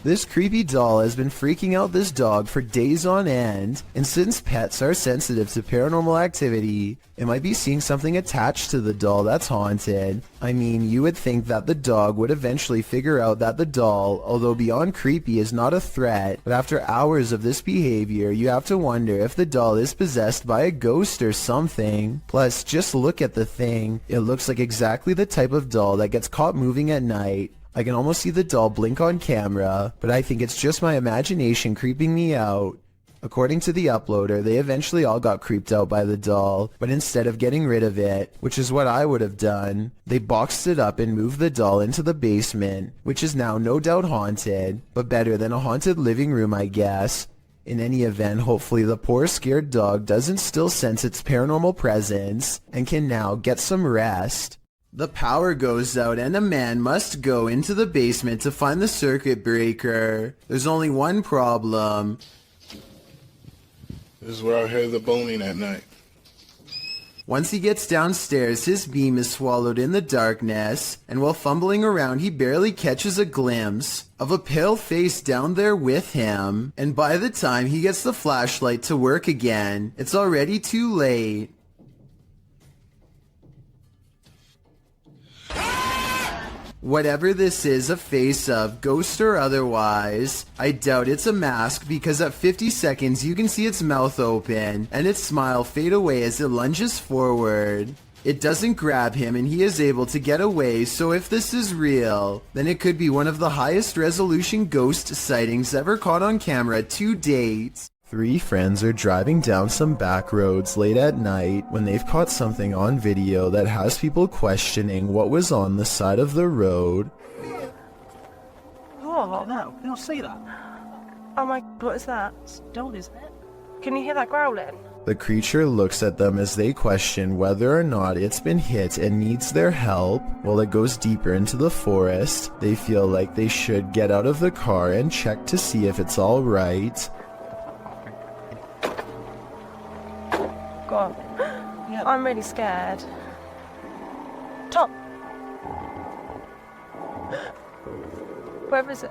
This creepy doll has been freaking out this dog for days on end, and since pets are sensitive to paranormal activity, it might be seeing something attached to the doll that's haunted. I mean, you would think that the dog would eventually figure out that the doll, although beyond creepy, is not a threat, but after hours of this behavior, you have to wonder if the doll is possessed by a ghost or something. Plus, just look at the thing. It looks like exactly the type of doll that gets caught moving at night. I can almost see the doll blink on camera, but I think it's just my imagination creeping me out. According to the uploader, they eventually all got creeped out by the doll, but instead of getting rid of it, which is what I would have done, they boxed it up and moved the doll into the basement, which is now no doubt haunted, but better than a haunted living room, I guess. In any event, hopefully the poor scared dog doesn't still sense its paranormal presence, and can now get some rest. The power goes out and a man must go into the basement to find the circuit breaker. There's only one problem. This is where I hear the boning at night. Once he gets downstairs, his beam is swallowed in the darkness, and while fumbling around he barely catches a glimpse of a pale face down there with him, and by the time he gets the flashlight to work again, it's already too late. Whatever this is a face of, ghost or otherwise, I doubt it's a mask because at 50 seconds you can see its mouth open and its smile fade away as it lunges forward. It doesn't grab him and he is able to get away, so if this is real, then it could be one of the highest resolution ghost sightings ever caught on camera to date. Three friends are driving down some back roads late at night when they've caught something on video that has people questioning what was on the side of the road. Oh no, can you see that? Oh my, what is that? Don't, isn't it? Can you hear that growling? The creature looks at them as they question whether or not it's been hit and needs their help. While it goes deeper into the forest, they feel like they should get out of the car and check to see if it's alright. God, Yeah. I'm really scared. Tom! Where is it?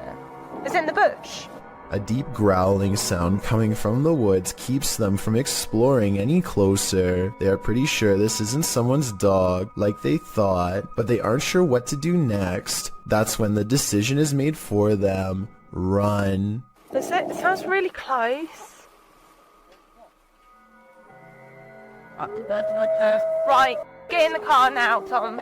Is it in the bush? A deep growling sound coming from the woods keeps them from exploring any closer. They are pretty sure this isn't someone's dog, like they thought, but they aren't sure what to do next. That's when the decision is made for them. Run. Is it? It sounds really close. Right, get in the car now, Tom.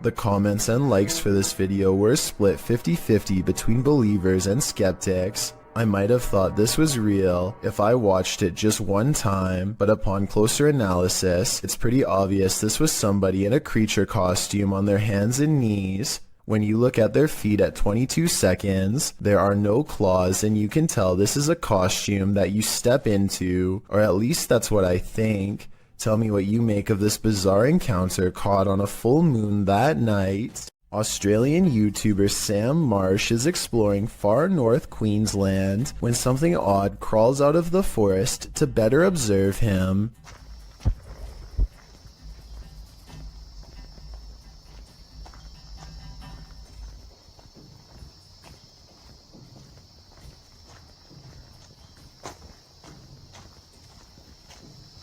The comments and likes for this video were split 50-50 between believers and skeptics. I might have thought this was real if I watched it just one time, but upon closer analysis, it's pretty obvious this was somebody in a creature costume on their hands and knees. When you look at their feet at 22 seconds, there are no claws and you can tell this is a costume that you step into, or at least that's what I think. Tell me what you make of this bizarre encounter caught on a full moon that night. Australian YouTuber Sam Marsh is exploring far north Queensland when something odd crawls out of the forest to better observe him.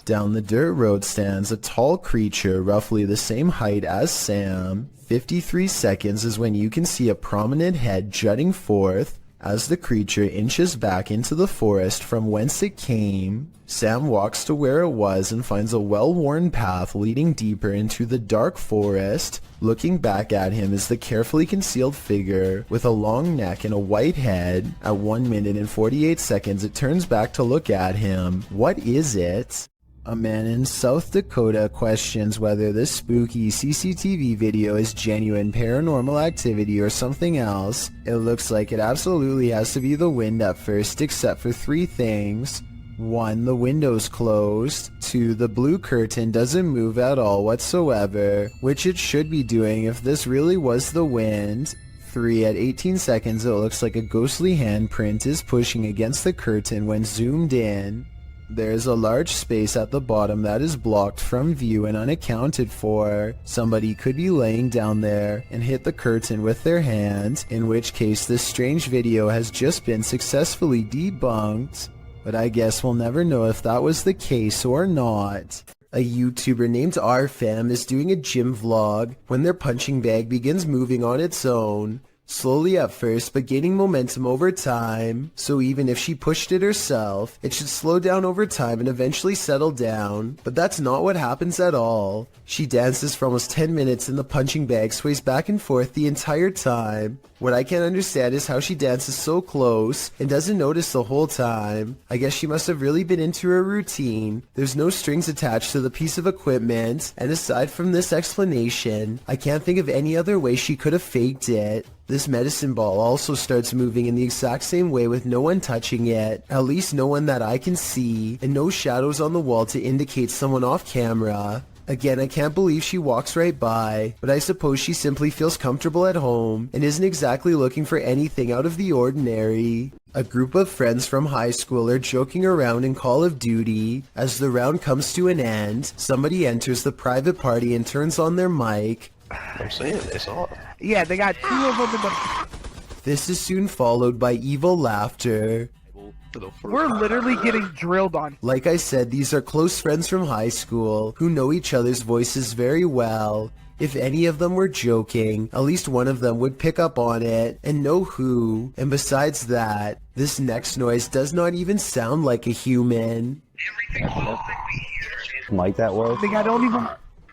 Down the dirt road stands a tall creature roughly the same height as Sam. 53 seconds is when you can see a prominent head jutting forth as the creature inches back into the forest from whence it came. Sam walks to where it was and finds a well-worn path leading deeper into the dark forest. Looking back at him is the carefully concealed figure with a long neck and a white head. At 1 minute and 48 seconds it turns back to look at him. What is it? A man in South Dakota questions whether this spooky CCTV video is genuine paranormal activity or something else. It looks like it absolutely has to be the wind at first, except for three things. 1. The window's closed. 2. The blue curtain doesn't move at all whatsoever, which it should be doing if this really was the wind. 3. At 18 seconds it looks like a ghostly handprint is pushing against the curtain when zoomed in. There is a large space at the bottom that is blocked from view and unaccounted for. Somebody could be laying down there and hit the curtain with their hand, in which case this strange video has just been successfully debunked. But I guess we'll never know if that was the case or not. A YouTuber named RFam is doing a gym vlog when their punching bag begins moving on its own. Slowly at first, but gaining momentum over time, so even if she pushed it herself, it should slow down over time and eventually settle down, but that's not what happens at all. She dances for almost 10 minutes and the punching bag sways back and forth the entire time. What I can't understand is how she dances so close and doesn't notice the whole time. I guess she must have really been into her routine. There's no strings attached to the piece of equipment, and aside from this explanation, I can't think of any other way she could have faked it. This medicine ball also starts moving in the exact same way with no one touching it, at least no one that I can see, and no shadows on the wall to indicate someone off camera. Again, I can't believe she walks right by, but I suppose she simply feels comfortable at home and isn't exactly looking for anything out of the ordinary. A group of friends from high school are joking around in Call of Duty. As the round comes to an end, somebody enters the private party and turns on their mic. I'm saying it's off. Yeah, they got 2 of them in the... This is soon followed by evil laughter. We're literally getting drilled on. Like I said, these are close friends from high school who know each other's voices very well. If any of them were joking, at least one of them would pick up on it and know who. And besides that, this next noise does not even sound like a human. Like that word? I think I don't even...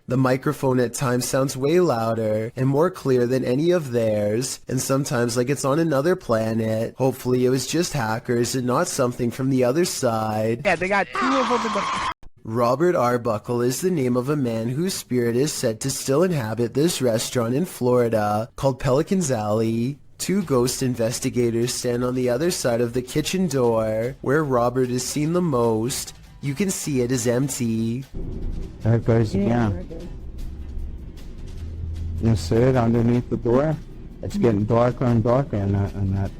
The microphone at times sounds way louder and more clear than any of theirs, and sometimes like it's on another planet. Hopefully it was just hackers and not something from the other side. Yeah, they got 2 of them in the... Robert Arbuckle is the name of a man whose spirit is said to still inhabit this restaurant in Florida called Pelican's Alley. 2 ghost investigators stand on the other side of the kitchen door, where Robert is seen the most. You can see it is empty. There it goes again. You see it underneath the door? It's getting darker and darker in that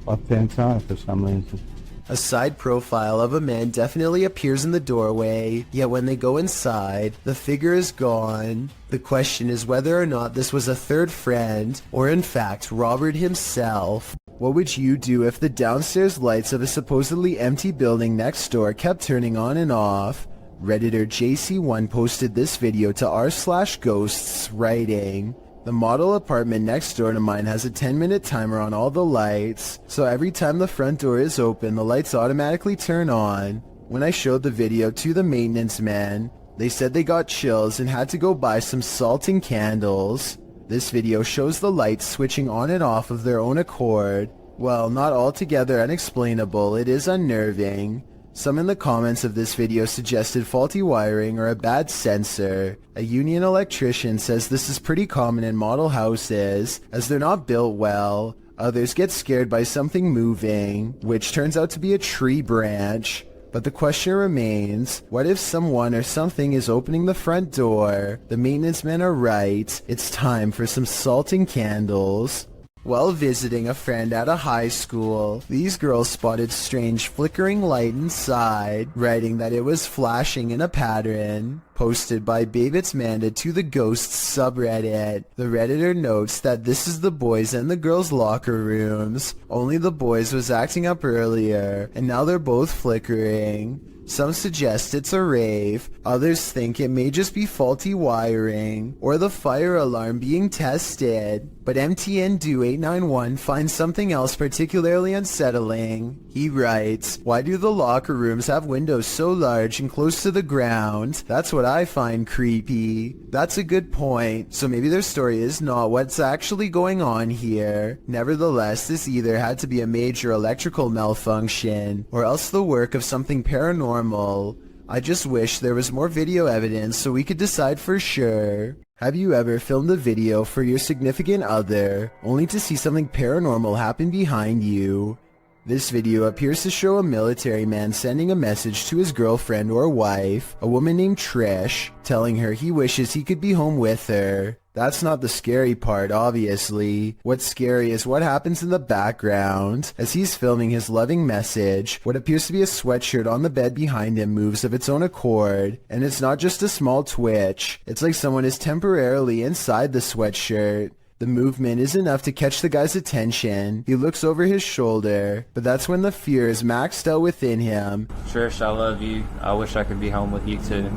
left-hand side for some reason. A side profile of a man definitely appears in the doorway, yet when they go inside, the figure is gone. The question is whether or not this was a third friend, or in fact Robert himself. What would you do if the downstairs lights of a supposedly empty building next door kept turning on and off? Redditor JC1 posted this video to r/ghosts, writing, "The model apartment next door to mine has a 10-minute timer on all the lights, so every time the front door is open, the lights automatically turn on. When I showed the video to the maintenance men, they said they got chills and had to go buy some salt and candles. This video shows the lights switching on and off of their own accord. Well, not altogether unexplainable, it is unnerving. Some in the comments of this video suggested faulty wiring or a bad sensor. A union electrician says this is pretty common in model houses, as they're not built well. Others get scared by something moving, which turns out to be a tree branch. But the question remains, what if someone or something is opening the front door? The maintenance men are right, it's time for some salt and candles." While visiting a friend at a high school, these girls spotted strange flickering light inside, writing that it was flashing in a pattern. Posted by Babitz Manda to the Ghosts subreddit. The Redditor notes that this is the boys and the girls' locker rooms. Only the boys was acting up earlier, and now they're both flickering. Some suggest it's a rave, others think it may just be faulty wiring, or the fire alarm being tested. But MTN-Do891 finds something else particularly unsettling. He writes, "Why do the locker rooms have windows so large and close to the ground? That's what I find creepy." That's a good point, so maybe their story is not what's actually going on here. Nevertheless, this either had to be a major electrical malfunction, or else the work of something paranormal. I just wish there was more video evidence so we could decide for sure. Have you ever filmed a video for your significant other, only to see something paranormal happen behind you? This video appears to show a military man sending a message to his girlfriend or wife, a woman named Trish, telling her he wishes he could be home with her. That's not the scary part, obviously. What's scary is what happens in the background. As he's filming his loving message, what appears to be a sweatshirt on the bed behind him moves of its own accord, and it's not just a small twitch. It's like someone is temporarily inside the sweatshirt. The movement is enough to catch the guy's attention. He looks over his shoulder, but that's when the fear is maxed out within him. Trish, I love you. I wish I could be home with you too.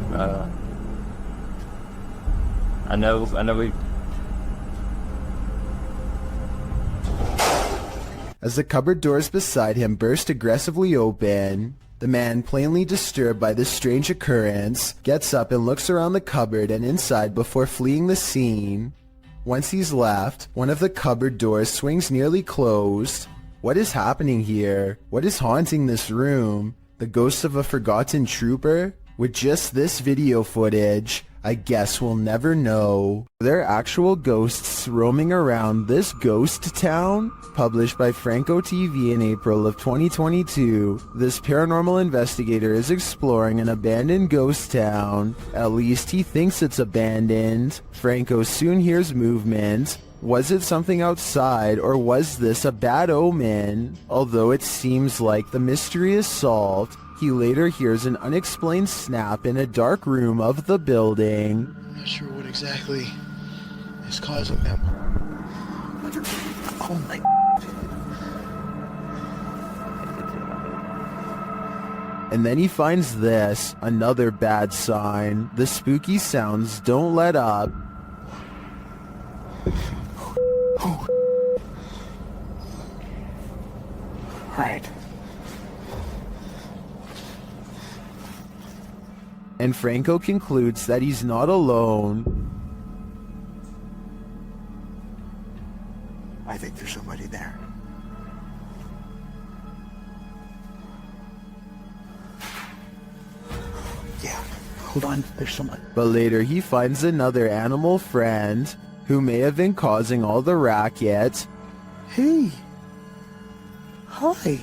I know we... As the cupboard doors beside him burst aggressively open, the man, plainly disturbed by this strange occurrence, gets up and looks around the cupboard and inside before fleeing the scene. Once he's left, one of the cupboard doors swings nearly closed. What is happening here? What is haunting this room? The ghost of a forgotten trooper? With just this video footage, I guess we'll never know. There are actual ghosts roaming around this ghost town? Published by Franco TV in April of 2022, this paranormal investigator is exploring an abandoned ghost town. At least he thinks it's abandoned. Franco soon hears movement. Was it something outside, or was this a bad omen? Although it seems like the mystery is solved, he later hears an unexplained snap in a dark room of the building. I'm not sure what exactly is causing them. Oh my... And then he finds this, another bad sign. The spooky sounds don't let up. Right. And Franco concludes that he's not alone. I think there's somebody there. Yeah, hold on, there's someone. But later he finds another animal friend who may have been causing all the racket. Hey. Hi.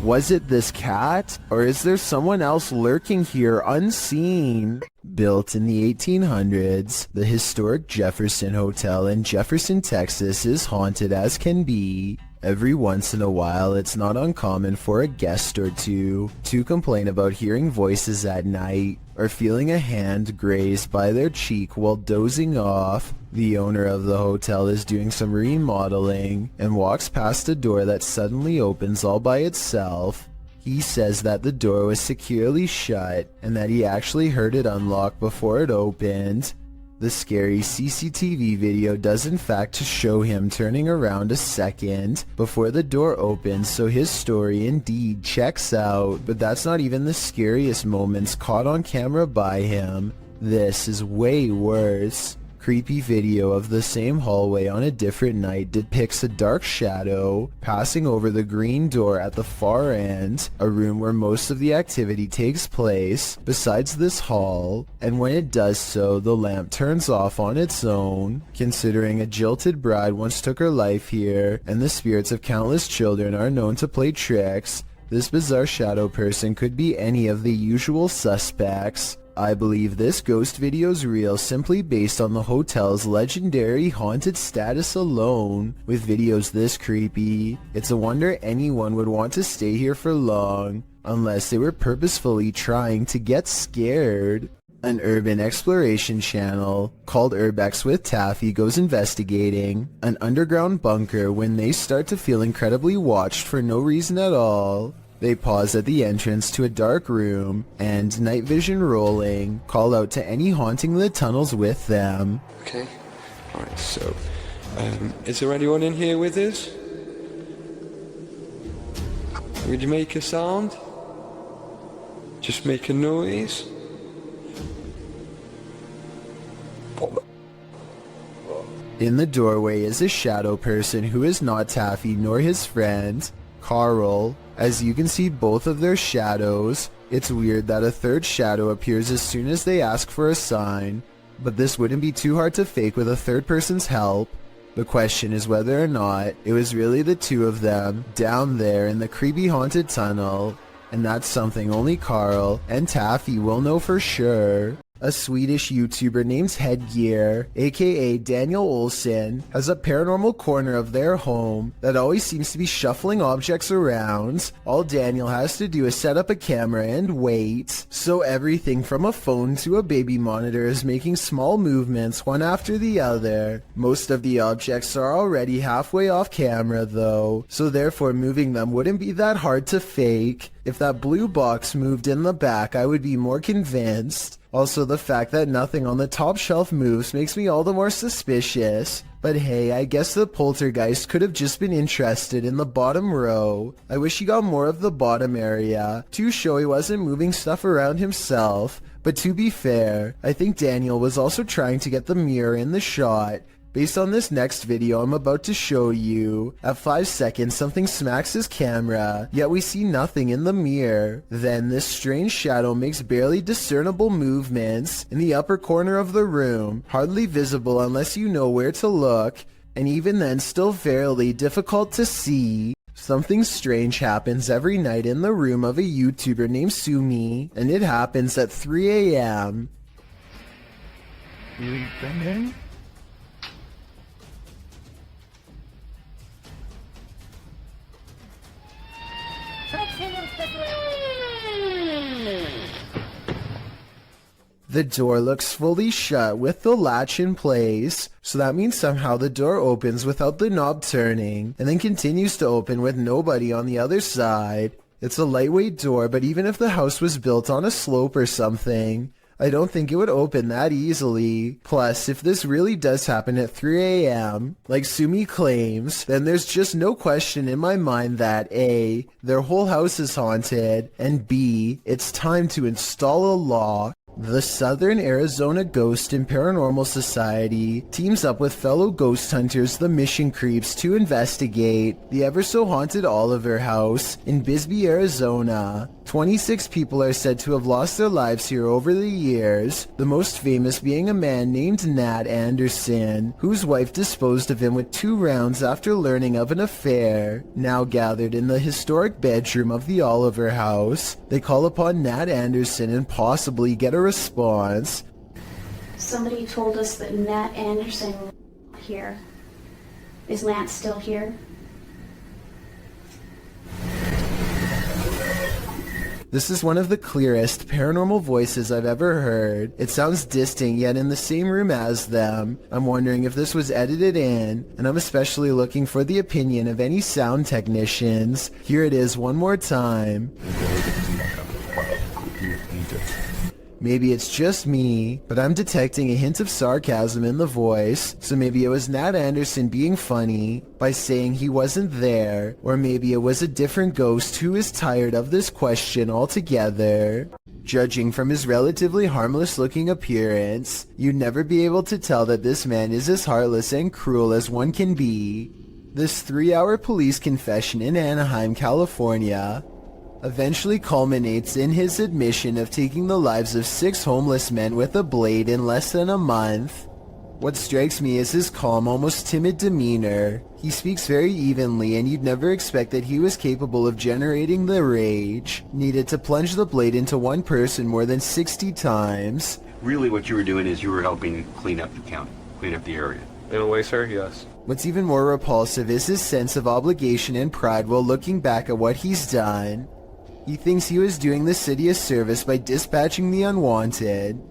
Was it this cat? Or is there someone else lurking here unseen? Built in the 1800s, the historic Jefferson Hotel in Jefferson, Texas is haunted as can be. Every once in a while, it's not uncommon for a guest or two to complain about hearing voices at night or feeling a hand grazed by their cheek while dozing off. The owner of the hotel is doing some remodeling and walks past a door that suddenly opens all by itself. He says that the door was securely shut and that he actually heard it unlock before it opened. The scary CCTV video does in fact show him turning around a second before the door opens, so his story indeed checks out, but that's not even the scariest moments caught on camera by him. This is way worse. Creepy video of the same hallway on a different night depicts a dark shadow passing over the green door at the far end, a room where most of the activity takes place, besides this hall, and when it does so, the lamp turns off on its own. Considering a jilted bride once took her life here, and the spirits of countless children are known to play tricks, this bizarre shadow person could be any of the usual suspects. I believe this ghost video's real simply based on the hotel's legendary haunted status alone. With videos this creepy, it's a wonder anyone would want to stay here for long, unless they were purposefully trying to get scared. An urban exploration channel called Urbex with Taffy goes investigating an underground bunker when they start to feel incredibly watched for no reason at all. They pause at the entrance to a dark room and, night vision rolling, call out to any haunting the tunnels with them. Okay, alright, so, is there anyone in here with us? Would you make a sound? Just make a noise? In the doorway is a shadow person who is not Taffy nor his friend, Carl. As you can see both of their shadows, it's weird that a third shadow appears as soon as they ask for a sign, but this wouldn't be too hard to fake with a third person's help. The question is whether or not it was really the two of them down there in the creepy haunted tunnel, and that's something only Carl and Taffy will know for sure. A Swedish YouTuber named Headgear, aka Daniel Olsen, has a paranormal corner of their home that always seems to be shuffling objects around. All Daniel has to do is set up a camera and wait. So everything from a phone to a baby monitor is making small movements one after the other. Most of the objects are already halfway off camera though, so therefore moving them wouldn't be that hard to fake. If that blue box moved in the back, I would be more convinced. Also, the fact that nothing on the top shelf moves makes me all the more suspicious. But hey, I guess the poltergeist could have just been interested in the bottom row. I wish he got more of the bottom area to show he wasn't moving stuff around himself. But to be fair, I think Daniel was also trying to get the mirror in the shot. Based on this next video I'm about to show you, at 5 seconds something smacks his camera, yet we see nothing in the mirror. Then this strange shadow makes barely discernible movements in the upper corner of the room, hardly visible unless you know where to look, and even then still fairly difficult to see. Something strange happens every night in the room of a YouTuber named Sumi, and it happens at 3 a.m. You been The door looks fully shut with the latch in place, so that means somehow the door opens without the knob turning, and then continues to open with nobody on the other side. It's a lightweight door, but even if the house was built on a slope or something, I don't think it would open that easily. Plus, if this really does happen at 3 a.m., like Sumi claims, then there's just no question in my mind that A, their whole house is haunted, and B, it's time to install a law. The Southern Arizona Ghost and Paranormal Society teams up with fellow ghost hunters, the Mission Creeps, to investigate the ever-so-haunted Oliver House in Bisbee, Arizona. 26 people are said to have lost their lives here over the years, the most famous being a man named Nat Anderson, whose wife disposed of him with 2 rounds after learning of an affair. Now gathered in the historic bedroom of the Oliver House, they call upon Nat Anderson and possibly get a response. Somebody told us that Nat Anderson was here. Is Nat still here? This is one of the clearest paranormal voices I've ever heard. It sounds distinct yet in the same room as them. I'm wondering if this was edited in, and I'm especially looking for the opinion of any sound technicians. Here it is one more time. Maybe it's just me, but I'm detecting a hint of sarcasm in the voice, so maybe it was Nat Anderson being funny by saying he wasn't there, or maybe it was a different ghost who is tired of this question altogether. Judging from his relatively harmless-looking appearance, you'd never be able to tell that this man is as heartless and cruel as one can be. This 3-hour police confession in Anaheim, California, eventually culminates in his admission of taking the lives of 6 homeless men with a blade in less than a month. What strikes me is his calm, almost timid demeanor. He speaks very evenly, and you'd never expect that he was capable of generating the rage needed to plunge the blade into one person more than 60 times. Really what you were doing is you were helping clean up the county, clean up the area. In a way, sir, yes. What's even more repulsive is his sense of obligation and pride while looking back at what he's done. He thinks he was doing the city a service by dispatching the unwanted.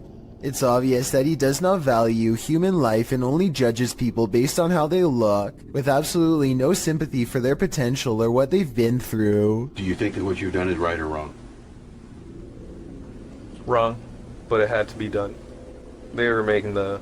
It's obvious that he does not value human life and only judges people based on how they look, with absolutely no sympathy for their potential or what they've been through. Do you think that what you've done is right or wrong? Wrong, but it had to be done. They were making the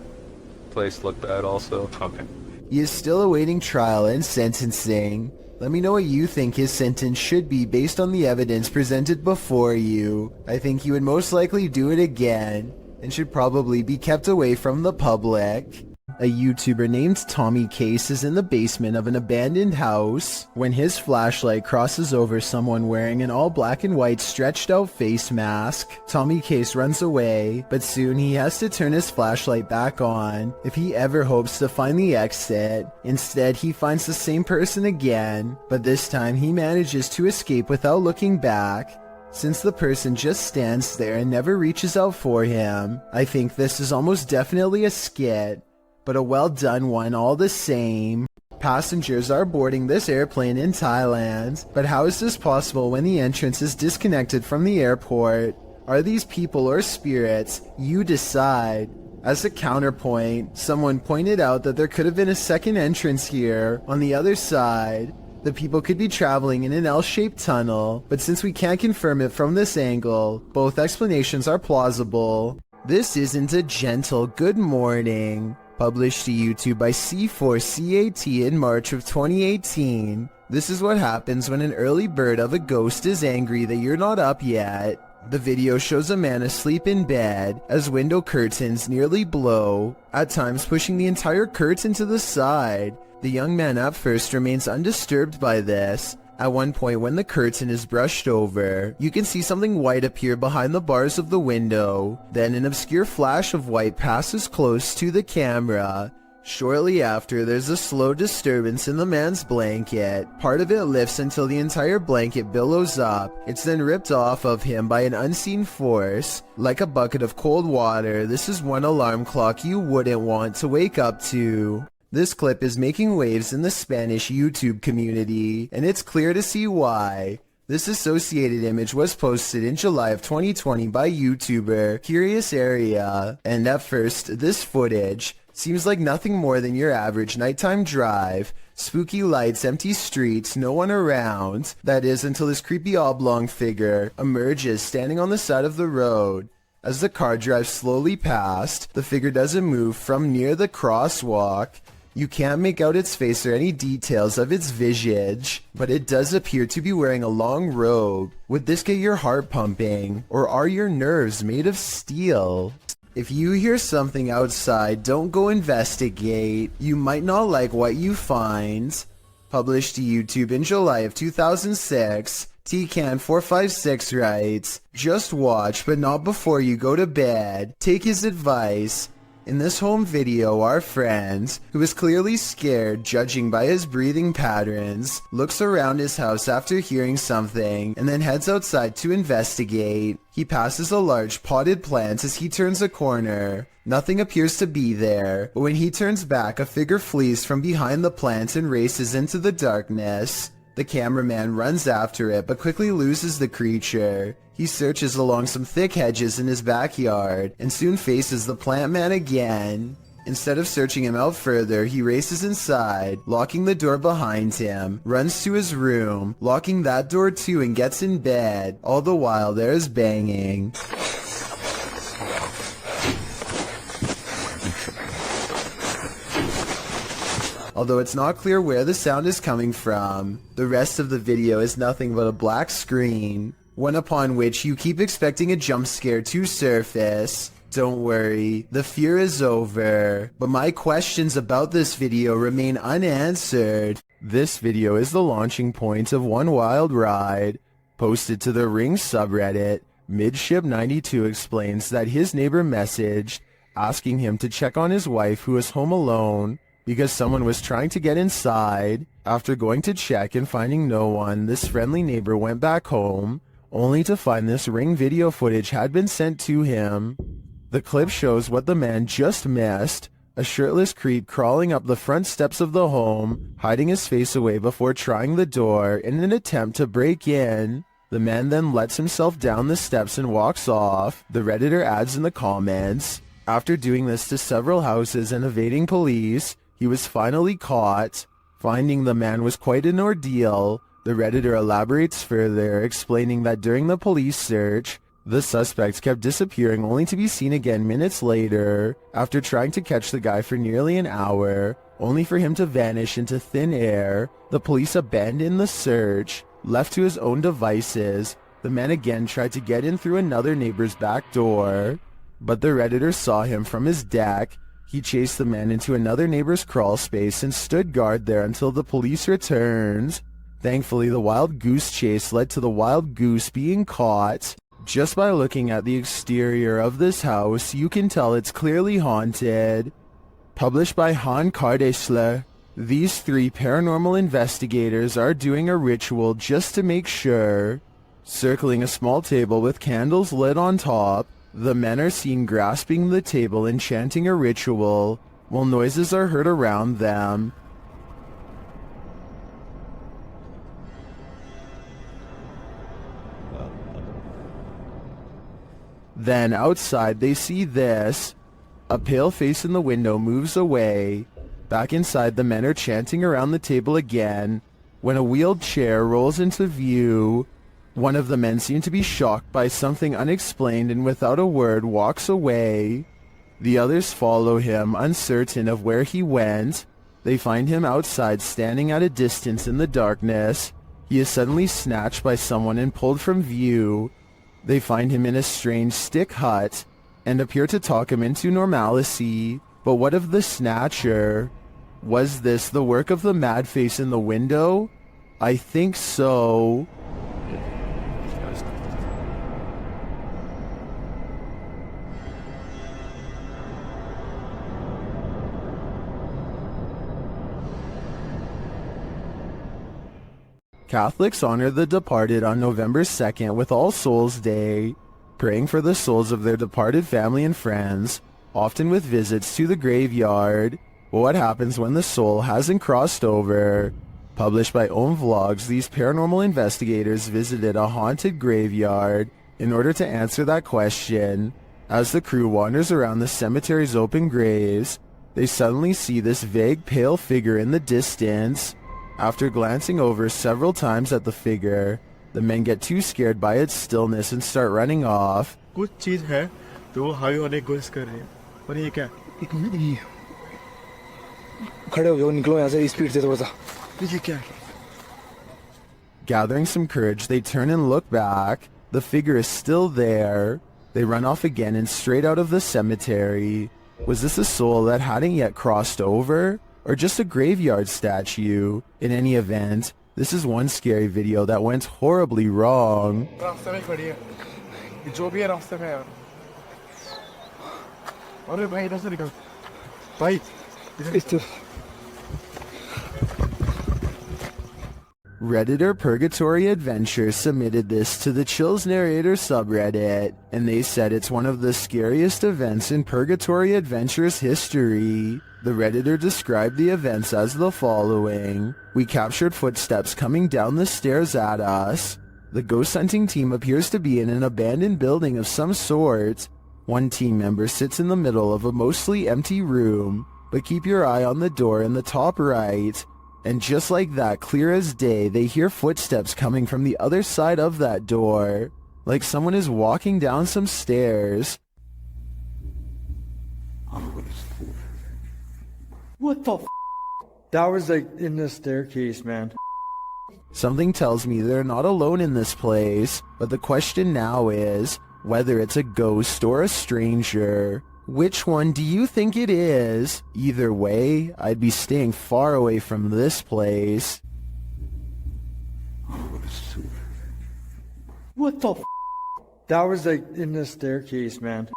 place look bad also. Okay. He is still awaiting trial and sentencing. Let me know what you think his sentence should be based on the evidence presented before you. I think he would most likely do it again, and should probably be kept away from the public. A YouTuber named Tommy Case is in the basement of an abandoned house when his flashlight crosses over someone wearing an all black and white stretched out face mask. Tommy Case runs away, but soon he has to turn his flashlight back on if he ever hopes to find the exit. Instead, he finds the same person again, but this time he manages to escape without looking back. since the person just stands there and never reaches out for him. I think this is almost definitely a skit, but a well done one all the same. Passengers are boarding this airplane in Thailand, but how is this possible when the entrance is disconnected from the airport? Are these people or spirits? You decide. As a counterpoint, someone pointed out that there could have been a second entrance here on the other side. The people could be traveling in an L-shaped tunnel, but since we can't confirm it from this angle, both explanations are plausible. This isn't a gentle good morning. Published to YouTube by C4CAT in March of 2018. This is what happens when an early bird of a ghost is angry that you're not up yet. The video shows a man asleep in bed as window curtains nearly blow, at times pushing the entire curtain to the side. The young man at first remains undisturbed by this. At one point when the curtain is brushed over, you can see something white appear behind the bars of the window. Then an obscure flash of white passes close to the camera. Shortly after, there's a slow disturbance in the man's blanket. Part of it lifts until the entire blanket billows up. It's then ripped off of him by an unseen force. Like a bucket of cold water, this is one alarm clock you wouldn't want to wake up to. This clip is making waves in the Spanish YouTube community, and it's clear to see why. This associated image was posted in July of 2020 by YouTuber Curious Area, and at first, this footage seems like nothing more than your average nighttime drive. Spooky lights, empty streets, no one around. That is, until this creepy oblong figure emerges standing on the side of the road. As the car drives slowly past, the figure doesn't move from near the crosswalk. You can't make out its face or any details of its visage, but it does appear to be wearing a long robe. Would this get your heart pumping, or are your nerves made of steel? If you hear something outside, don't go investigate. You might not like what you find. Published to YouTube in July of 2006, TCan456 writes, "Just watch, but not before you go to bed. Take his advice." In this home video, our friend, who is clearly scared judging by his breathing patterns, looks around his house after hearing something and then heads outside to investigate. He passes a large potted plant as he turns a corner. Nothing appears to be there, but when he turns back, a figure flees from behind the plant and races into the darkness. The cameraman runs after it but quickly loses the creature. He searches along some thick hedges in his backyard and soon faces the plant man again. Instead of searching him out further, he races inside, locking the door behind him, runs to his room, locking that door too, and gets in bed. All the while there is banging. Although it's not clear where the sound is coming from. The rest of the video is nothing but a black screen, one upon which you keep expecting a jump scare to surface. Don't worry, the fear is over, but my questions about this video remain unanswered. This video is the launching point of one wild ride. Posted to the Ring subreddit, Midship92 explains that his neighbor messaged, asking him to check on his wife who was home alone, because someone was trying to get inside. After going to check and finding no one, this friendly neighbor went back home, only to find this Ring video footage had been sent to him. The clip shows what the man just missed, a shirtless creep crawling up the front steps of the home, hiding his face away before trying the door in an attempt to break in. The man then lets himself down the steps and walks off. The Redditor adds in the comments, after doing this to several houses and evading police, he was finally caught. Finding the man was quite an ordeal. The Redditor elaborates further, explaining that during the police search, the suspect kept disappearing only to be seen again minutes later, after trying to catch the guy for nearly an hour, only for him to vanish into thin air. The police abandoned the search. Left to his own devices, the man again tried to get in through another neighbor's back door, but the Redditor saw him from his deck. He chased the man into another neighbor's crawl space and stood guard there until the police returned. Thankfully, the wild goose chase led to the wild goose being caught. Just by looking at the exterior of this house, you can tell it's clearly haunted. Published by Han Kardesler, these three paranormal investigators are doing a ritual just to make sure. Circling a small table with candles lit on top, the men are seen grasping the table and chanting a ritual, while noises are heard around them. Then outside they see this. A pale face in the window moves away. Back inside, the men are chanting around the table again, when a wheeled chair rolls into view. One of the men seems to be shocked by something unexplained and without a word walks away. The others follow him, uncertain of where he went. They find him outside, standing at a distance in the darkness. He is suddenly snatched by someone and pulled from view. They find him in a strange stick hut and appear to talk him into normalcy. But what of the snatcher? Was this the work of the mad face in the window? I think so. Catholics honor the departed on November 2nd with All Souls Day, praying for the souls of their departed family and friends, often with visits to the graveyard. But what happens when the soul hasn't crossed over? Published by Own Vlogs, these paranormal investigators visited a haunted graveyard in order to answer that question. As the crew wanders around the cemetery's open graves, they suddenly see this vague pale figure in the distance. After glancing over several times at the figure, the men get too scared by its stillness and start running off. कुछ चीज है तो वो highway वाले गोश्त कर रहे हैं और ये क्या एक मिनट ये खड़े हो जाओ निकलो यहाँ से स्पीड से थोड़ा सा ये क्या है Gathering some courage, they turn and look back. The figure is still there. They run off again and straight out of the cemetery. Was this a soul that hadn't yet crossed over? Or just a graveyard statue? In any event, this is one scary video that went horribly wrong. रास्ते में खड़ी है जो भी है रास्ते में यार अरे भाई इधर से निकल भाई इधर Redditor Purgatory Adventure submitted this to the Chills Narrator subreddit, and they said it's one of the scariest events in Purgatory Adventure's history. The Redditor described the events as the following. We captured footsteps coming down the stairs at us. The ghost hunting team appears to be in an abandoned building of some sort. One team member sits in the middle of a mostly empty room, but keep your eye on the door in the top right. And just like that, clear as day, they hear footsteps coming from the other side of that door, like someone is walking down some stairs. What the f***? That was like in the staircase, man. Something tells me they're not alone in this place, but the question now is whether it's a ghost or a stranger. Which one do you think it is? Either way, I'd be staying far away from this place. What the f***? That was like in the staircase, man.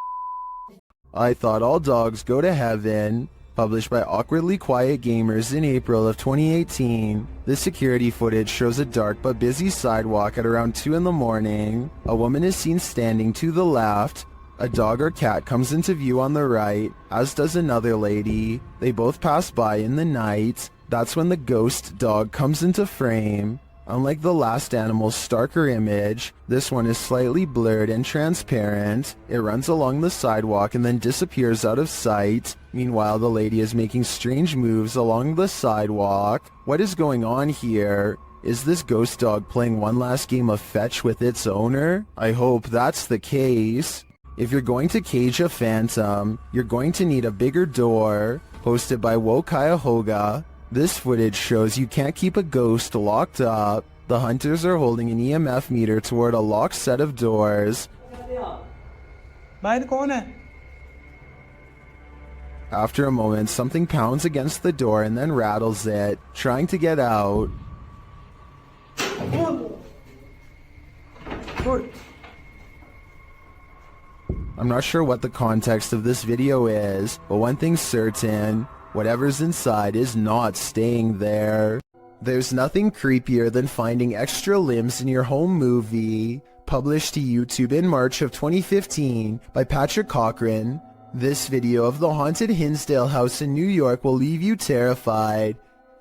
I Thought All Dogs Go to Heaven, published by Awkwardly Quiet Gamers in April of 2018. This security footage shows a dark but busy sidewalk at around 2 in the morning. A woman is seen standing to the left. A dog or cat comes into view on the right, as does another lady. They both pass by in the night. That's when the ghost dog comes into frame. Unlike the last animal's starker image, this one is slightly blurred and transparent. It runs along the sidewalk and then disappears out of sight. Meanwhile, the lady is making strange moves along the sidewalk. What is going on here? Is this ghost dog playing one last game of fetch with its owner? I hope that's the case. If you're going to cage a phantom, you're going to need a bigger door. Posted by Wokaiahoga. This footage shows you can't keep a ghost locked up. The hunters are holding an EMF meter toward a locked set of doors. After a moment, something pounds against the door and then rattles it, trying to get out. I'm not sure what the context of this video is, but one thing's certain, whatever's inside is not staying there. There's nothing creepier than finding extra limbs in your home movie. Published to YouTube in March of 2015 by Patrick Cochran, this video of the haunted Hinsdale house in New York will leave you terrified.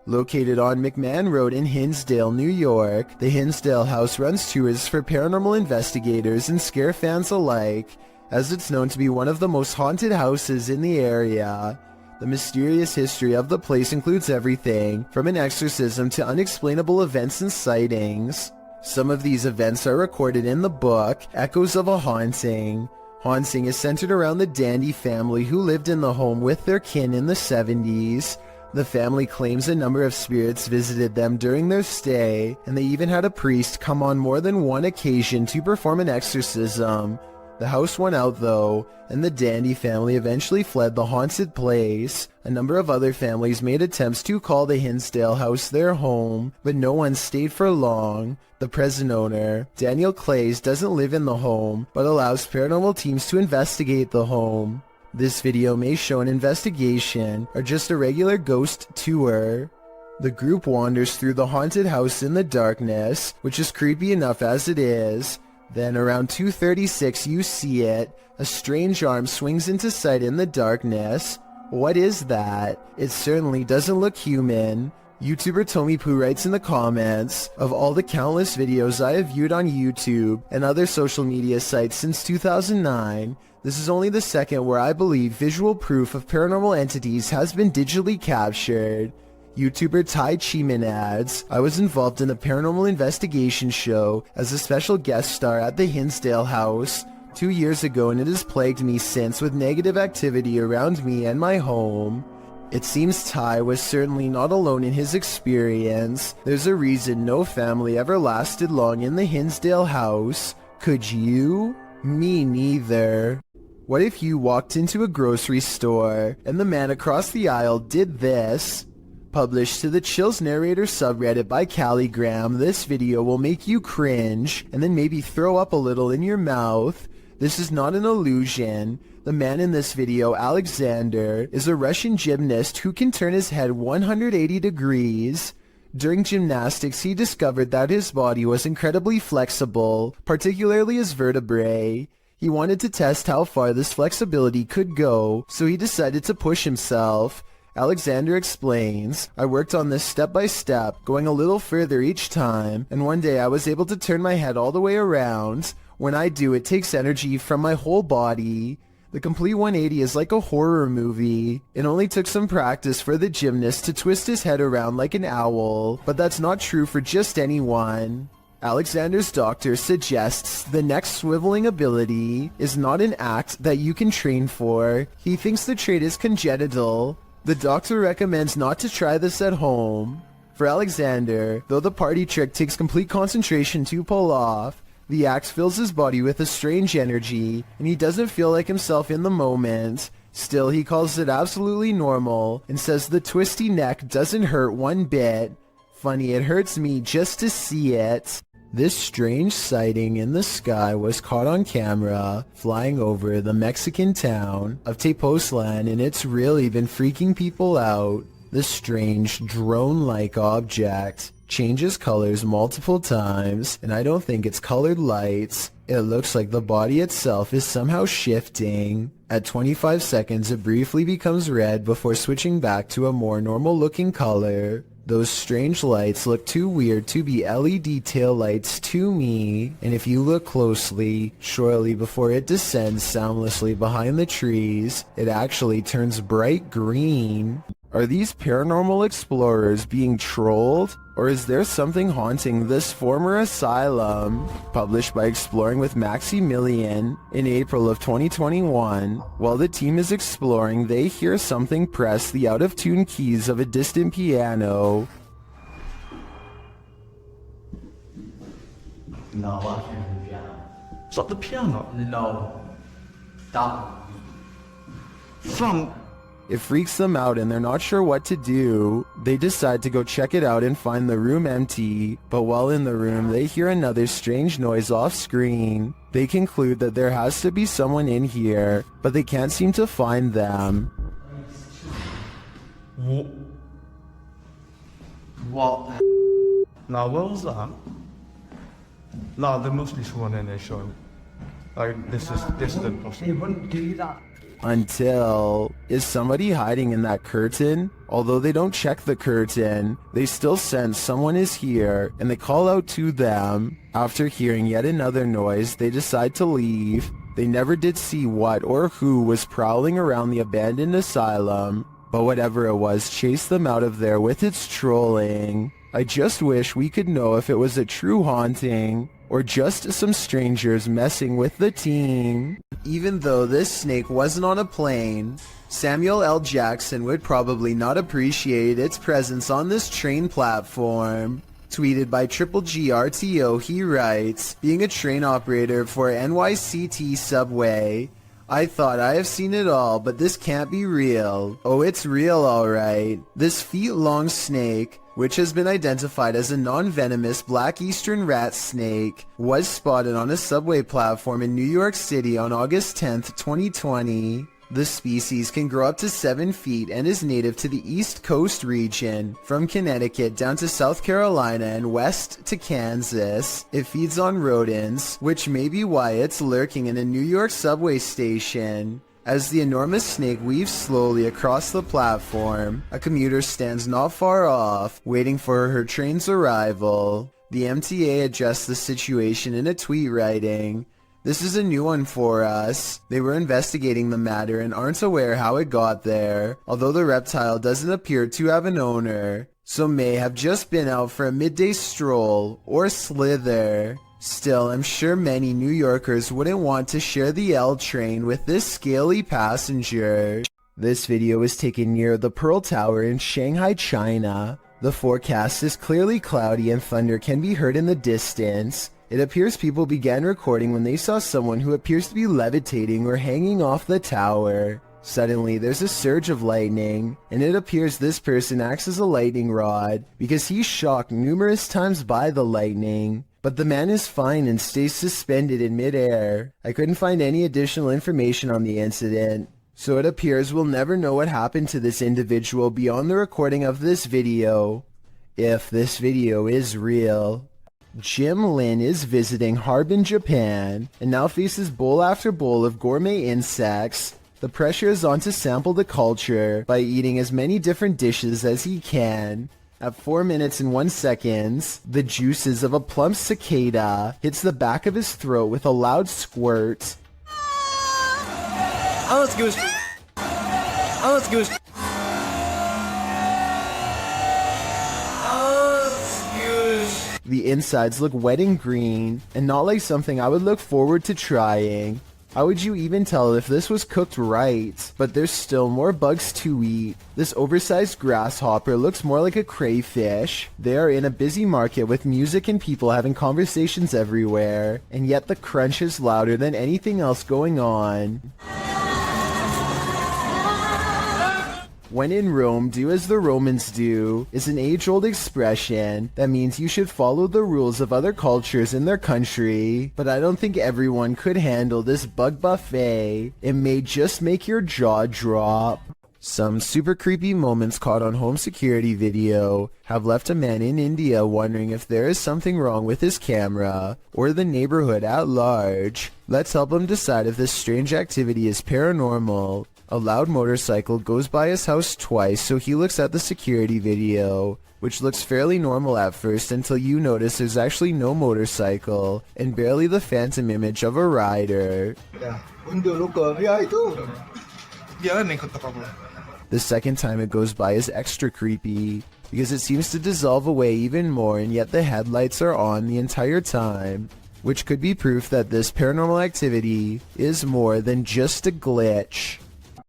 Located on McMahon Road in Hinsdale, New York, the Hinsdale house runs tours for paranormal investigators and scare fans alike, as it's known to be one of the most haunted houses in the area. The mysterious history of the place includes everything from an exorcism to unexplainable events and sightings. Some of these events are recorded in the book, Echoes of a Haunting. Haunting is centered around the Dandy family who lived in the home with their kin in the 70s. The family claims a number of spirits visited them during their stay, and they even had a priest come on more than one occasion to perform an exorcism. The house won out though, and the Dandy family eventually fled the haunted place. A number of other families made attempts to call the Hinsdale house their home, but no one stayed for long. The present owner, Daniel Clays, doesn't live in the home, but allows paranormal teams to investigate the home. This video may show an investigation, or just a regular ghost tour. The group wanders through the haunted house in the darkness, which is creepy enough as it is. Then around 2:36 you see it. A strange arm swings into sight in the darkness. What is that? It certainly doesn't look human. YouTuber Tommy Poo writes in the comments, of all the countless videos I have viewed on YouTube and other social media sites since 2009, this is only the second where I believe visual proof of paranormal entities has been digitally captured. YouTuber Tai Chiman adds, I was involved in a paranormal investigation show as a special guest star at the Hinsdale house 2 years ago, and it has plagued me since with negative activity around me and my home. It seems Tai was certainly not alone in his experience. There's a reason no family ever lasted long in the Hinsdale house. Could you? Me neither. What if you walked into a grocery store and the man across the aisle did this? Published to the Chills Narrator subreddit by Calligram, this video will make you cringe and then maybe throw up a little in your mouth. This is not an illusion. The man in this video, Alexander, is a Russian gymnast who can turn his head 180 degrees. During gymnastics, he discovered that his body was incredibly flexible, particularly his vertebrae. He wanted to test how far this flexibility could go, so he decided to push himself. Alexander explains, I worked on this step by step, going a little further each time, and one day I was able to turn my head all the way around. When I do, it takes energy from my whole body. The complete 180 is like a horror movie. It only took some practice for the gymnast to twist his head around like an owl, but that's not true for just anyone. Alexander's doctor suggests the next swiveling ability is not an act that you can train for. He thinks the trait is congenital. The doctor recommends not to try this at home. For Alexander, though the party trick takes complete concentration to pull off, the axe fills his body with a strange energy, and he doesn't feel like himself in the moment. Still, he calls it absolutely normal, and says the twisty neck doesn't hurt one bit. Funny, it hurts me just to see it. This strange sighting in the sky was caught on camera, flying over the Mexican town of Tepoztlan, and it's really been freaking people out. The strange, drone-like object changes colors multiple times, and I don't think it's colored lights. It looks like the body itself is somehow shifting. At 25 seconds, it briefly becomes red before switching back to a more normal-looking color. Those strange lights look too weird to be LED tail lights to me, and if you look closely, shortly before it descends soundlessly behind the trees, it actually turns bright green. Are these paranormal explorers being trolled? Or is there something haunting this former asylum? Published by Exploring with Maximilian in April of 2021. While the team is exploring, they hear something press the out-of-tune keys of a distant piano. No, I can't hear the piano. Stop the piano. No. Stop. From... It freaks them out and they're not sure what to do. They decide to go check it out and find the room empty, but while in the room they hear another strange noise off screen. They conclude that there has to be someone in here, but they can't seem to find them. What? Now, what was that? No, there must be someone in this show. Like, this is impossible. It wouldn't do that. Until, is somebody hiding in that curtain? Although they don't check the curtain, they still sense someone is here and they call out to them. After hearing yet another noise, they decide to leave. They never did see what or who was prowling around the abandoned asylum, but whatever it was chased them out of there with its trolling. I just wish we could know if it was a true haunting or just some strangers messing with the team. Even though this snake wasn't on a plane, Samuel L. Jackson would probably not appreciate its presence on this train platform. Tweeted by Triple GRTO, he writes, being a train operator for NYCT Subway, I thought I have seen it all, but this can't be real. Oh, it's real alright. This feet-long snake, which has been identified as a non-venomous black eastern rat snake, was spotted on a subway platform in New York City on August 10th, 2020. The species can grow up to 7 feet and is native to the East Coast region, from Connecticut down to South Carolina and west to Kansas. It feeds on rodents, which may be why it's lurking in a New York subway station. As the enormous snake weaves slowly across the platform, a commuter stands not far off, waiting for her train's arrival. The MTA addressed the situation in a tweet writing, "This is a new one for us. They were investigating the matter and aren't aware how it got there, although the reptile doesn't appear to have an owner, so may have just been out for a midday stroll or slither." Still, I'm sure many New Yorkers wouldn't want to share the L train with this scaly passenger. This video was taken near the Pearl Tower in Shanghai, China. The forecast is clearly cloudy and thunder can be heard in the distance. It appears people began recording when they saw someone who appears to be levitating or hanging off the tower. Suddenly, there's a surge of lightning, and it appears this person acts as a lightning rod because he's shocked numerous times by the lightning. But the man is fine and stays suspended in midair. I couldn't find any additional information on the incident, so it appears we'll never know what happened to this individual beyond the recording of this video. If this video is real. Jim Lin is visiting Harbin, Japan, and now faces bowl after bowl of gourmet insects. The pressure is on to sample the culture by eating as many different dishes as he can. At 4 minutes and 1 second, the juices of a plump cicada hits the back of his throat with a loud squirt. Oh, let's go. Oh, let's go. The insides look wet and green, and not like something I would look forward to trying. How would you even tell if this was cooked right? But there's still more bugs to eat. This oversized grasshopper looks more like a crayfish. They are in a busy market with music and people having conversations everywhere, and yet the crunch is louder than anything else going on. When in Rome, do as the Romans do is an age-old expression that means you should follow the rules of other cultures in their country, but I don't think everyone could handle this bug buffet. It may just make your jaw drop. Some super creepy moments caught on home security video have left a man in India wondering if there is something wrong with his camera or the neighborhood at large. Let's help him decide if this strange activity is paranormal. A loud motorcycle goes by his house twice, so he looks at the security video, which looks fairly normal at first until you notice there's actually no motorcycle and barely the phantom image of a rider. The second time it goes by is extra creepy, because it seems to dissolve away even more and yet the headlights are on the entire time, which could be proof that this paranormal activity is more than just a glitch.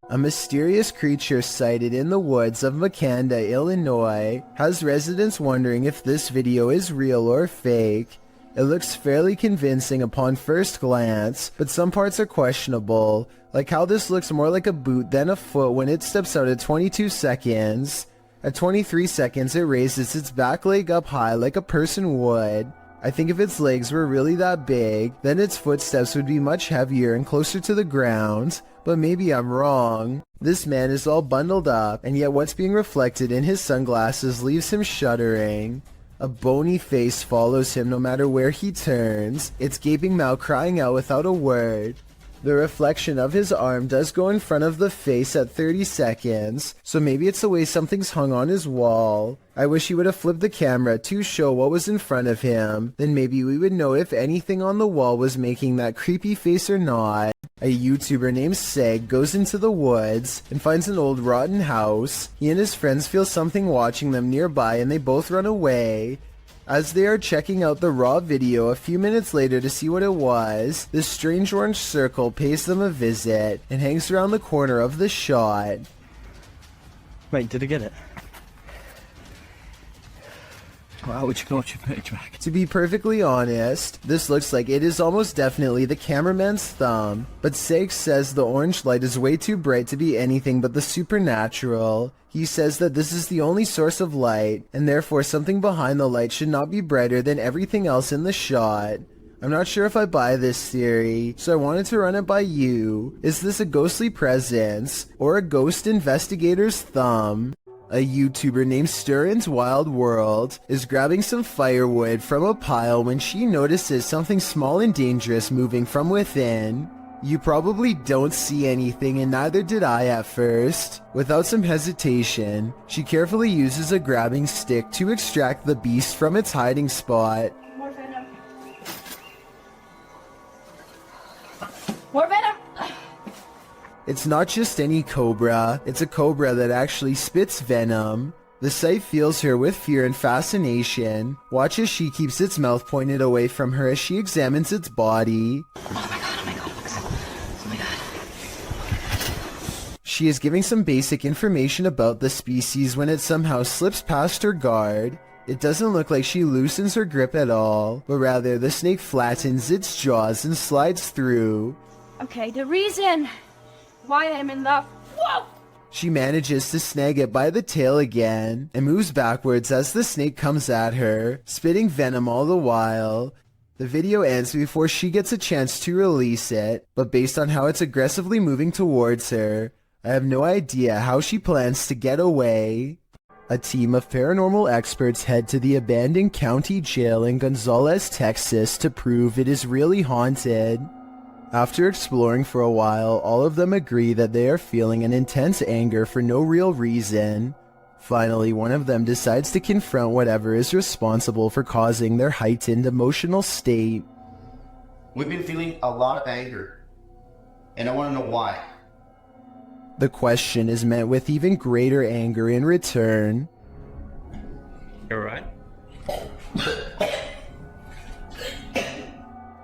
A mysterious creature sighted in the woods of Macleod, Illinois, has residents wondering if this video is real or fake. It looks fairly convincing upon first glance, but some parts are questionable, like how this looks more like a boot than a foot when it steps out at 22 seconds. At 23 seconds, it raises its back leg up high like a person would. I think if its legs were really that big, then its footsteps would be much heavier and closer to the ground, but maybe I'm wrong. This man is all bundled up, and yet what's being reflected in his sunglasses leaves him shuddering. A bony face follows him no matter where he turns, its gaping mouth crying out without a word. The reflection of his arm does go in front of the face at 30 seconds, so maybe it's the way something's hung on his wall. I wish he would have flipped the camera to show what was in front of him, then maybe we would know if anything on the wall was making that creepy face or not. A YouTuber named Seg goes into the woods and finds an old rotten house. He and his friends feel something watching them nearby and they both run away. As they are checking out the raw video a few minutes later to see what it was, this strange orange circle pays them a visit and hangs around the corner of the shot. Wait, did I get it? How would you go with your page back? To be perfectly honest, this looks like it is almost definitely the cameraman's thumb, but Seg says the orange light is way too bright to be anything but the supernatural. He says that this is the only source of light, and therefore something behind the light should not be brighter than everything else in the shot. I'm not sure if I buy this theory, so I wanted to run it by you. Is this a ghostly presence, or a ghost investigator's thumb? A YouTuber named Stirrin's Wild World is grabbing some firewood from a pile when she notices something small and dangerous moving from within. You probably don't see anything, and neither did I at first. Without some hesitation, she carefully uses a grabbing stick to extract the beast from its hiding spot. More venom. More venom! It's not just any cobra, it's a cobra that actually spits venom. The sight fills her with fear and fascination. Watch as she keeps its mouth pointed away from her as she examines its body. She is giving some basic information about the species when it somehow slips past her guard. It doesn't look like she loosens her grip at all, but rather the snake flattens its jaws and slides through. Okay, the reason why I'm in the... Whoa! She manages to snag it by the tail again, and moves backwards as the snake comes at her, spitting venom all the while. The video ends before she gets a chance to release it, but based on how it's aggressively moving towards her, I have no idea how she plans to get away. A team of paranormal experts head to the abandoned county jail in Gonzales, Texas to prove it is really haunted. After exploring for a while, all of them agree that they are feeling an intense anger for no real reason. Finally, one of them decides to confront whatever is responsible for causing their heightened emotional state. We've been feeling a lot of anger, and I want to know why. The question is met with even greater anger in return. You're right.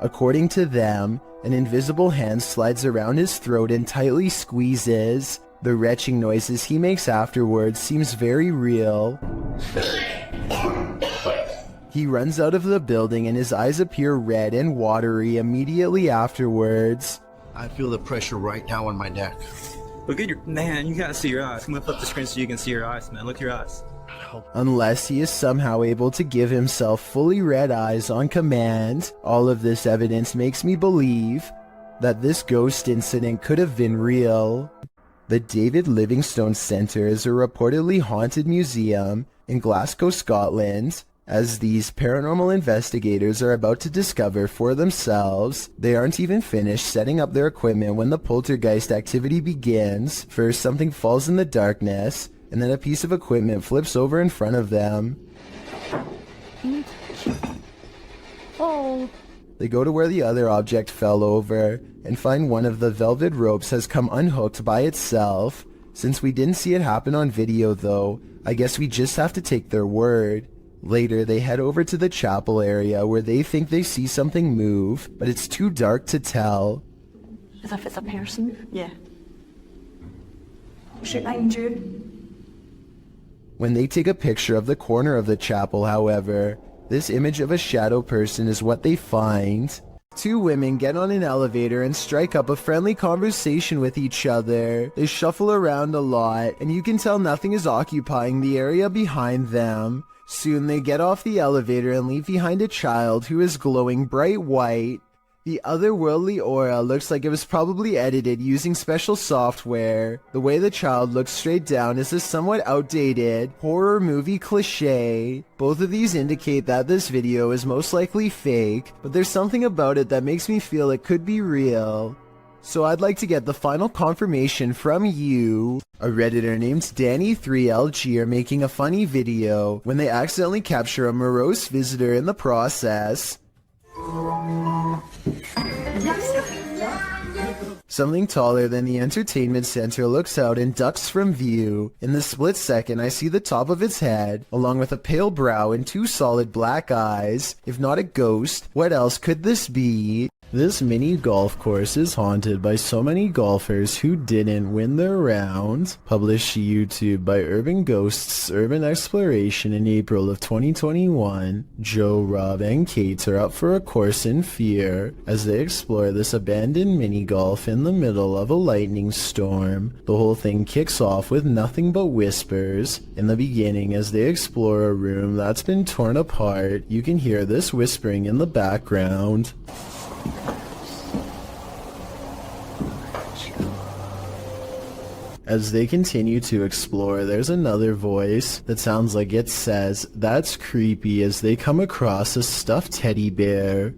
According to them, an invisible hand slides around his throat and tightly squeezes. The retching noises he makes afterwards seems very real. He runs out of the building and his eyes appear red and watery immediately afterwards. I feel the pressure right now on my neck. Look at your... Man, you gotta see your eyes. I'm gonna flip the screen so you can see your eyes, man. Look at your eyes. Unless he is somehow able to give himself fully red eyes on command, all of this evidence makes me believe that this ghost incident could have been real. The David Livingstone Centre is a reportedly haunted museum in Glasgow, Scotland. As these paranormal investigators are about to discover for themselves, they aren't even finished setting up their equipment when the poltergeist activity begins. First, something falls in the darkness, and then a piece of equipment flips over in front of them. Oh. They go to where the other object fell over, and find one of the velvet ropes has come unhooked by itself. Since we didn't see it happen on video though, I guess we just have to take their word. Later, they head over to the chapel area where they think they see something move, but it's too dark to tell. As if it's a person? Yeah. Shit, I injured. When they take a picture of the corner of the chapel, however, this image of a shadow person is what they find. Two women get on an elevator and strike up a friendly conversation with each other. They shuffle around a lot, and you can tell nothing is occupying the area behind them. Soon they get off the elevator and leave behind a child who is glowing bright white. The otherworldly aura looks like it was probably edited using special software. The way the child looks straight down is a somewhat outdated horror movie cliche. Both of these indicate that this video is most likely fake, but there's something about it that makes me feel it could be real. So I'd like to get the final confirmation from you. A Redditor named Danny3LG are making a funny video when they accidentally capture a morose visitor in the process. Something taller than the entertainment center looks out and ducks from view. In the split second, I see the top of its head, along with a pale brow and 2 solid black eyes. If not a ghost, what else could this be? This mini golf course is haunted by so many golfers who didn't win their round. Published to YouTube by Urban Ghosts Urban Exploration in April of 2021. Joe, Rob, and Kate are up for a course in fear as they explore this abandoned mini golf in the middle of a lightning storm. The whole thing kicks off with nothing but whispers. In the beginning, as they explore a room that's been torn apart, you can hear this whispering in the background. As they continue to explore, there's another voice that sounds like it says, "That's creepy," as they come across a stuffed teddy bear.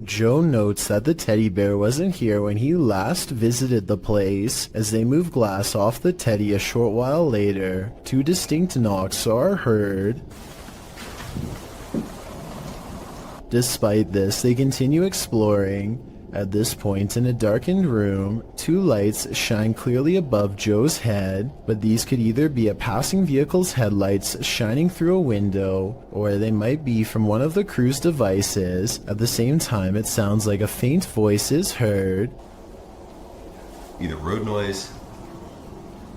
Joe notes that the teddy bear wasn't here when he last visited the place. As they move glass off the teddy a short while later, 2 distinct knocks are heard. Despite this, they continue exploring. At this point, in a darkened room, 2 lights shine clearly above Joe's head, but these could either be a passing vehicle's headlights shining through a window, or they might be from one of the crew's devices. At the same time, it sounds like a faint voice is heard. Either road noise,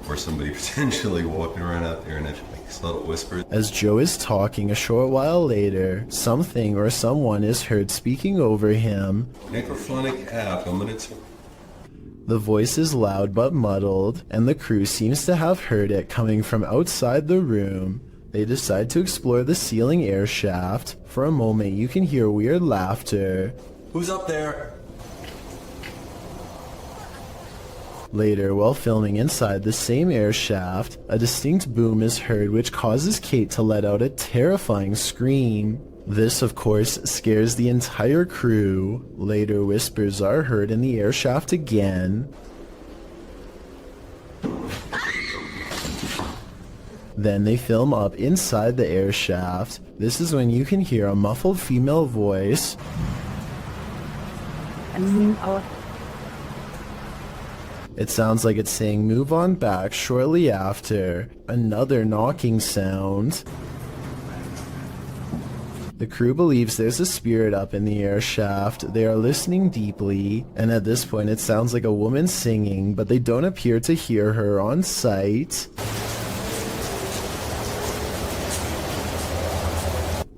or somebody potentially walking around out there and it makes little whispers. As Joe is talking a short while later, something or someone is heard speaking over him. Necrophonic app, I'm gonna The voice is loud but muddled, and the crew seems to have heard it coming from outside the room. They decide to explore the ceiling air shaft. For a moment you can hear weird laughter. Who's up there? Later, while filming inside the same air shaft, a distinct boom is heard which causes Kate to let out a terrifying scream. This, of course, scares the entire crew. Later, whispers are heard in the air shaft again. Then they film up inside the air shaft. This is when you can hear a muffled female voice. It sounds like it's saying "move on back" shortly after. Another knocking sound. The crew believes there's a spirit up in the air shaft. They are listening deeply, and at this point it sounds like a woman singing, but they don't appear to hear her on site.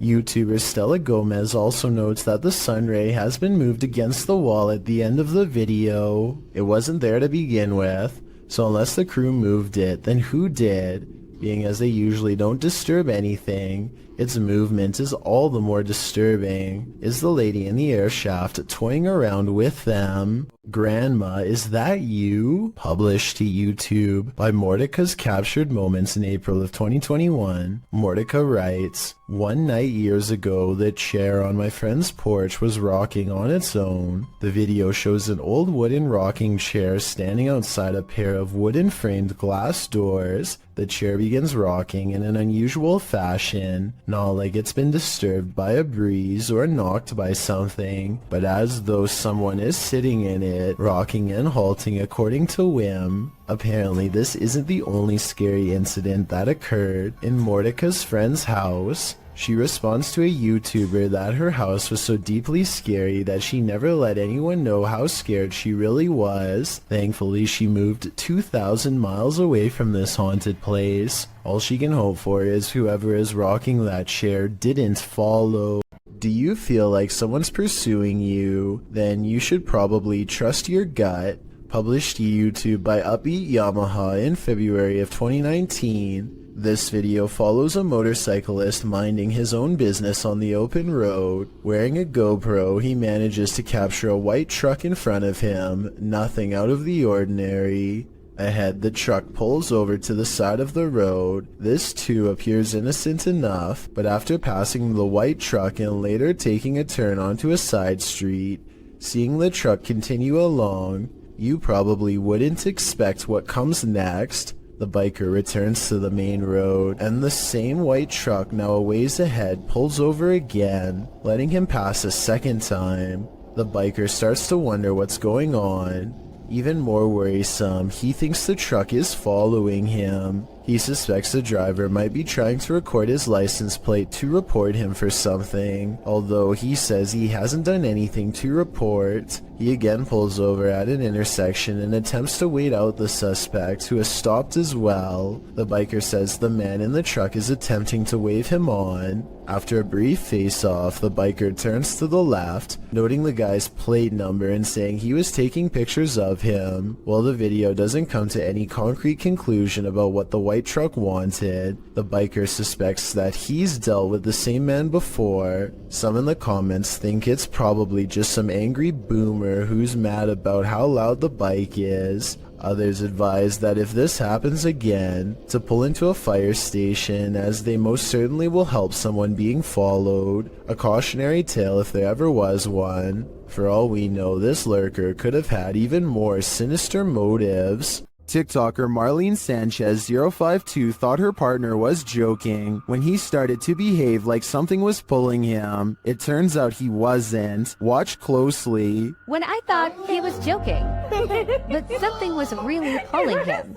YouTuber Stella Gomez also notes that the sunray has been moved against the wall at the end of the video. It wasn't there to begin with, so unless the crew moved it, then who did? Being as they usually don't disturb anything, its movement is all the more disturbing. Is the lady in the air shaft toying around with them? Grandma, is that you? Published to YouTube by Mordeka's Captured Moments in April of 2021. Mordeka writes, "One night years ago, the chair on my friend's porch was rocking on its own. The video shows an old wooden rocking chair standing outside a pair of wooden framed glass doors. The chair begins rocking in an unusual fashion, not like it's been disturbed by a breeze or knocked by something, but as though someone is sitting in it, rocking and halting according to whim. Apparently this isn't the only scary incident that occurred in Mordeka's friend's house. She responds to a YouTuber that her house was so deeply scary that she never let anyone know how scared she really was. Thankfully, she moved 2,000 miles away from this haunted place. All she can hope for is whoever is rocking that chair didn't follow." Do you feel like someone's pursuing you? Then you should probably trust your gut. Published to YouTube by Upbeat Yamaha in February of 2019. This video follows a motorcyclist minding his own business on the open road. Wearing a GoPro, he manages to capture a white truck in front of him, nothing out of the ordinary. Ahead, the truck pulls over to the side of the road. This too appears innocent enough, but after passing the white truck and later taking a turn onto a side street, seeing the truck continue along, you probably wouldn't expect what comes next. The biker returns to the main road, and the same white truck now a ways ahead pulls over again, letting him pass a second time. The biker starts to wonder what's going on. Even more worrisome, he thinks the truck is following him. He suspects the driver might be trying to record his license plate to report him for something, although he says he hasn't done anything to report. He again pulls over at an intersection and attempts to wait out the suspect, who has stopped as well. The biker says the man in the truck is attempting to wave him on. After a brief face-off, the biker turns to the left, noting the guy's plate number and saying he was taking pictures of him. While the video doesn't come to any concrete conclusion about what the white truck wanted, the biker suspects that he's dealt with the same man before. Some in the comments think it's probably just some angry boomer who's mad about how loud the bike is. Others advise that if this happens again, to pull into a fire station, as they most certainly will help someone being followed. A cautionary tale if there ever was one. For all we know, this lurker could have had even more sinister motives. TikToker Marlene Sanchez 052 thought her partner was joking when he started to behave like something was pulling him. It turns out he wasn't. Watch closely. When I thought he was joking, but something was really pulling him.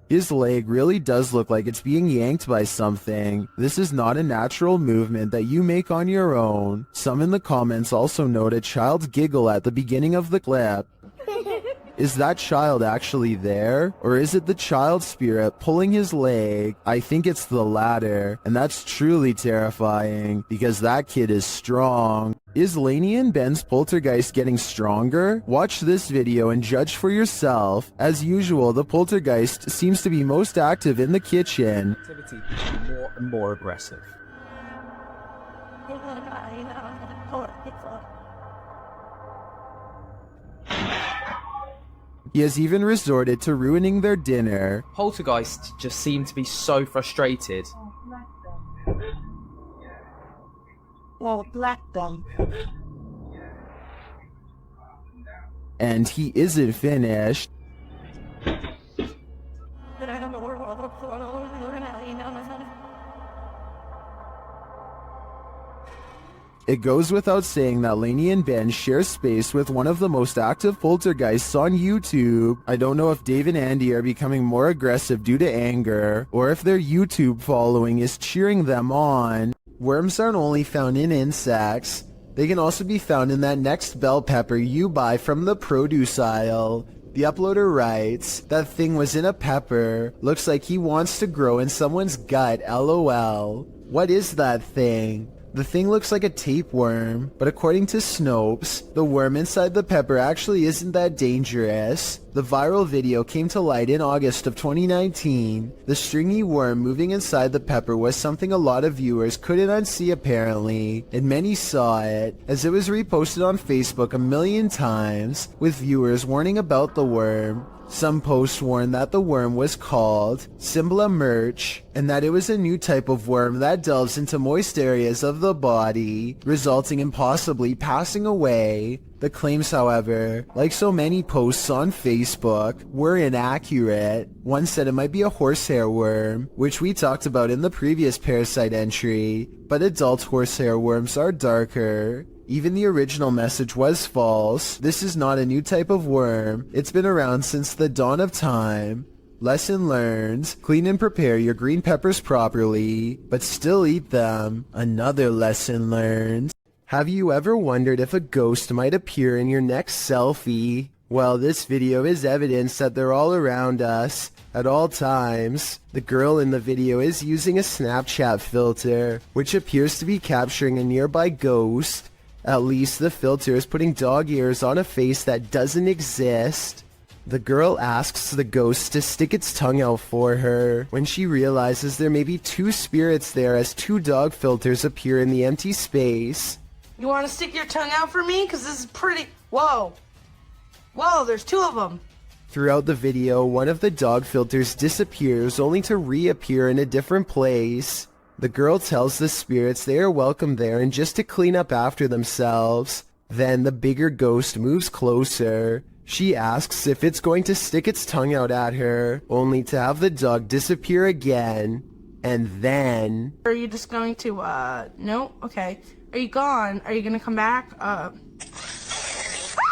His leg really does look like it's being yanked by something. This is not a natural movement that you make on your own. Some in the comments also note a child's giggle at the beginning of the clip. Is that child actually there? Or is it the child spirit pulling his leg? I think it's the latter, and that's truly terrifying, because that kid is strong. Is Lainey and Ben's poltergeist getting stronger? Watch this video and judge for yourself. As usual, the poltergeist seems to be most active in the kitchen. Activity more and more aggressive. He has even resorted to ruining their dinner. Poltergeists just seem to be so frustrated. Well, black them. And he isn't finished. It goes without saying that Lainey and Ben share space with one of the most active poltergeists on YouTube. I don't know if Dave and Andy are becoming more aggressive due to anger, or if their YouTube following is cheering them on. Worms aren't only found in insects. They can also be found in that next bell pepper you buy from the produce aisle. The uploader writes, that thing was in a pepper. Looks like he wants to grow in someone's gut, LOL. What is that thing? The thing looks like a tapeworm, but according to Snopes, the worm inside the pepper actually isn't that dangerous. The viral video came to light in August of 2019. The stringy worm moving inside the pepper was something a lot of viewers couldn't unsee apparently, and many saw it, as it was reposted on Facebook a million times, with viewers warning about the worm. Some posts warned that the worm was called Symbla Merch, and that it was a new type of worm that delves into moist areas of the body, resulting in possibly passing away. The claims, however, like so many posts on Facebook, were inaccurate. One said it might be a horsehair worm, which we talked about in the previous parasite entry, but adult horsehair worms are darker. Even the original message was false. This is not a new type of worm. It's been around since the dawn of time. Lesson learned. Clean and prepare your green peppers properly, but still eat them. Another lesson learned. Have you ever wondered if a ghost might appear in your next selfie? Well, this video is evidence that they're all around us at all times. The girl in the video is using a Snapchat filter, which appears to be capturing a nearby ghost. At least the filter is putting dog ears on a face that doesn't exist. The girl asks the ghost to stick its tongue out for her when she realizes there may be two spirits there as two dog filters appear in the empty space. You want to stick your tongue out for me? Because this is pretty... Whoa. Whoa, there's two of them. Throughout the video, one of the dog filters disappears only to reappear in a different place. The girl tells the spirits they are welcome there and just to clean up after themselves. Then the bigger ghost moves closer. She asks if it's going to stick its tongue out at her, only to have the dog disappear again. And then... Are you just going to, no? Okay. Are you gone? Are you gonna come back?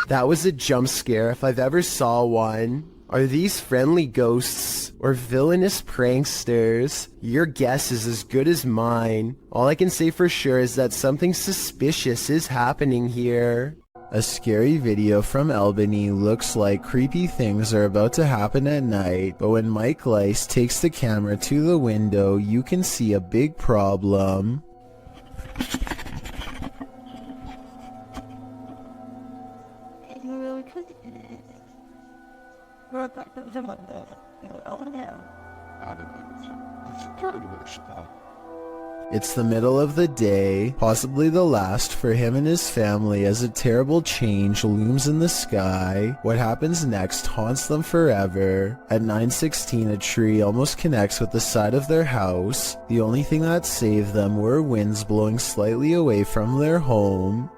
That was a jump scare if I've ever saw one. Are these friendly ghosts or villainous pranksters? Your guess is as good as mine. All I can say for sure is that something suspicious is happening here. A scary video from Albany looks like creepy things are about to happen at night, but when Mike Lice takes the camera to the window, you can see a big problem. It's the middle of the day, possibly the last for him and his family as a terrible change looms in the sky. What happens next haunts them forever. At 9:16, a tree almost connects with the side of their house. The only thing that saved them were winds blowing slightly away from their home.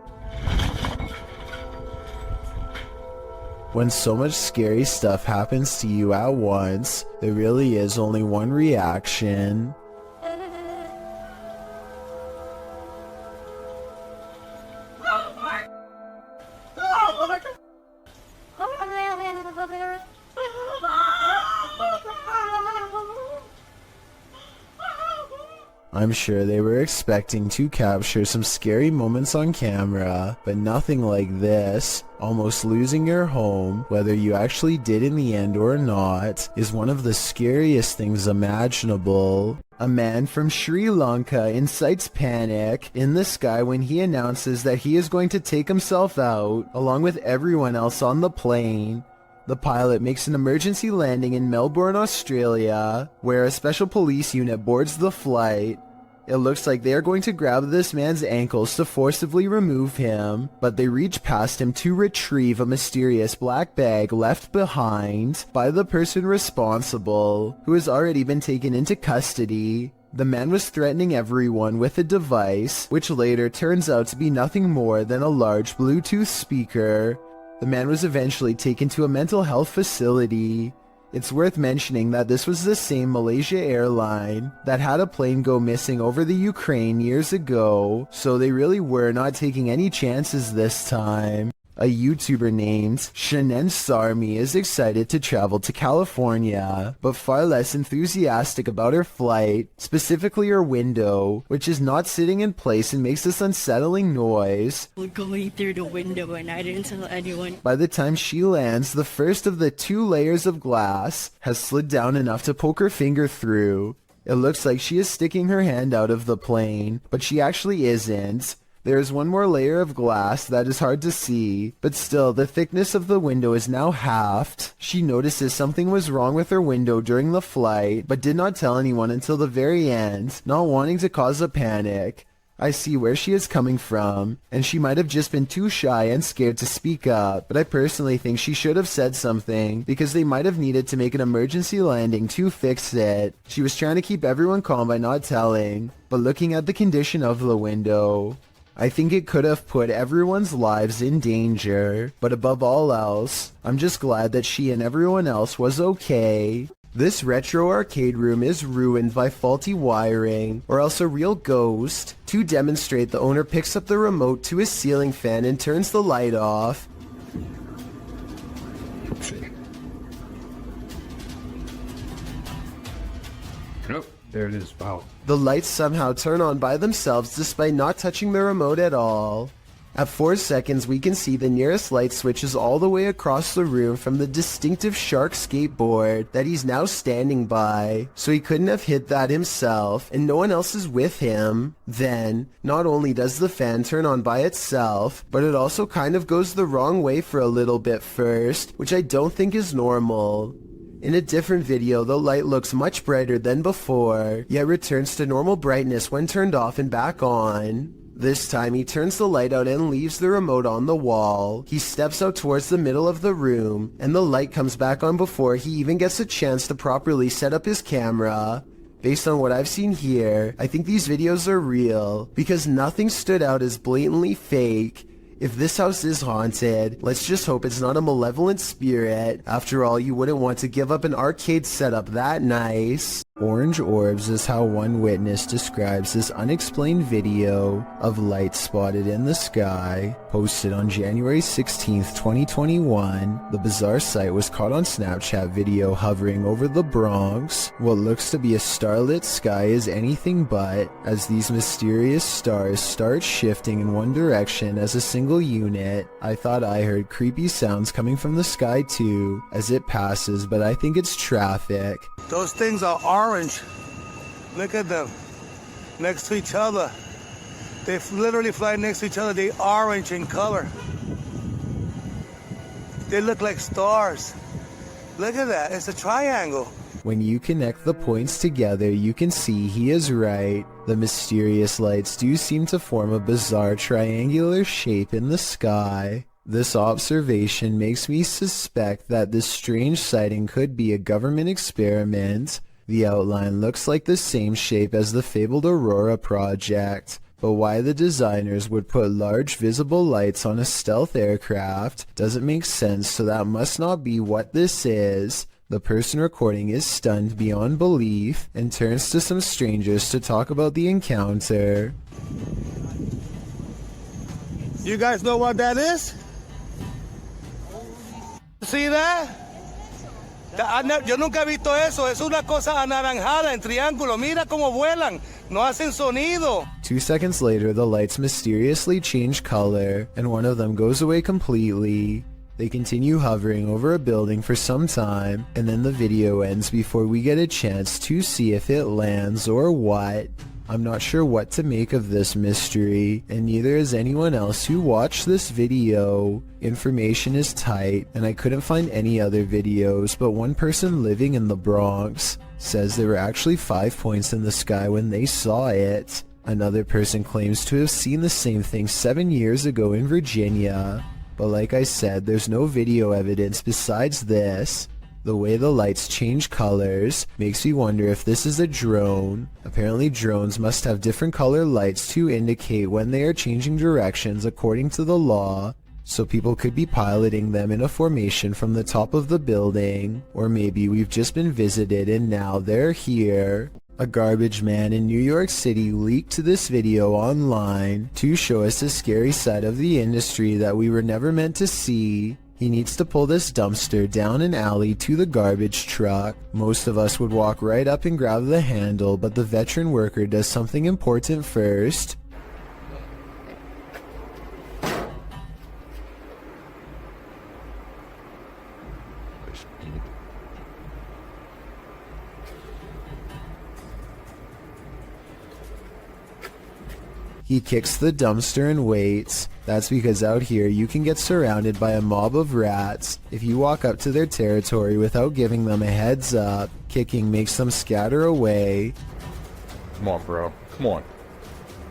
When so much scary stuff happens to you at once, there really is only one reaction. I'm sure they were expecting to capture some scary moments on camera, but nothing like this. Almost losing your home, whether you actually did in the end or not, is one of the scariest things imaginable. A man from Sri Lanka incites panic in the sky when he announces that he is going to take himself out, along with everyone else on the plane. The pilot makes an emergency landing in Melbourne, Australia, where a special police unit boards the flight. It looks like they are going to grab this man's ankles to forcibly remove him, but they reach past him to retrieve a mysterious black bag left behind by the person responsible, who has already been taken into custody. The man was threatening everyone with a device, which later turns out to be nothing more than a large Bluetooth speaker. The man was eventually taken to a mental health facility. It's worth mentioning that this was the same Malaysia airline that had a plane go missing over the Ukraine years ago, so they really were not taking any chances this time. A YouTuber named Shanen Sarmi is excited to travel to California, but far less enthusiastic about her flight, specifically her window, which is not sitting in place and makes this unsettling noise. We're going through the window and I didn't tell anyone. By the time she lands, the first of the 2 layers of glass has slid down enough to poke her finger through. It looks like she is sticking her hand out of the plane, but she actually isn't. There is one more layer of glass that is hard to see, but still the thickness of the window is now halved. She notices something was wrong with her window during the flight, but did not tell anyone until the very end, not wanting to cause a panic. I see where she is coming from, and she might have just been too shy and scared to speak up, but I personally think she should have said something, because they might have needed to make an emergency landing to fix it. She was trying to keep everyone calm by not telling, but looking at the condition of the window, I think it could have put everyone's lives in danger, but above all else, I'm just glad that she and everyone else was okay. This retro arcade room is ruined by faulty wiring, or else a real ghost. To demonstrate, the owner picks up the remote to his ceiling fan and turns the light off. Nope, there it is. Wow. The lights somehow turn on by themselves despite not touching the remote at all. At 4 seconds, we can see the nearest light switches all the way across the room from the distinctive shark skateboard that he's now standing by. So he couldn't have hit that himself, and no one else is with him. Then, not only does the fan turn on by itself, but it also kind of goes the wrong way for a little bit first, which I don't think is normal. In a different video, the light looks much brighter than before, yet returns to normal brightness when turned off and back on. This time he turns the light out and leaves the remote on the wall. He steps out towards the middle of the room, and the light comes back on before he even gets a chance to properly set up his camera. Based on what I've seen here, I think these videos are real, because nothing stood out as blatantly fake. If this house is haunted, let's just hope it's not a malevolent spirit. After all, you wouldn't want to give up an arcade setup that nice. Orange orbs is how one witness describes this unexplained video of light spotted in the sky. Posted on January 16th, 2021, the bizarre sight was caught on Snapchat video hovering over the Bronx. What looks to be a starlit sky is anything but, as these mysterious stars start shifting in one direction as a single unit. I thought I heard creepy sounds coming from the sky too, as it passes, but I think it's traffic. Those things are orange. Look at them. Next to each other. They literally fly next to each other. They're orange in color. They look like stars. Look at that. It's a triangle. When you connect the points together, you can see he is right. The mysterious lights do seem to form a bizarre triangular shape in the sky. This observation makes me suspect that this strange sighting could be a government experiment. The outline looks like the same shape as the fabled Aurora project, but why the designers would put large visible lights on a stealth aircraft doesn't make sense, so that must not be what this is. The person recording is stunned beyond belief and turns to some strangers to talk about the encounter. You guys know what that is? See that? Yo nunca he visto eso. Es una cosa anaranjada en triángulo. Mira cómo vuelan. No hacen sonido. 2 seconds later, the lights mysteriously change color, and one of them goes away completely. They continue hovering over a building for some time, and then the video ends before we get a chance to see if it lands or what. I'm not sure what to make of this mystery, and neither is anyone else who watched this video. Information is tight, and I couldn't find any other videos, but one person living in the Bronx says there were actually 5 points in the sky when they saw it. Another person claims to have seen the same thing 7 years ago in Virginia. But like I said, there's no video evidence besides this. The way the lights change colors makes me wonder if this is a drone. Apparently drones must have different color lights to indicate when they are changing directions according to the law, so people could be piloting them in a formation from the top of the building. Or maybe we've just been visited and now they're here. A garbage man in New York City leaked this video online to show us a scary side of the industry that we were never meant to see. He needs to pull this dumpster down an alley to the garbage truck. Most of us would walk right up and grab the handle, but the veteran worker does something important first. He kicks the dumpster and waits. That's because out here you can get surrounded by a mob of rats. If you walk up to their territory without giving them a heads up, kicking makes them scatter away. Come on, bro. Come on.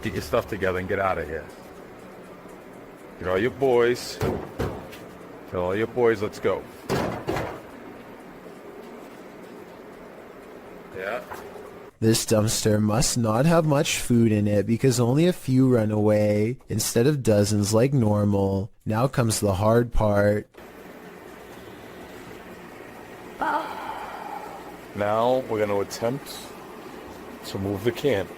Get your stuff together and get out of here. Get all your boys. Tell all your boys, let's go. Yeah. This dumpster must not have much food in it because only a few run away, instead of dozens like normal. Now comes the hard part. Now we're going to attempt to move the can.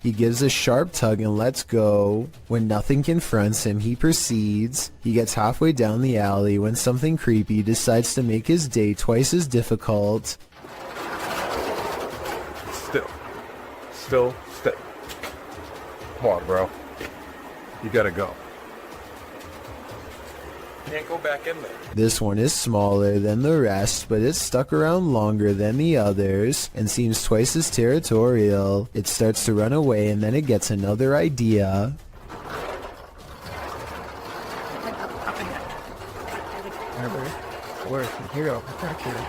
He gives a sharp tug and lets go. When nothing confronts him, he proceeds. He gets halfway down the alley when something creepy decides to make his day twice as difficult. Still. Come on, bro. You gotta go. Can't go back in there. This one is smaller than the rest, but it's stuck around longer than the others and seems twice as territorial. It starts to run away and then it gets another idea. Where? Here you go. Back here.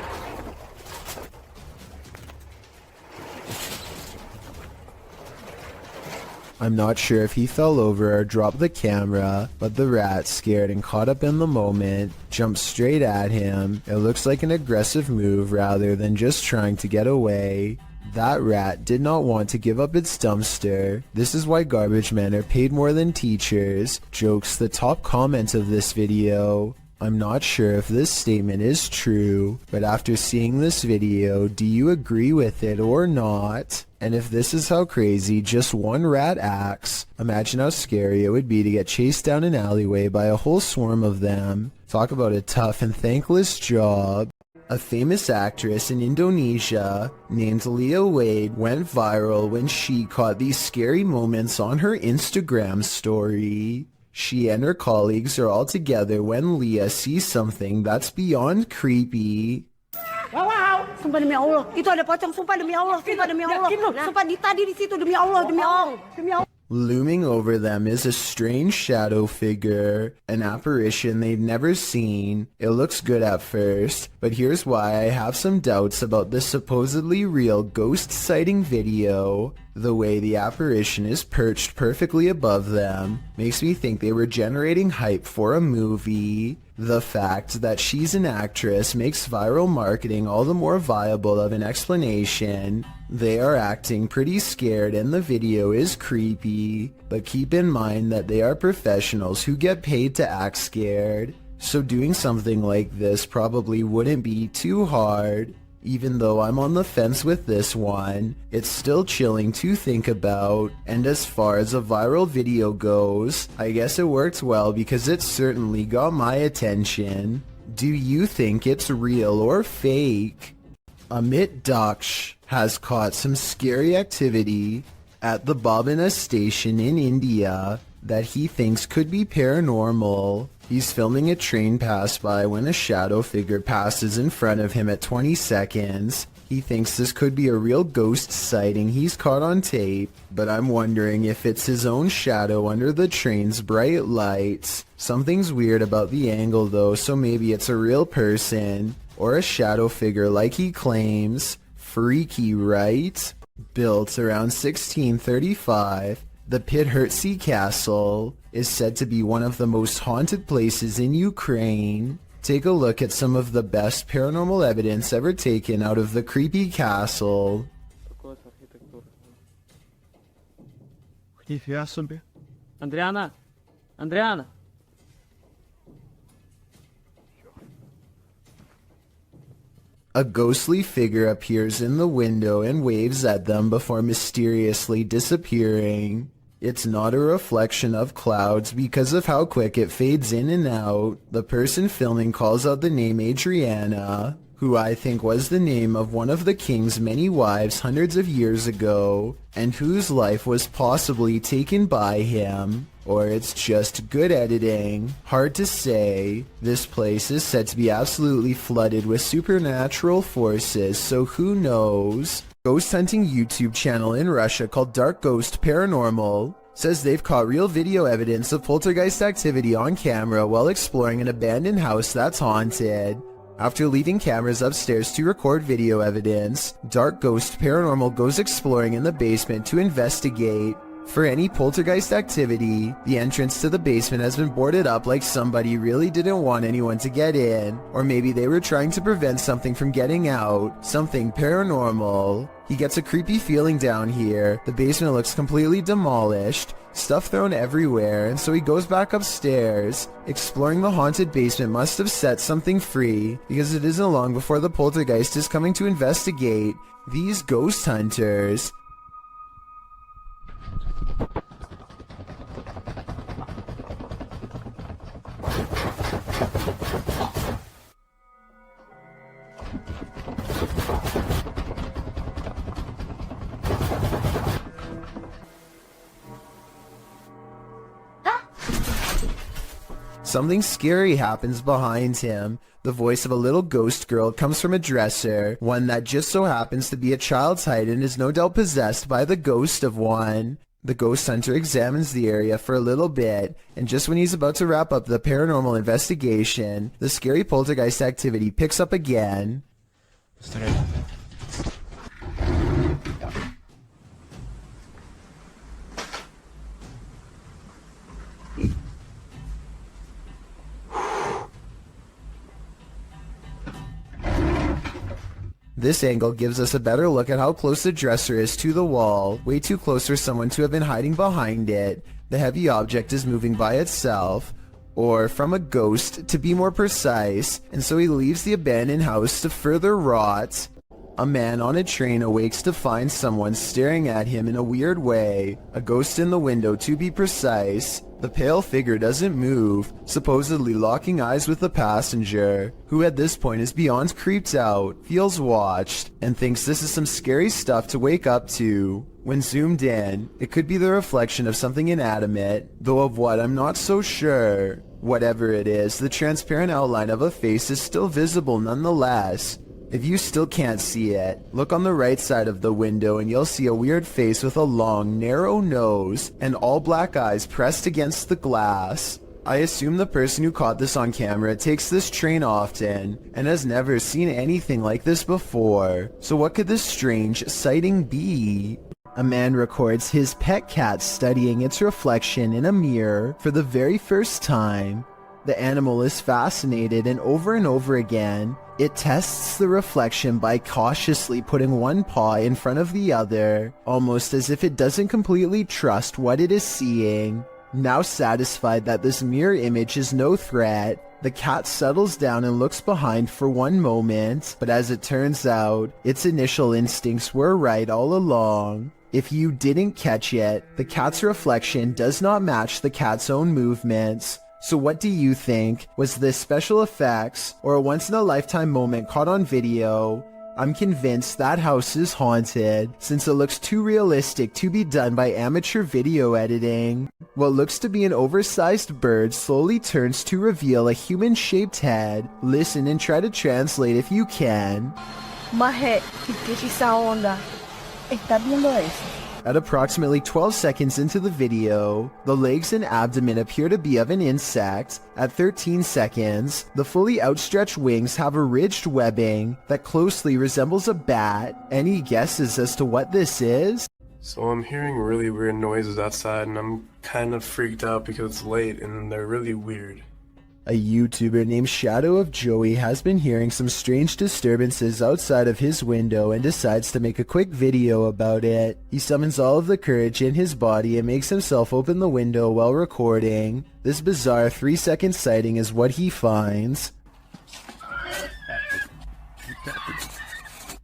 I'm not sure if he fell over or dropped the camera, but the rat, scared and caught up in the moment, jumped straight at him. It looks like an aggressive move rather than just trying to get away. That rat did not want to give up its dumpster. This is why garbage men are paid more than teachers. Jokes the top comment of this video. I'm not sure if this statement is true, but after seeing this video, do you agree with it or not? And if this is how crazy just one rat acts, imagine how scary it would be to get chased down an alleyway by a whole swarm of them. Talk about a tough and thankless job. A famous actress in Indonesia named Leah Wade went viral when she caught these scary moments on her Instagram story. She and her colleagues are all together when Leah sees something that's beyond creepy. Wow, sumpah demi Allah. Itu ada pocong, sumpah demi Allah, sumpah demi Allah. Sumpah tadi di situ demi Allah, demi Allah, demi Allah. Looming over them is a strange shadow figure, an apparition they've never seen. It looks good at first, but here's why I have some doubts about this supposedly real ghost sighting video. The way the apparition is perched perfectly above them makes me think they were generating hype for a movie. The fact that she's an actress makes viral marketing all the more viable of an explanation. They are acting pretty scared and the video is creepy, but keep in mind that they are professionals who get paid to act scared, so doing something like this probably wouldn't be too hard. Even though I'm on the fence with this one, it's still chilling to think about, and as far as a viral video goes, I guess it worked well because it certainly got my attention. Do you think it's real or fake? Amit Daksh has caught some scary activity at the Babina station in India that he thinks could be paranormal. He's filming a train pass by when a shadow figure passes in front of him at 20 seconds. He thinks this could be a real ghost sighting he's caught on tape, but I'm wondering if it's his own shadow under the train's bright lights. Something's weird about the angle though, so maybe it's a real person, or a shadow figure like he claims. Freaky, right? Built around 1635, the Pidhertsi Castle is said to be one of the most haunted places in Ukraine. Take a look at some of the best paranormal evidence ever taken out of the creepy castle. Andriana! Andriana! A ghostly figure appears in the window and waves at them before mysteriously disappearing. It's not a reflection of clouds because of how quick it fades in and out. The person filming calls out the name Adriana, who I think was the name of one of the king's many wives hundreds of years ago, and whose life was possibly taken by him. Or it's just good editing. Hard to say. This place is said to be absolutely flooded with supernatural forces, so who knows? Ghost hunting YouTube channel in Russia called Dark Ghost Paranormal says they've caught real video evidence of poltergeist activity on camera while exploring an abandoned house that's haunted. After leaving cameras upstairs to record video evidence, Dark Ghost Paranormal goes exploring in the basement to investigate for any poltergeist activity. The entrance to the basement has been boarded up like somebody really didn't want anyone to get in, or maybe they were trying to prevent something from getting out, something paranormal. He gets a creepy feeling down here. The basement looks completely demolished, stuff thrown everywhere, and so he goes back upstairs. Exploring the haunted basement must have set something free, because it isn't long before the poltergeist is coming to investigate. These ghost hunters. Something scary happens behind him. The voice of a little ghost girl comes from a dresser, one that just so happens to be a child's height and is no doubt possessed by the ghost of one. The ghost hunter examines the area for a little bit, and just when he's about to wrap up the paranormal investigation, the scary poltergeist activity picks up again. This angle gives us a better look at how close the dresser is to the wall, way too close for someone to have been hiding behind it. The heavy object is moving by itself, or from a ghost to be more precise, and so he leaves the abandoned house to further rot. A man on a train awakes to find someone staring at him in a weird way, a ghost in the window to be precise. The pale figure doesn't move, supposedly locking eyes with the passenger, who at this point is beyond creeped out, feels watched, and thinks this is some scary stuff to wake up to. When zoomed in, it could be the reflection of something inanimate, though of what I'm not so sure. Whatever it is, the transparent outline of a face is still visible nonetheless. If you still can't see it, look on the right side of the window and you'll see a weird face with a long, narrow nose and all black eyes pressed against the glass. I assume the person who caught this on camera takes this train often and has never seen anything like this before. So what could this strange sighting be? A man records his pet cat studying its reflection in a mirror for the very first time. The animal is fascinated, and over again, it tests the reflection by cautiously putting one paw in front of the other, almost as if it doesn't completely trust what it is seeing. Now satisfied that this mirror image is no threat, the cat settles down and looks behind for one moment, but as it turns out, its initial instincts were right all along. If you didn't catch it, the cat's reflection does not match the cat's own movements. So what do you think? Was this special effects or a once-in-a-lifetime moment caught on video? I'm convinced that house is haunted, since it looks too realistic to be done by amateur video editing. What looks to be an oversized bird slowly turns to reveal a human-shaped head. Listen and try to translate if you can. Mahe, esa onda. ¿Estás viendo eso? At approximately 12 seconds into the video, the legs and abdomen appear to be of an insect. At 13 seconds, the fully outstretched wings have a ridged webbing that closely resembles a bat. Any guesses as to what this is? So I'm hearing really weird noises outside and I'm kind of freaked out because it's late and they're really weird. A YouTuber named Shadow of Joey has been hearing some strange disturbances outside of his window and decides to make a quick video about it. He summons all of the courage in his body and makes himself open the window while recording. This bizarre 3-second sighting is what he finds.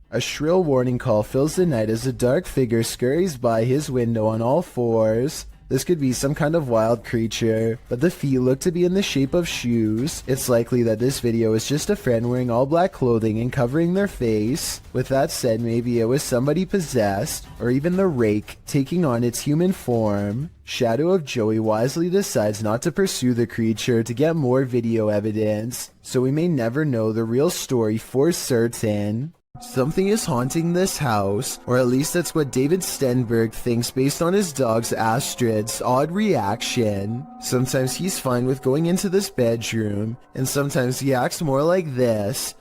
A shrill warning call fills the night as a dark figure scurries by his window on all fours. This could be some kind of wild creature, but the feet look to be in the shape of shoes. It's likely that this video is just a friend wearing all black clothing and covering their face. With that said, maybe it was somebody possessed, or even the rake taking on its human form. Shadow of Joey wisely decides not to pursue the creature to get more video evidence, so we may never know the real story for certain. Something is haunting this house, or at least that's what David Stenberg thinks based on his dog's Astrid's odd reaction. Sometimes he's fine with going into this bedroom, and sometimes he acts more like this.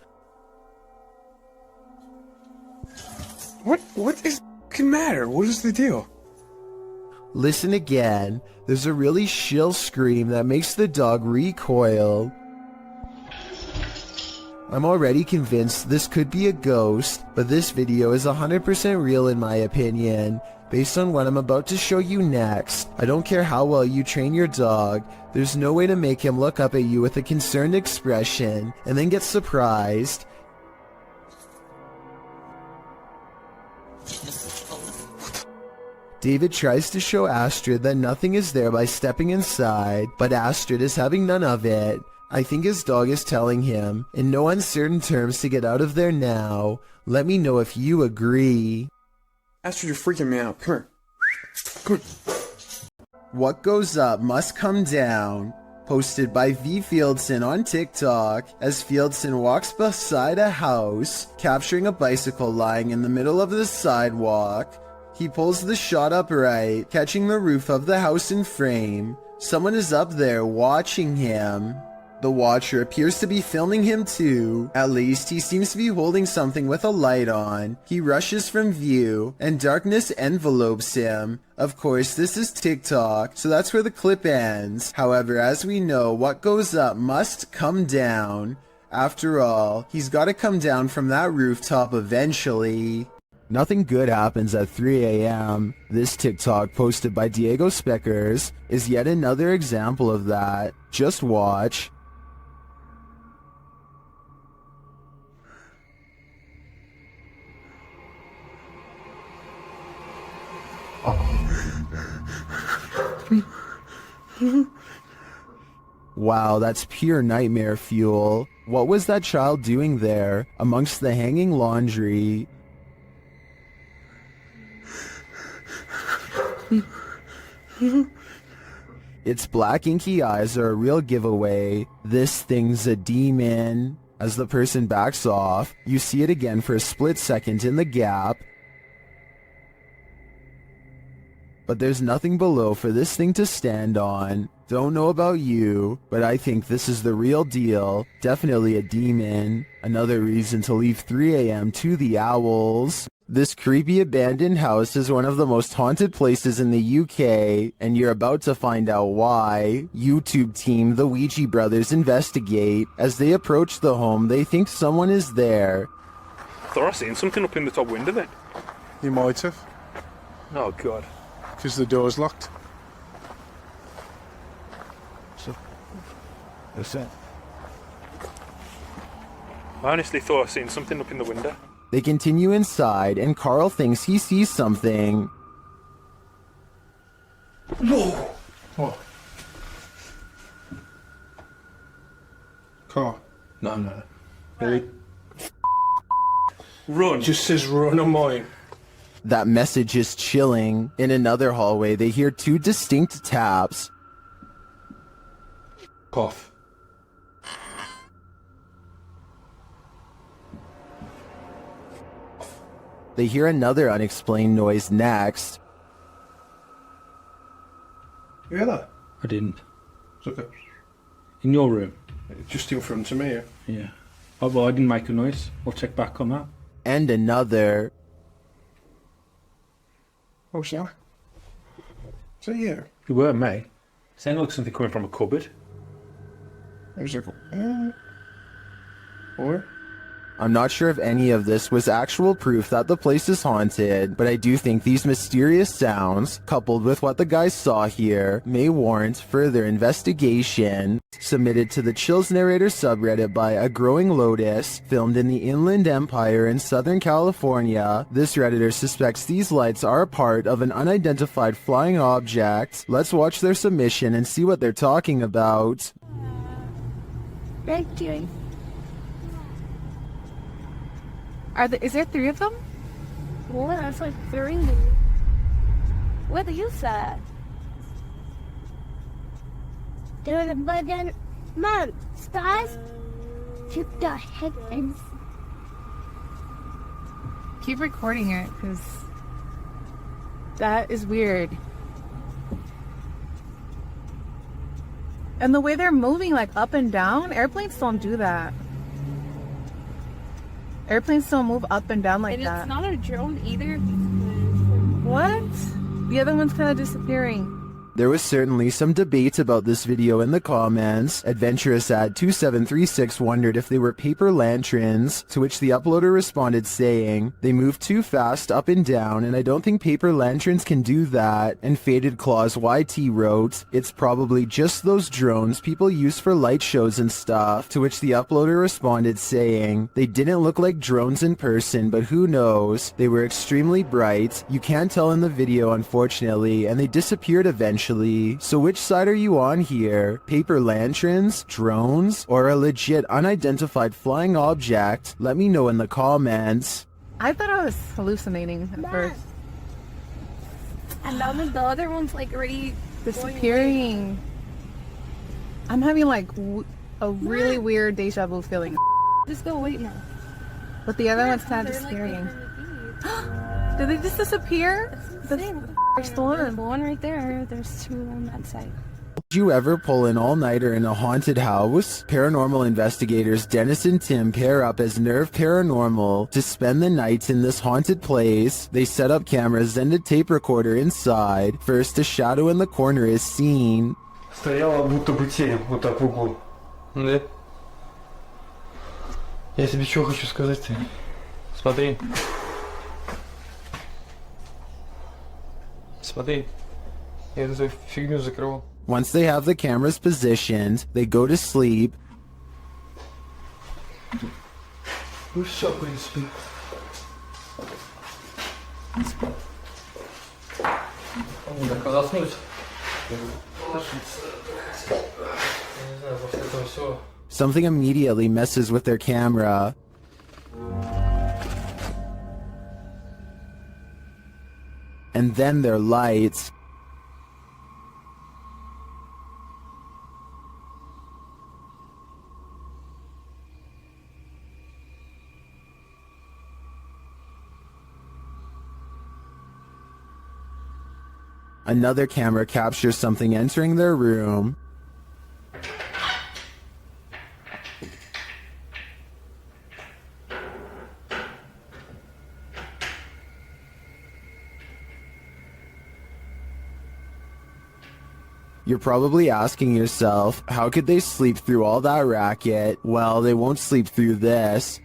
What is the matter? What is the deal? Listen again. There's a really shrill scream that makes the dog recoil. I'm already convinced this could be a ghost, but this video is 100% real in my opinion. Based on what I'm about to show you next, I don't care how well you train your dog, there's no way to make him look up at you with a concerned expression and then get surprised. David tries to show Astrid that nothing is there by stepping inside, but Astrid is having none of it. I think his dog is telling him, in no uncertain terms, to get out of there now. Let me know if you agree. Astrid, you're freaking me out. Come here. Come here. What goes up must come down. posted by V. Fieldson on TikTok, as Fieldson walks beside a house, capturing a bicycle lying in the middle of the sidewalk. He pulls the shot upright, catching the roof of the house in frame. Someone is up there watching him. The watcher appears to be filming him too. At least he seems to be holding something with a light on. He rushes from view, and darkness envelopes him. Of course, this is TikTok, so that's where the clip ends. However, as we know, what goes up must come down. After all, he's got to come down from that rooftop eventually. Nothing good happens at 3 a.m. This TikTok, posted by Diego Speckers, is yet another example of that. Just watch. Wow, that's pure nightmare fuel. What was that child doing there, amongst the hanging laundry? Its black inky eyes are a real giveaway. This thing's a demon. As the person backs off, you see it again for a split second in the gap. But there's nothing below for this thing to stand on. Don't know about you, but I think this is the real deal. Definitely a demon. Another reason to leave 3 a.m. to the owls. This creepy abandoned house is one of the most haunted places in the UK, and you're about to find out why. YouTube team The Ouija Brothers investigate. As they approach the home, they think someone is there. Thought I seen something up in the top window then. You might have. Oh god. Because the door's locked. What's that? I honestly thought I seen something up in the window. They continue inside, and Carl thinks he sees something. No! What? Car? No. Really? Run. Just says run on mine. That message is chilling. In another hallway, they hear two distinct taps. Cough. They hear another unexplained noise next. You hear that? I didn't. It's okay. In your room? Just in front of me, yeah. Yeah. Oh, well, I didn't make a noise. I'll check back on that. And another. Oh, sorry. Is that you? You were, mate. Sounded like something coming from a cupboard. It was like, or? I'm not sure if any of this was actual proof that the place is haunted, but I do think these mysterious sounds, coupled with what the guys saw here, may warrant further investigation. Submitted to the Chills Narrator subreddit by A Growing Lotus, filmed in the Inland Empire in Southern California, this redditor suspects these lights are a part of an unidentified flying object. Let's watch their submission and see what they're talking about. What are you doing? Is there 3 of them? Well, there's like 3. What you said? There's a button. Mom, stars. Keep the headphones. Keep recording it, because that is weird. And the way they're moving, like up and down, airplanes don't do that. Airplanes don't move up and down like that. And it's not a drone either. What? The other one's kind of disappearing. There was certainly some debate about this video in the comments. Adventurous at 2736 wondered if they were paper lanterns, to which the uploader responded saying, "They move too fast up and down, and I don't think paper lanterns can do that." And Faded Claws YT wrote, "It's probably just those drones people use for light shows and stuff," to which the uploader responded saying, "They didn't look like drones in person, but who knows? They were extremely bright. You can't tell in the video, unfortunately, and they disappeared eventually. So which side are you on here? Paper lanterns, drones, or a legit unidentified flying object? Let me know in the comments." I thought I was hallucinating at first. And now the other one's like already disappearing. I'm having like a really weird deja vu feeling. Just go wait now. But the other one's kind of just scary. Did they just disappear? There's one right there. There's two on that side. Did you ever pull an all-nighter in a haunted house? Paranormal investigators Dennis and Tim pair up as Nerve Paranormal to spend the night in this haunted place. They set up cameras and a tape recorder inside. First, a shadow in the corner is seen. Стояла будто бы тень вот так в углу. Да? Я тебе что хочу сказать-то? Смотри. Смотри. Я эту фигню закрывал. Once they have the cameras positioned, they go to sleep. Ну все, в принципе. Так, заснуть. Something immediately messes with their camera. And then their lights. Another camera captures something entering their room. You're probably asking yourself, how could they sleep through all that racket? Well, they won't sleep through this.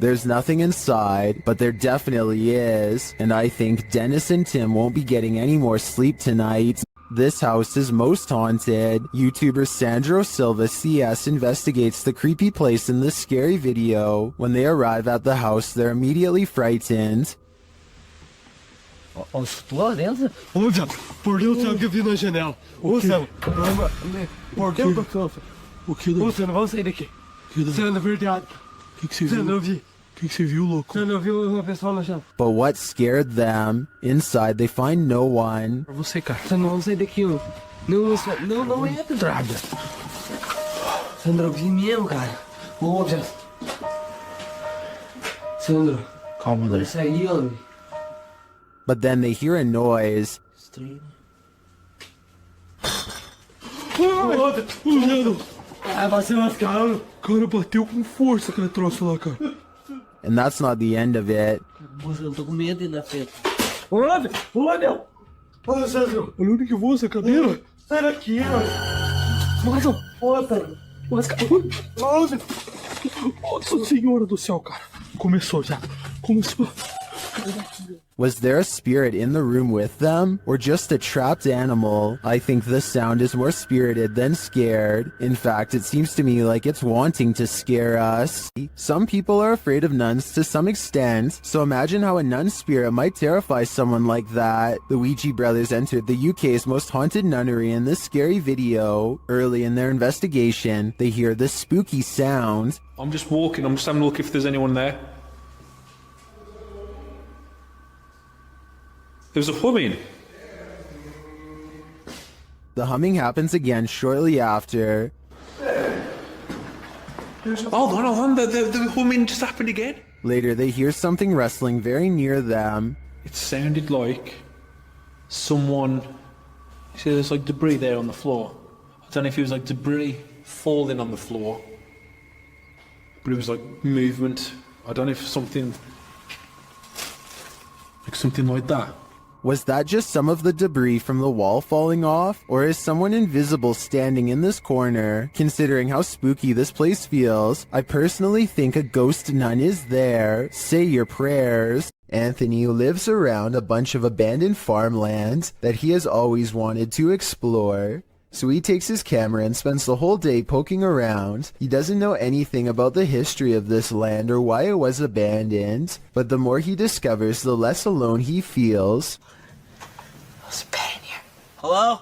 There's nothing inside, but there definitely is, and I think Dennis and Tim won't be getting any more sleep tonight. This house is most haunted. YouTuber Sandro Silva CS investigates the creepy place in this scary video. When they arrive at the house, they're immediately frightened. Lá dentro? Ouça, por Deus, sabe que eu vi na janela. Ouça, por Deus, o que? Ouça, não vamos sair daqui. Isso é verdade. O que você viu? Não vi. O que você viu, louco? Você não viu uma pessoa na janela? But what scared them? Inside, they find no one. Pra você, cara. Você não vamos sair daqui, ó. Não é pedrada. Sandra, eu vi mesmo, cara. Ô, Sandra. Calma, André. Isso aí, ó. But then they hear a noise. Você mascarado. Cara, bateu com força aquele troço lá, cara. And that's not the end of it. Moça, eu tô com medo ainda, Fê. Olha, meu. Olha, Sandro. Olha onde que voa essa cadeira. Sai daqui, ó. Nossa, foda. Nossa, senhora do céu, cara. Começou já. Começou. Was there a spirit in the room with them, or just a trapped animal? I think the sound is more spirited than scared. In fact, it seems to me like it's wanting to scare us. Some people are afraid of nuns to some extent, so imagine how a nun spirit might terrify someone like that. The Ouija brothers entered the UK's most haunted nunnery in this scary video. Early in their investigation, they hear this spooky sound. I'm just walking, I'm just having a look if there's anyone there. There's a humming. The humming happens again shortly after. Hold on, the humming just happened again. Later, they hear something rustling very near them. It sounded like someone... See, there's like debris there on the floor. I don't know if it was like debris falling on the floor, but it was like movement. I don't know if something like that. Was that just some of the debris from the wall falling off? Or is someone invisible standing in this corner? Considering how spooky this place feels, I personally think a ghost nun is there. Say your prayers. Anthony lives around a bunch of abandoned farmland that he has always wanted to explore. So he takes his camera and spends the whole day poking around. He doesn't know anything about the history of this land or why it was abandoned, but the more he discovers, the less alone he feels. There's a bed in here. Hello?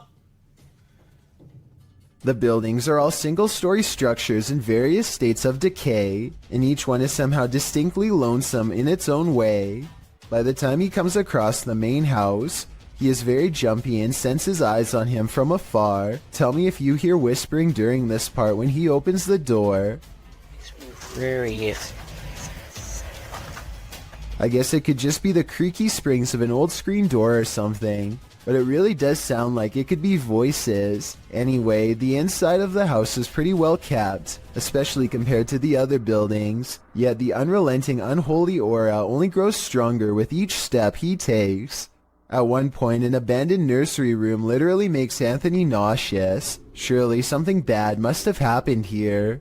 The buildings are all single-story structures in various states of decay, and each one is somehow distinctly lonesome in its own way. By the time he comes across the main house, he is very jumpy and senses eyes on him from afar. Tell me if you hear whispering during this part when he opens the door. I guess it could just be the creaky springs of an old screen door or something, but it really does sound like it could be voices. Anyway, the inside of the house is pretty well kept, especially compared to the other buildings, yet the unrelenting unholy aura only grows stronger with each step he takes. At one point, an abandoned nursery room literally makes Anthony nauseous. Surely something bad must have happened here.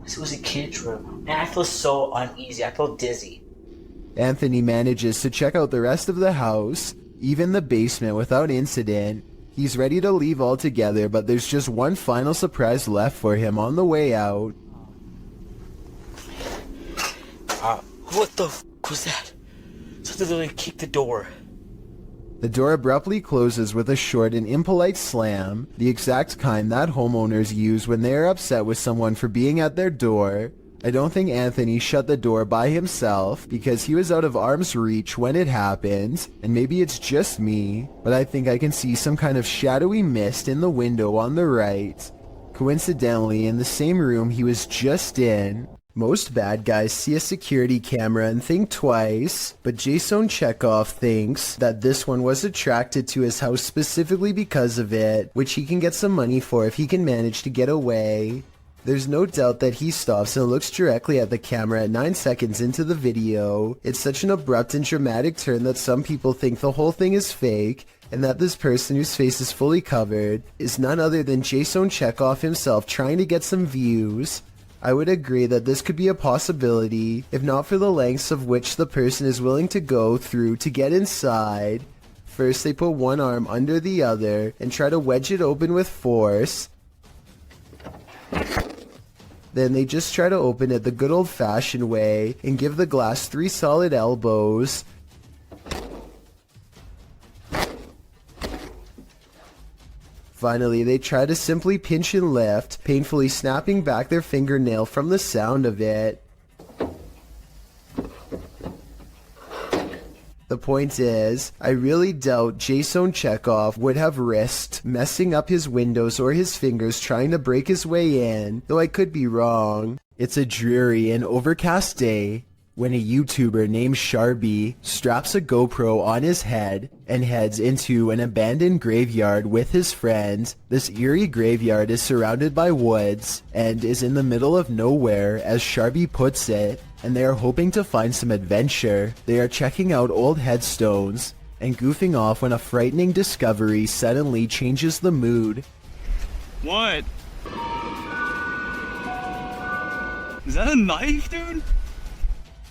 This was a kid's room, and I feel so uneasy. I feel dizzy. Anthony manages to check out the rest of the house, even the basement, without incident. He's ready to leave altogether, but there's just one final surprise left for him on the way out. What the f was that? Something literally kicked the door. The door abruptly closes with a short and impolite slam, the exact kind that homeowners use when they are upset with someone for being at their door. I don't think Anthony shut the door by himself because he was out of arm's reach when it happened, and maybe it's just me, but I think I can see some kind of shadowy mist in the window on the right. Coincidentally, in the same room he was just in. Most bad guys see a security camera and think twice, but Jason Chekhov thinks that this one was attracted to his house specifically because of it, which he can get some money for if he can manage to get away. There's no doubt that he stops and looks directly at the camera at 9 seconds into the video. It's such an abrupt and dramatic turn that some people think the whole thing is fake, and that this person whose face is fully covered is none other than Jason Chekhov himself trying to get some views. I would agree that this could be a possibility, if not for the lengths of which the person is willing to go through to get inside. First they put one arm under the other and try to wedge it open with force. Then they just try to open it the good old-fashioned way and give the glass 3 solid elbows. Finally, they try to simply pinch and lift, painfully snapping back their fingernail from the sound of it. The point is, I really doubt Jason Chekhov would have risked messing up his windows or his fingers trying to break his way in, though I could be wrong. It's a dreary and overcast day when a YouTuber named Sharby straps a GoPro on his head and heads into an abandoned graveyard with his friend. This eerie graveyard is surrounded by woods and is in the middle of nowhere, as Sharby puts it, and they are hoping to find some adventure. They are checking out old headstones and goofing off when a frightening discovery suddenly changes the mood. What? Is that a knife, dude?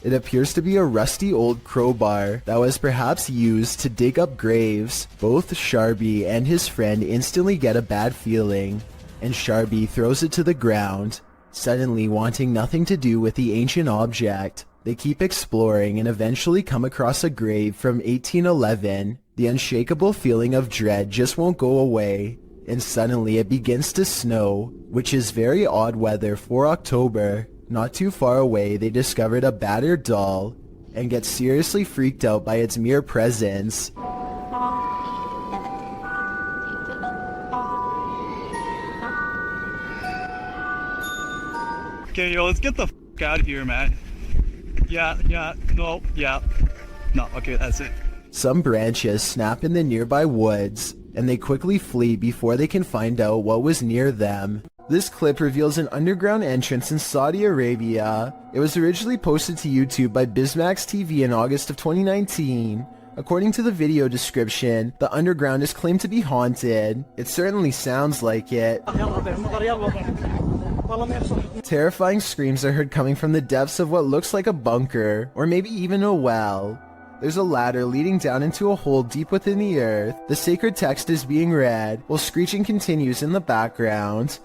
It appears to be a rusty old crowbar that was perhaps used to dig up graves. Both Sharby and his friend instantly get a bad feeling, and Sharby throws it to the ground, suddenly wanting nothing to do with the ancient object. They keep exploring and eventually come across a grave from 1811. The unshakable feeling of dread just won't go away, and suddenly it begins to snow, which is very odd weather for October. Not too far away, they discovered a battered doll and get seriously freaked out by its mere presence. Okay, yo, let's get the f out of here, man. Yeah, no, okay, that's it. Some branches snap in the nearby woods, and they quickly flee before they can find out what was near them. This clip reveals an underground entrance in Saudi Arabia. It was originally posted to YouTube by Bismax TV in August of 2019. According to the video description, the underground is claimed to be haunted. It certainly sounds like it. Terrifying screams are heard coming from the depths of what looks like a bunker, or maybe even a well. There's a ladder leading down into a hole deep within the earth. The sacred text is being read, while screeching continues in the background.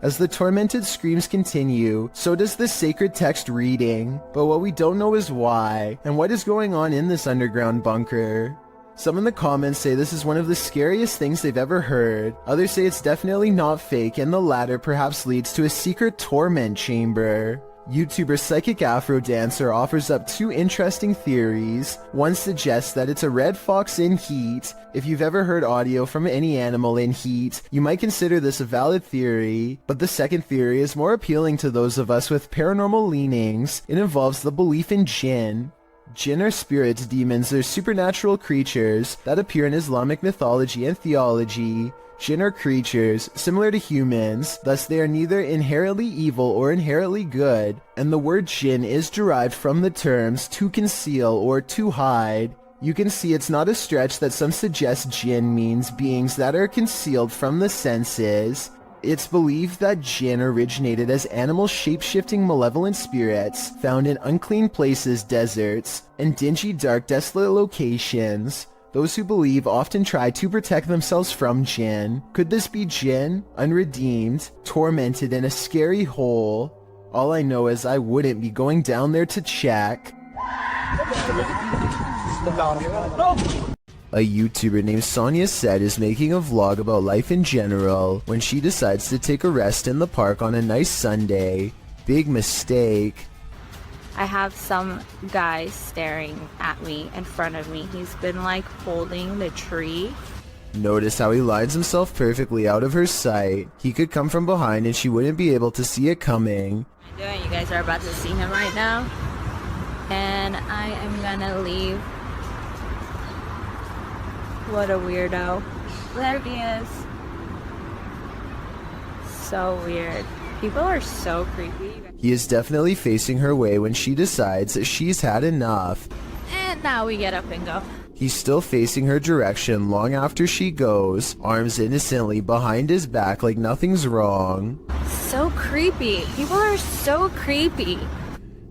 As the tormented screams continue, so does the sacred text reading. But what we don't know is why, and what is going on in this underground bunker. Some in the comments say this is one of the scariest things they've ever heard. Others say it's definitely not fake, and the latter perhaps leads to a secret torment chamber. YouTuber Psychic Afro Dancer offers up two interesting theories. One suggests that it's a red fox in heat. If you've ever heard audio from any animal in heat, you might consider this a valid theory. But the second theory is more appealing to those of us with paranormal leanings. It involves the belief in jinn. Jinn are spirits, demons, they're supernatural creatures that appear in Islamic mythology and theology. Jinn are creatures similar to humans, thus they are neither inherently evil or inherently good, and the word jinn is derived from the terms to conceal or to hide. You can see it's not a stretch that some suggest jinn means beings that are concealed from the senses. It's believed that jinn originated as animal shape-shifting malevolent spirits found in unclean places, deserts, and dingy, dark, desolate locations. Those who believe often try to protect themselves from jinn. Could this be jinn, unredeemed, tormented in a scary hole? All I know is I wouldn't be going down there to check. A YouTuber named Sonia Said is making a vlog about life in general when she decides to take a rest in the park on a nice Sunday. Big mistake. I have some guy staring at me in front of me. He's been like holding the tree. Notice how he lines himself perfectly out of her sight. He could come from behind and she wouldn't be able to see it coming. What am I doing? You guys are about to see him right now. And I am gonna leave. What a weirdo. There he is. So weird. People are so creepy. He is definitely facing her way when she decides that she's had enough. And now we get up and go. He's still facing her direction long after she goes, arms innocently behind his back like nothing's wrong. So creepy. People are so creepy.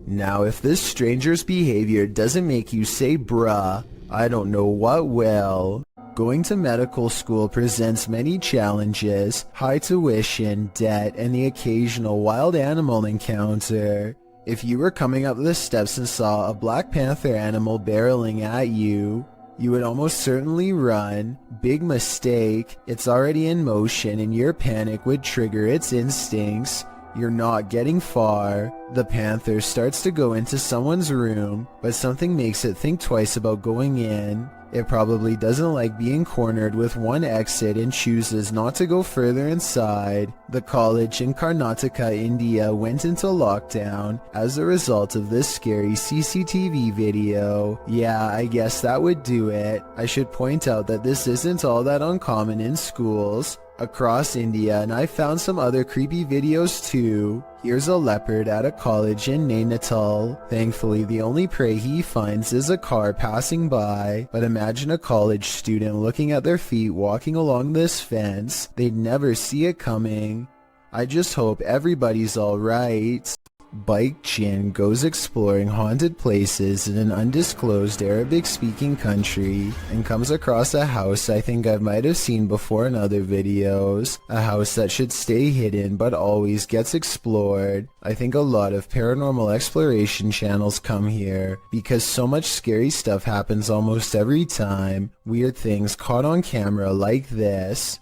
Now if this stranger's behavior doesn't make you say bruh, I don't know what will. Going to medical school presents many challenges, high tuition, debt, and the occasional wild animal encounter. If you were coming up the steps and saw a Black Panther animal barreling at you, you would almost certainly run. Big mistake. It's already in motion and your panic would trigger its instincts. You're not getting far. The panther starts to go into someone's room, but something makes it think twice about going in. It probably doesn't like being cornered with one exit and chooses not to go further inside. The college in Karnataka, India went into lockdown as a result of this scary CCTV video. Yeah, I guess that would do it. I should point out that this isn't all that uncommon in schools across India, and I found some other creepy videos too. Here's a leopard at a college in Nainital. Thankfully, the only prey he finds is a car passing by, but imagine a college student looking at their feet walking along this fence. They'd never see it coming. I just hope everybody's alright. Bike Jin goes exploring haunted places in an undisclosed Arabic-speaking country and comes across a house I think I might have seen before in other videos. A house that should stay hidden but always gets explored. I think a lot of paranormal exploration channels come here because so much scary stuff happens almost every time. Weird things caught on camera like this.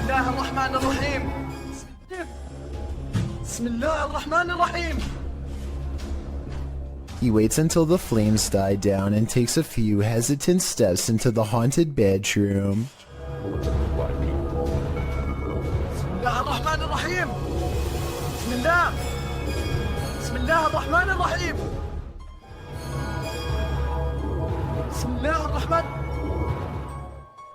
الله الرحمن الرحيم بسم الله الرحمن الرحيم. He waits until the flames die down and takes a few hesitant steps into the haunted bedroom. بسم الله الرحمن الرحيم. بسم الله. بسم الله الرحمن الرحيم. بسم الله الرحمن.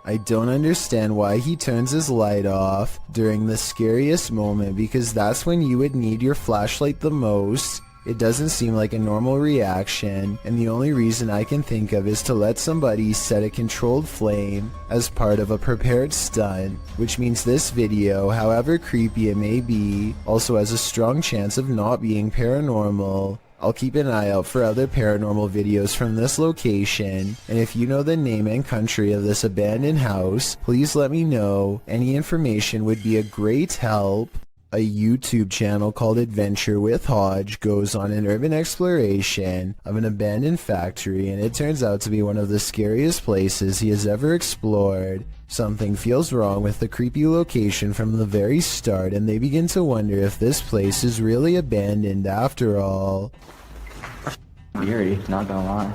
I don't understand why he turns his light off during the scariest moment, because that's when you would need your flashlight the most. It doesn't seem like a normal reaction, and the only reason I can think of is to let somebody set a controlled flame as part of a prepared stunt, which means this video, however creepy it may be, also has a strong chance of not being paranormal. I'll keep an eye out for other paranormal videos from this location, and if you know the name and country of this abandoned house, please let me know. Any information would be a great help. A YouTube channel called Adventure with Hodge goes on an urban exploration of an abandoned factory, and it turns out to be one of the scariest places he has ever explored. Something feels wrong with the creepy location from the very start, and they begin to wonder if this place is really abandoned after all. Eerie, not gonna lie.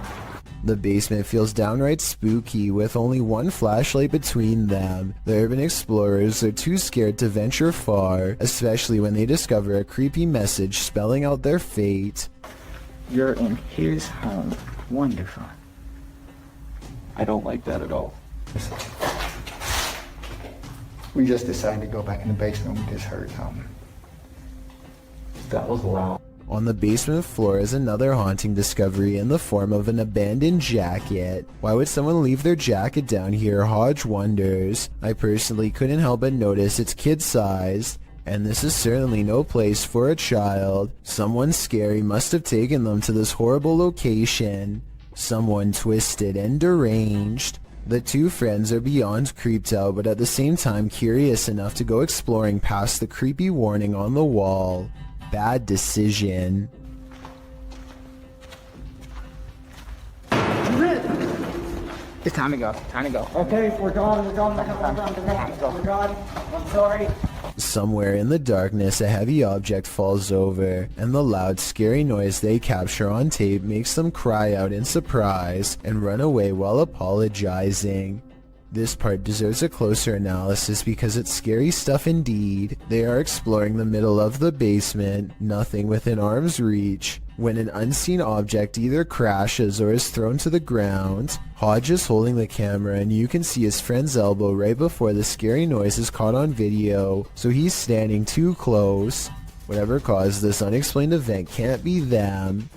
The basement feels downright spooky with only one flashlight between them. The urban explorers are too scared to venture far, especially when they discover a creepy message spelling out their fate. You're in his home. Wonderful. I don't like that at all. We just decided to go back in the basement. We just heard something. That was loud. On the basement floor is another haunting discovery in the form of an abandoned jacket. Why would someone leave their jacket down here? Hodge wonders. I personally couldn't help but notice it's kid-sized, and this is certainly no place for a child. Someone scary must have taken them to this horrible location. Someone twisted and deranged. The two friends are beyond creeped out, but at the same time curious enough to go exploring past the creepy warning on the wall. Bad decision. It's time to go. Time to go. Okay, we're gone. We're gone. We're gone. I'm sorry. Somewhere in the darkness, a heavy object falls over, and the loud, scary noise they capture on tape makes them cry out in surprise and run away while apologizing. This part deserves a closer analysis because it's scary stuff indeed. They are exploring the middle of the basement, nothing within arm's reach, when an unseen object either crashes or is thrown to the ground. Hodge is holding the camera, and you can see his friend's elbow right before the scary noise is caught on video, so he's standing too close. Whatever caused this unexplained event can't be them.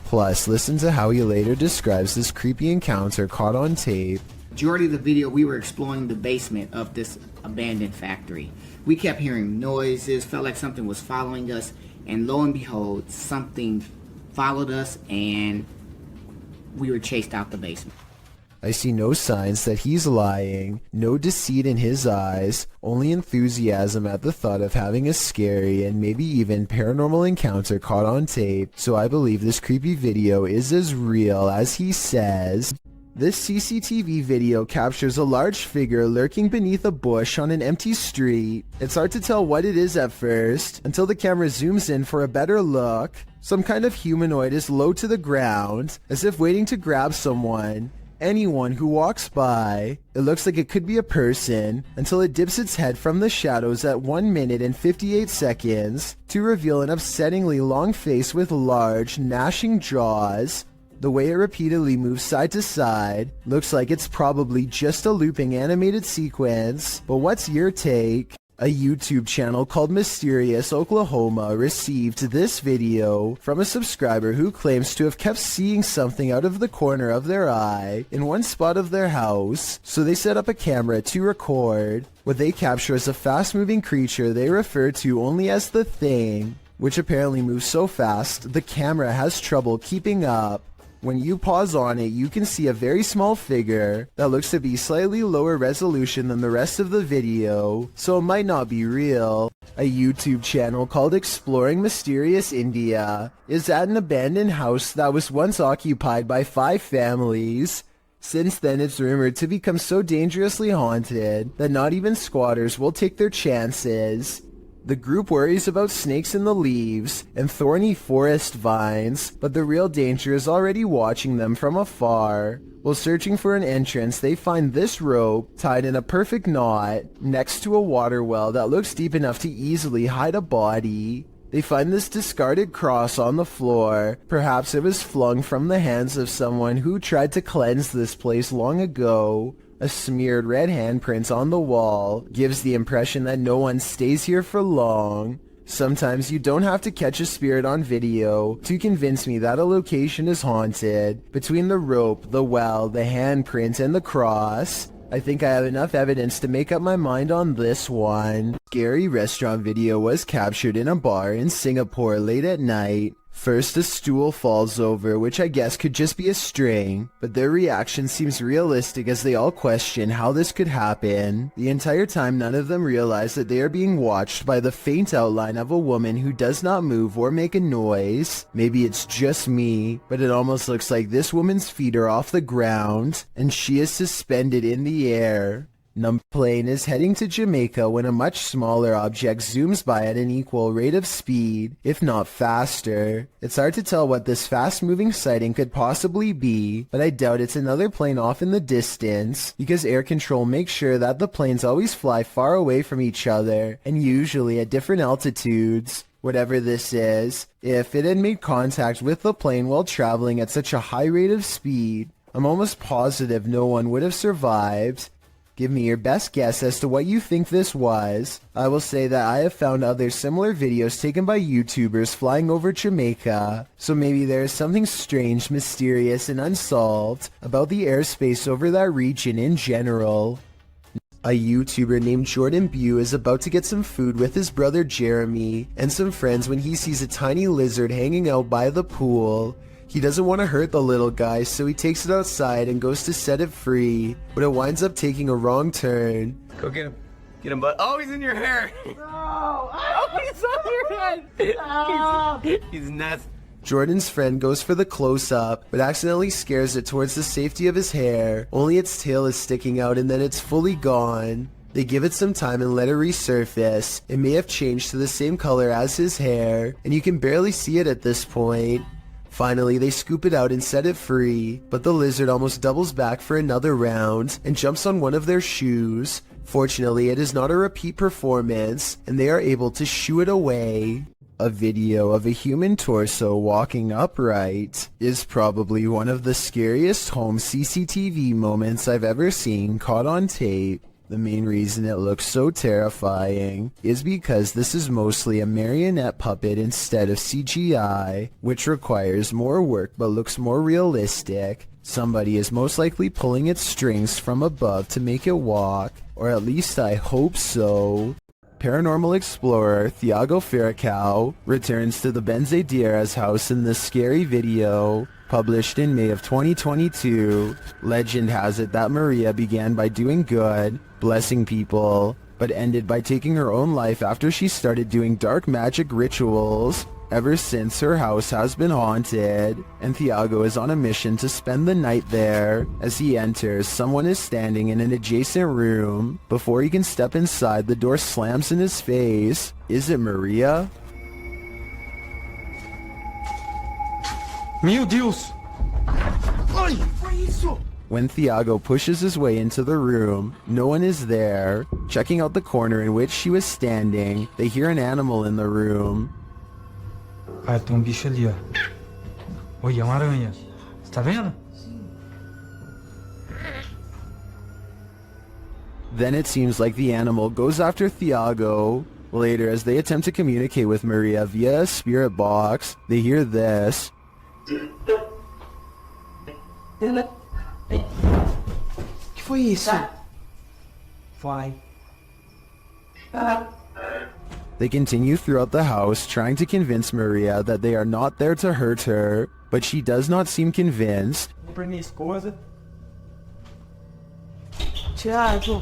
Plus, listen to how he later describes this creepy encounter caught on tape. Majority of the video, we were exploring the basement of this abandoned factory. We kept hearing noises, felt like something was following us, and lo and behold, something followed us and we were chased out the basement. I see no signs that he's lying, no deceit in his eyes, only enthusiasm at the thought of having a scary and maybe even paranormal encounter caught on tape, so I believe this creepy video is as real as he says. This CCTV video captures a large figure lurking beneath a bush on an empty street. It's hard to tell what it is at first, until the camera zooms in for a better look. Some kind of humanoid is low to the ground, as if waiting to grab someone. Anyone who walks by. It looks like it could be a person, until it dips its head from the shadows at 1 minute and 58 seconds to reveal an upsettingly long face with large, gnashing jaws. The way it repeatedly moves side to side looks like it's probably just a looping animated sequence, but what's your take? A YouTube channel called Mysterious Oklahoma received this video from a subscriber who claims to have kept seeing something out of the corner of their eye in one spot of their house, so they set up a camera to record. What they capture is a fast-moving creature they refer to only as the Thing, which apparently moves so fast the camera has trouble keeping up. When you pause on it, you can see a very small figure that looks to be slightly lower resolution than the rest of the video, so it might not be real. A YouTube channel called Exploring Mysterious India is at an abandoned house that was once occupied by 5 families. Since then, it's rumored to become so dangerously haunted that not even squatters will take their chances. The group worries about snakes in the leaves and thorny forest vines, but the real danger is already watching them from afar. While searching for an entrance, they find this rope tied in a perfect knot next to a water well that looks deep enough to easily hide a body. They find this discarded cross on the floor. Perhaps it was flung from the hands of someone who tried to cleanse this place long ago. A smeared red handprint on the wall gives the impression that no one stays here for long. Sometimes you don't have to catch a spirit on video to convince me that a location is haunted. Between the rope, the well, the handprint, and the cross, I think I have enough evidence to make up my mind on this one. Scary restaurant video was captured in a bar in Singapore late at night. First, a stool falls over, which I guess could just be a string, but their reaction seems realistic as they all question how this could happen. The entire time, none of them realize that they are being watched by the faint outline of a woman who does not move or make a noise. Maybe it's just me, but it almost looks like this woman's feet are off the ground, and she is suspended in the air. Plane is heading to Jamaica when a much smaller object zooms by at an equal rate of speed, if not faster. It's hard to tell what this fast-moving sighting could possibly be, but I doubt it's another plane off in the distance, because air control makes sure that the planes always fly far away from each other, and usually at different altitudes. Whatever this is, if it had made contact with the plane while traveling at such a high rate of speed, I'm almost positive no one would have survived. Give me your best guess as to what you think this was. I will say that I have found other similar videos taken by YouTubers flying over Jamaica, so maybe there is something strange, mysterious, and unsolved about the airspace over that region in general. A YouTuber named Jordan Bew is about to get some food with his brother Jeremy and some friends when he sees a tiny lizard hanging out by the pool. He doesn't want to hurt the little guy, so he takes it outside and goes to set it free, but it winds up taking a wrong turn. Go get him. Get him, bud. Oh, he's in your hair. Oh, he's on your head. Oh. He's nuts. Jordan's friend goes for the close-up, but accidentally scares it towards the safety of his hair. Only its tail is sticking out and then it's fully gone. They give it some time and let it resurface. It may have changed to the same color as his hair, and you can barely see it at this point. Finally, they scoop it out and set it free, but the lizard almost doubles back for another round and jumps on one of their shoes. Fortunately, it is not a repeat performance, and they are able to shoo it away. A video of a human torso walking upright is probably one of the scariest home CCTV moments I've ever seen caught on tape. The main reason it looks so terrifying is because this is mostly a marionette puppet instead of CGI, which requires more work but looks more realistic. Somebody is most likely pulling its strings from above to make it walk, or at least I hope so. Paranormal explorer Thiago Ferracao returns to the Benzedeiras house in this scary video. Published in May of 2022, legend has it that Maria began by doing good, blessing people, but ended by taking her own life after she started doing dark magic rituals. Ever since, her house has been haunted, and Thiago is on a mission to spend the night there. As he enters, someone is standing in an adjacent room. Before he can step inside, the door slams in his face. Is it Maria? Meu Deus! Ai, foi isso? When Thiago pushes his way into the room, no one is there. Checking out the corner in which she was standing, they hear an animal in the room. Ah, tem bicho ali, ó. Olha, uma aranha. Você tá vendo? Then it seems like the animal goes after Thiago. Later, as they attempt to communicate with Maria via a spirit box, they hear this. Que foi isso? Vai. They continue throughout the house, trying to convince Maria that they are not there to hurt her, but she does not seem convinced. Vou pra minha esposa. Thiago.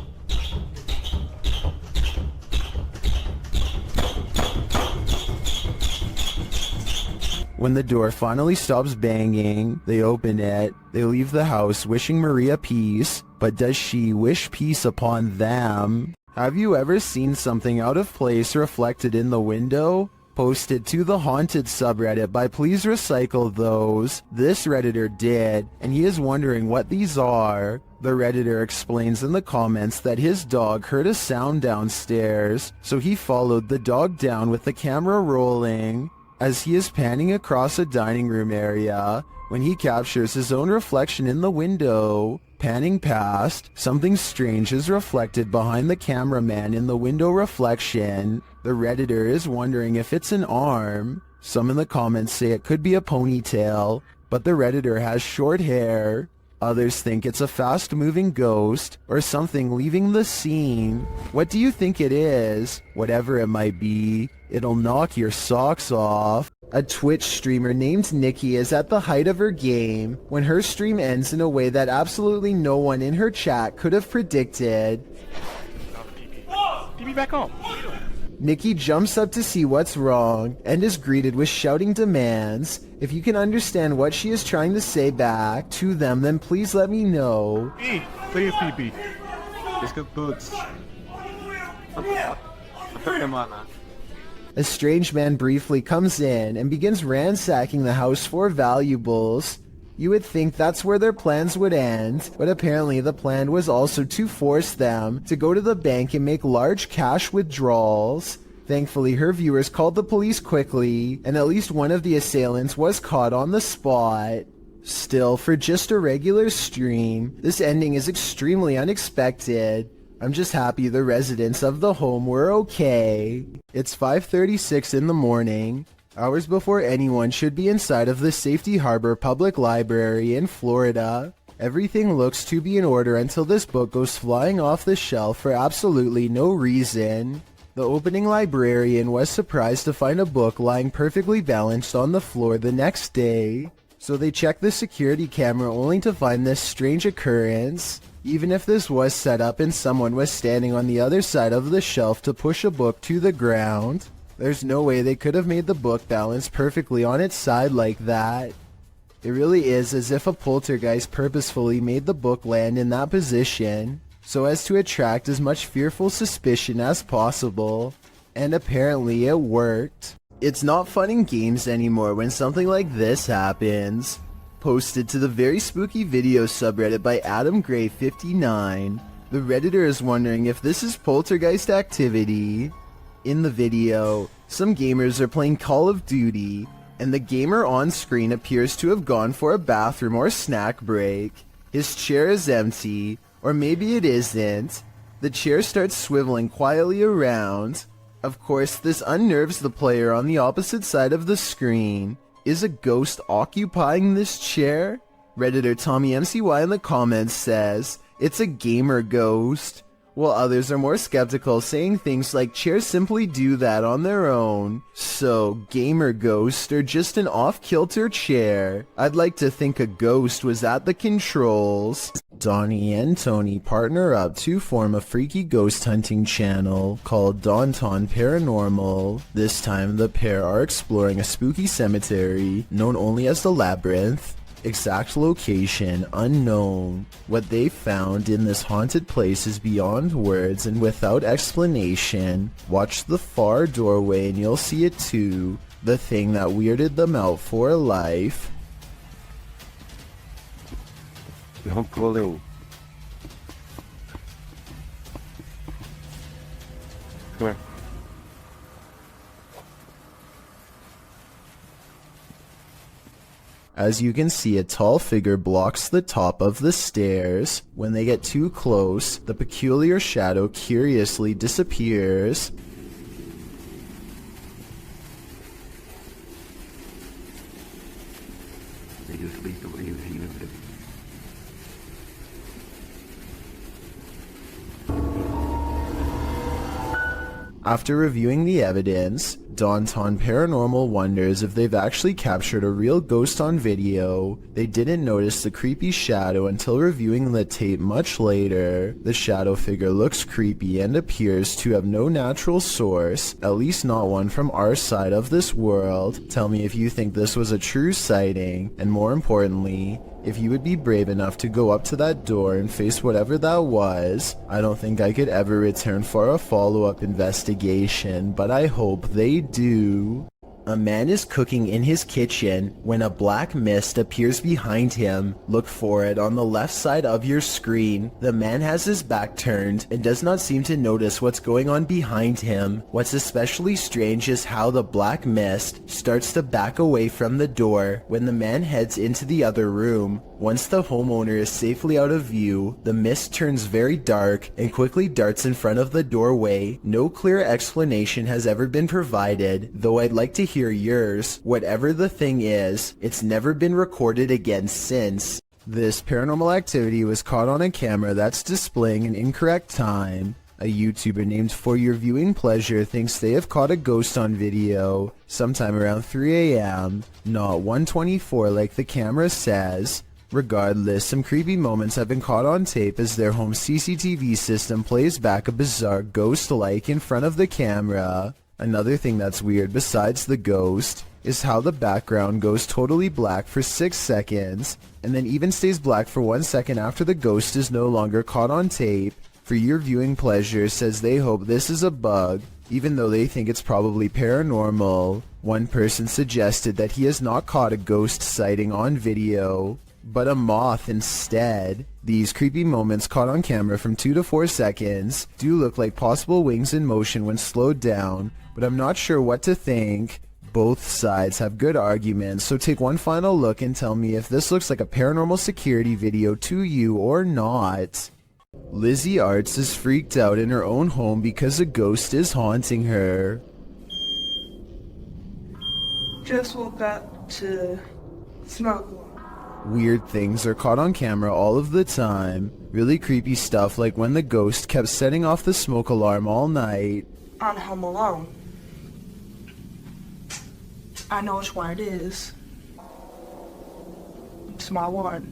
When the door finally stops banging, they open it. They leave the house wishing Maria peace, but does she wish peace upon them? Have you ever seen something out of place reflected in the window? Posted to the Haunted subreddit by Please Recycle Those. This Redditor did, and he is wondering what these are. The Redditor explains in the comments that his dog heard a sound downstairs, so he followed the dog down with the camera rolling. As he is panning across a dining room area, when he captures his own reflection in the window. Panning past, something strange is reflected behind the cameraman in the window reflection. The Redditor is wondering if it's an arm. Some in the comments say it could be a ponytail, but the Redditor has short hair. Others think it's a fast-moving ghost or something leaving the scene. What do you think it is? Whatever it might be, it'll knock your socks off. A Twitch streamer named Nikki is at the height of her game when her stream ends in a way that absolutely no one in her chat could have predicted. Give me back home. Nikki jumps up to see what's wrong and is greeted with shouting demands. If you can understand what she is trying to say back to them, then please let me know. Please, PP. Let's go boots. A strange man briefly comes in and begins ransacking the house for valuables. You would think that's where their plans would end, but apparently the plan was also to force them to go to the bank and make large cash withdrawals. Thankfully, her viewers called the police quickly, and at least one of the assailants was caught on the spot. Still, for just a regular stream, this ending is extremely unexpected. I'm just happy the residents of the home were okay. It's 5:36 in the morning, hours before anyone should be inside of the Safety Harbor Public Library in Florida. Everything looks to be in order until this book goes flying off the shelf for absolutely no reason. The opening librarian was surprised to find a book lying perfectly balanced on the floor the next day. So they checked the security camera only to find this strange occurrence. Even if this was set up and someone was standing on the other side of the shelf to push a book to the ground, there's no way they could have made the book balance perfectly on its side like that. It really is as if a poltergeist purposefully made the book land in that position, so as to attract as much fearful suspicion as possible. And apparently it worked. It's not fun in games anymore when something like this happens. Posted to the very spooky video subreddit by AdamGray59, the redditor is wondering if this is poltergeist activity. In the video, some gamers are playing Call of Duty, and the gamer on screen appears to have gone for a bathroom or snack break. His chair is empty, or maybe it isn't. The chair starts swiveling quietly around. Of course, this unnerves the player on the opposite side of the screen. Is a ghost occupying this chair? Redditor TommyMCY in the comments says, it's a gamer ghost, while others are more skeptical, saying things like chairs simply do that on their own. So, gamer ghost or just an off-kilter chair? I'd like to think a ghost was at the controls. Donnie and Tony partner up to form a freaky ghost hunting channel called Daunton Paranormal. This time the pair are exploring a spooky cemetery known only as the Labyrinth. Exact location unknown. What they found in this haunted place is beyond words and without explanation. Watch the far doorway and you'll see it too. The thing that weirded them out for life. I'm pulling. Come here. As you can see, a tall figure blocks the top of the stairs. When they get too close, the peculiar shadow curiously disappears. After reviewing the evidence, Daunton Paranormal wonders if they've actually captured a real ghost on video. They didn't notice the creepy shadow until reviewing the tape much later. The shadow figure looks creepy and appears to have no natural source, at least not one from our side of this world. Tell me if you think this was a true sighting, and more importantly, if you would be brave enough to go up to that door and face whatever that was. I don't think I could ever return for a follow-up investigation, but I hope they do. A man is cooking in his kitchen when a black mist appears behind him. Look for it on the left side of your screen. The man has his back turned and does not seem to notice what's going on behind him. What's especially strange is how the black mist starts to back away from the door when the man heads into the other room. Once the homeowner is safely out of view, the mist turns very dark and quickly darts in front of the doorway. No clear explanation has ever been provided, though I'd like to hear yours. Whatever the thing is, it's never been recorded again since. This paranormal activity was caught on a camera that's displaying an incorrect time. A YouTuber named For Your Viewing Pleasure thinks they have caught a ghost on video sometime around 3 a.m., not 1:24 like the camera says. Regardless, some creepy moments have been caught on tape as their home CCTV system plays back a bizarre ghost-like in front of the camera. Another thing that's weird besides the ghost is how the background goes totally black for 6 seconds and then even stays black for 1 second after the ghost is no longer caught on tape. For Your Viewing Pleasure says they hope this is a bug, even though they think it's probably paranormal. One person suggested that he has not caught a ghost sighting on video, but a moth instead. These creepy moments caught on camera from 2 to 4 seconds do look like possible wings in motion when slowed down, but I'm not sure what to think. Both sides have good arguments, so take one final look and tell me if this looks like a paranormal security video to you or not. Lizzie Arts is freaked out in her own home because a ghost is haunting her. Just woke up to smoke. Weird things are caught on camera all of the time. Really creepy stuff like when the ghost kept setting off the smoke alarm all night. On Home Alone. I know which one it is. It's my one.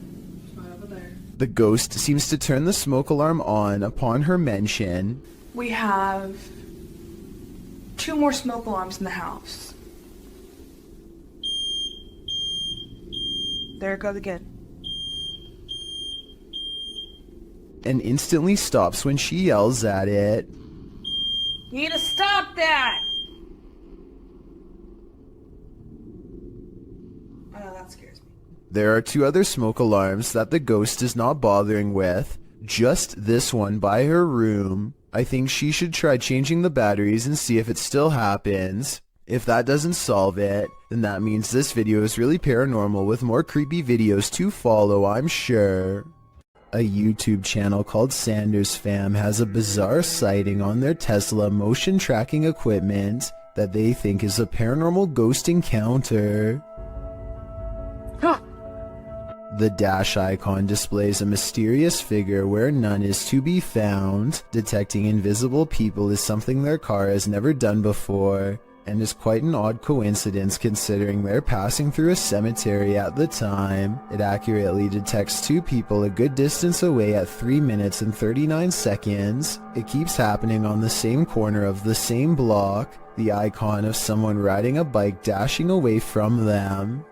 Right over there. The ghost seems to turn the smoke alarm on upon her mention. We have 2 more smoke alarms in the house. There it goes again. And instantly stops when she yells at it. You need to stop that! I know that scares me. There are 2 other smoke alarms that the ghost is not bothering with. Just this one by her room. I think she should try changing the batteries and see if it still happens. If that doesn't solve it, then that means this video is really paranormal with more creepy videos to follow, I'm sure. A YouTube channel called Sanders Fam has a bizarre sighting on their Tesla motion tracking equipment that they think is a paranormal ghost encounter. The dash icon displays a mysterious figure where none is to be found. Detecting invisible people is something their car has never done before, and is quite an odd coincidence considering they're passing through a cemetery at the time. It accurately detects 2 people a good distance away at 3 minutes and 39 seconds. It keeps happening on the same corner of the same block, the icon of someone riding a bike dashing away from them.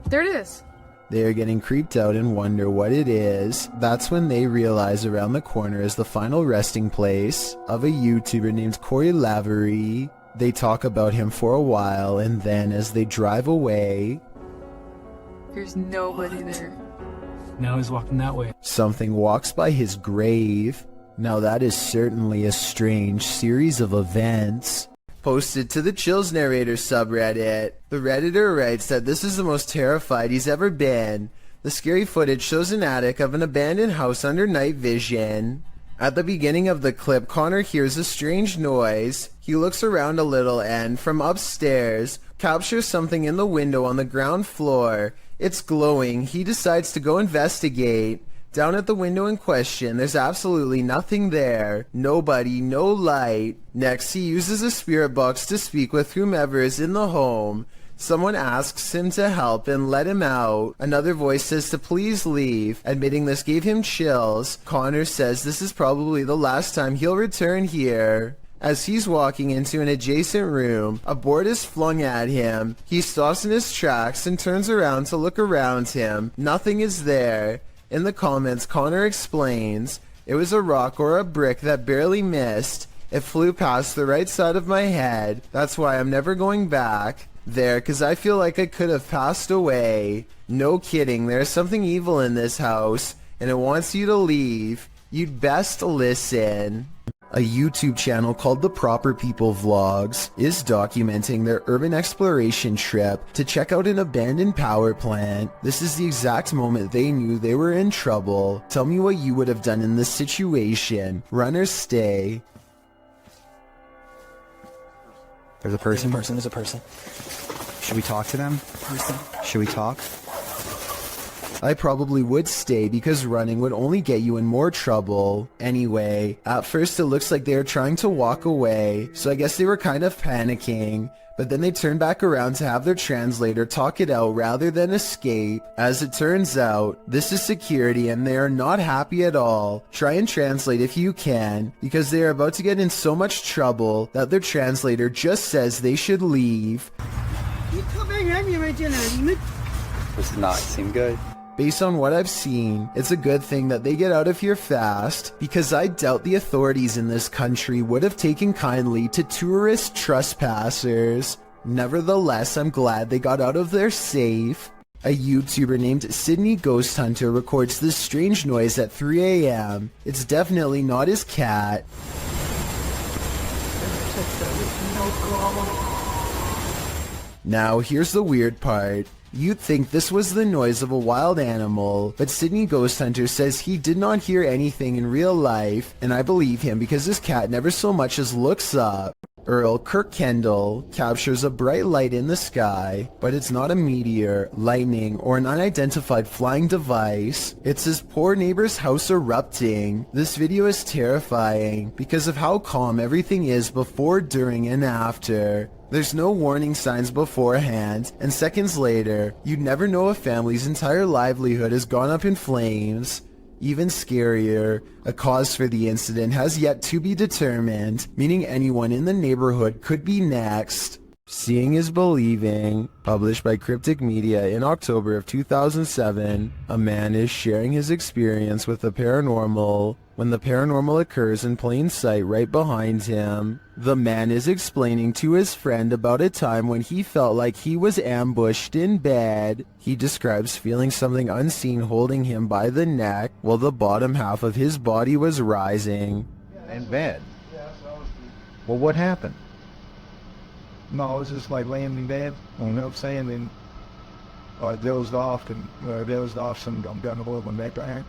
There it is. They are getting creeped out and wonder what it is. That's when they realize around the corner is the final resting place of a YouTuber named Corey Lavery. They talk about him for a while, and then as they drive away, There's nobody there. Now he's walking that way. something walks by his grave. Now that is certainly a strange series of events. Posted to the Chills Narrator subreddit, the Redditor writes that this is the most terrified he's ever been. The scary footage shows an attic of an abandoned house under night vision. At the beginning of the clip, Connor hears a strange noise. He looks around a little and, from upstairs, captures something in the window on the ground floor. It's glowing. He decides to go investigate. Down at the window in question, there's absolutely nothing there. Nobody, no light. Next, he uses a spirit box to speak with whomever is in the home. Someone asks him to help and let him out. Another voice says to please leave. Admitting this gave him chills, Connor says this is probably the last time he'll return here. As he's walking into an adjacent room, a board is flung at him. He stops in his tracks and turns around to look around him. Nothing is there. In the comments, Connor explains, it was a rock or a brick that barely missed. It flew past the right side of my head. That's why I'm never going back there, because I feel like I could have passed away. No kidding, there's something evil in this house, and it wants you to leave. You'd best listen. A YouTube channel called The Proper People Vlogs is documenting their urban exploration trip to check out an abandoned power plant. This is the exact moment they knew they were in trouble. Tell me what you would have done in this situation. Run or stay. There's a person? There's a person. Should we talk to them? Should we talk? I probably would stay because running would only get you in more trouble. Anyway, at first it looks like they are trying to walk away, so I guess they were kind of panicking. But then they turn back around to have their translator talk it out rather than escape. As it turns out, this is security and they are not happy at all. Try and translate if you can, because they are about to get in so much trouble that their translator just says they should leave. Does not seem good. Based on what I've seen, it's a good thing that they get out of here fast, because I doubt the authorities in this country would have taken kindly to tourist trespassers. Nevertheless, I'm glad they got out of there safe. A YouTuber named Sydney Ghost Hunter records this strange noise at 3 a.m. It's definitely not his cat. Now, here's the weird part. You'd think this was the noise of a wild animal, but Sydney Ghost Hunter says he did not hear anything in real life, and I believe him because his cat never so much as looks up. Earl Kirkendall captures a bright light in the sky, but it's not a meteor, lightning, or an unidentified flying device. It's his poor neighbor's house erupting. This video is terrifying because of how calm everything is before, during, and after. There's no warning signs beforehand, and seconds later, you'd never know a family's entire livelihood has gone up in flames. Even scarier, a cause for the incident has yet to be determined, meaning anyone in the neighborhood could be next. Seeing is believing. Published by Cryptic Media in October of 2007, a man is sharing his experience with the paranormal when the paranormal occurs in plain sight right behind him. The man is explaining to his friend about a time when he felt like he was ambushed in bed. He describes feeling something unseen holding him by the neck while the bottom half of his body was rising. In bed. Well, what happened? No, I was just like laying in bed, you know what I'm saying, and I dozed off, and some gun hole went back behind.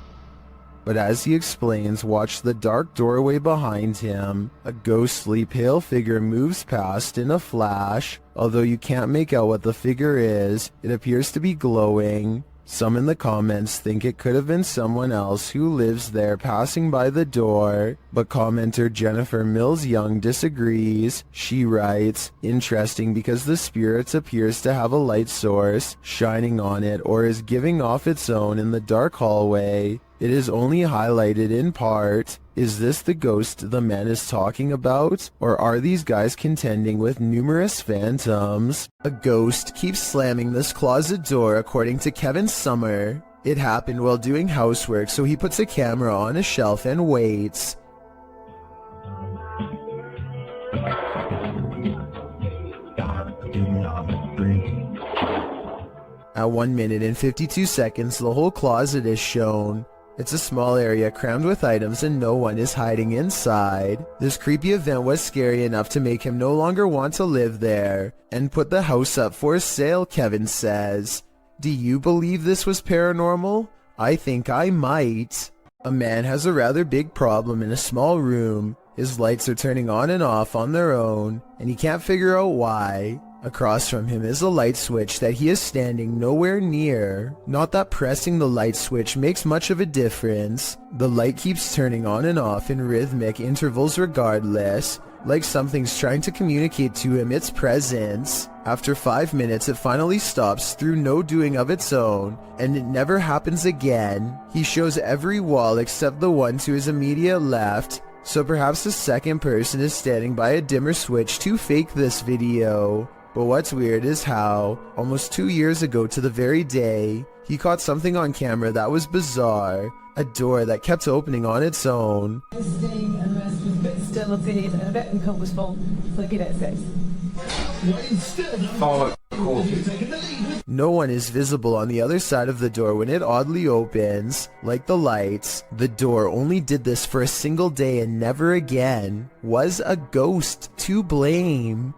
But as he explains, watch the dark doorway behind him. A ghostly pale figure moves past in a flash. Although you can't make out what the figure is, it appears to be glowing. Some in the comments think it could have been someone else who lives there passing by the door, but commenter Jennifer Mills Young disagrees. She writes, "Interesting because the spirit appears to have a light source shining on it or is giving off its own in the dark hallway. It is only highlighted in part. Is this the ghost the man is talking about? Or are these guys contending with numerous phantoms?" A ghost keeps slamming this closet door according to Kevin Summer. It happened while doing housework, so he puts a camera on a shelf and waits. At 1 minute and 52 seconds, the whole closet is shown. It's a small area crammed with items and no one is hiding inside. This creepy event was scary enough to make him no longer want to live there and put the house up for sale, Kevin says. Do you believe this was paranormal? I think I might. A man has a rather big problem in a small room. His lights are turning on and off on their own, and he can't figure out why. Across from him is a light switch that he is standing nowhere near. Not that pressing the light switch makes much of a difference. The light keeps turning on and off in rhythmic intervals regardless, like something's trying to communicate to him its presence. After 5 minutes, it finally stops through no doing of its own, and it never happens again. He shows every wall except the one to his immediate left, so perhaps the second person is standing by a dimmer switch to fake this video. But what's weird is how, almost 2 years ago to the very day, he caught something on camera that was bizarre. A door that kept opening on its own. Still a bit uncomfortable. Look at that face. No one is visible on the other side of the door when it oddly opens. Like the lights, the door only did this for a single day and never again. Was a ghost to blame?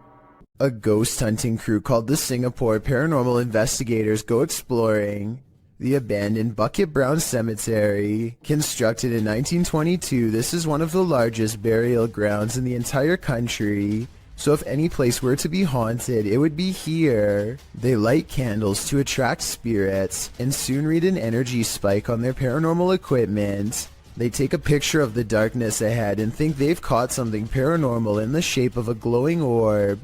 A ghost hunting crew called the Singapore Paranormal Investigators go exploring the abandoned Bucket Brown Cemetery. Constructed in 1922, this is one of the largest burial grounds in the entire country. So if any place were to be haunted, it would be here. They light candles to attract spirits and soon read an energy spike on their paranormal equipment. They take a picture of the darkness ahead and think they've caught something paranormal in the shape of a glowing orb.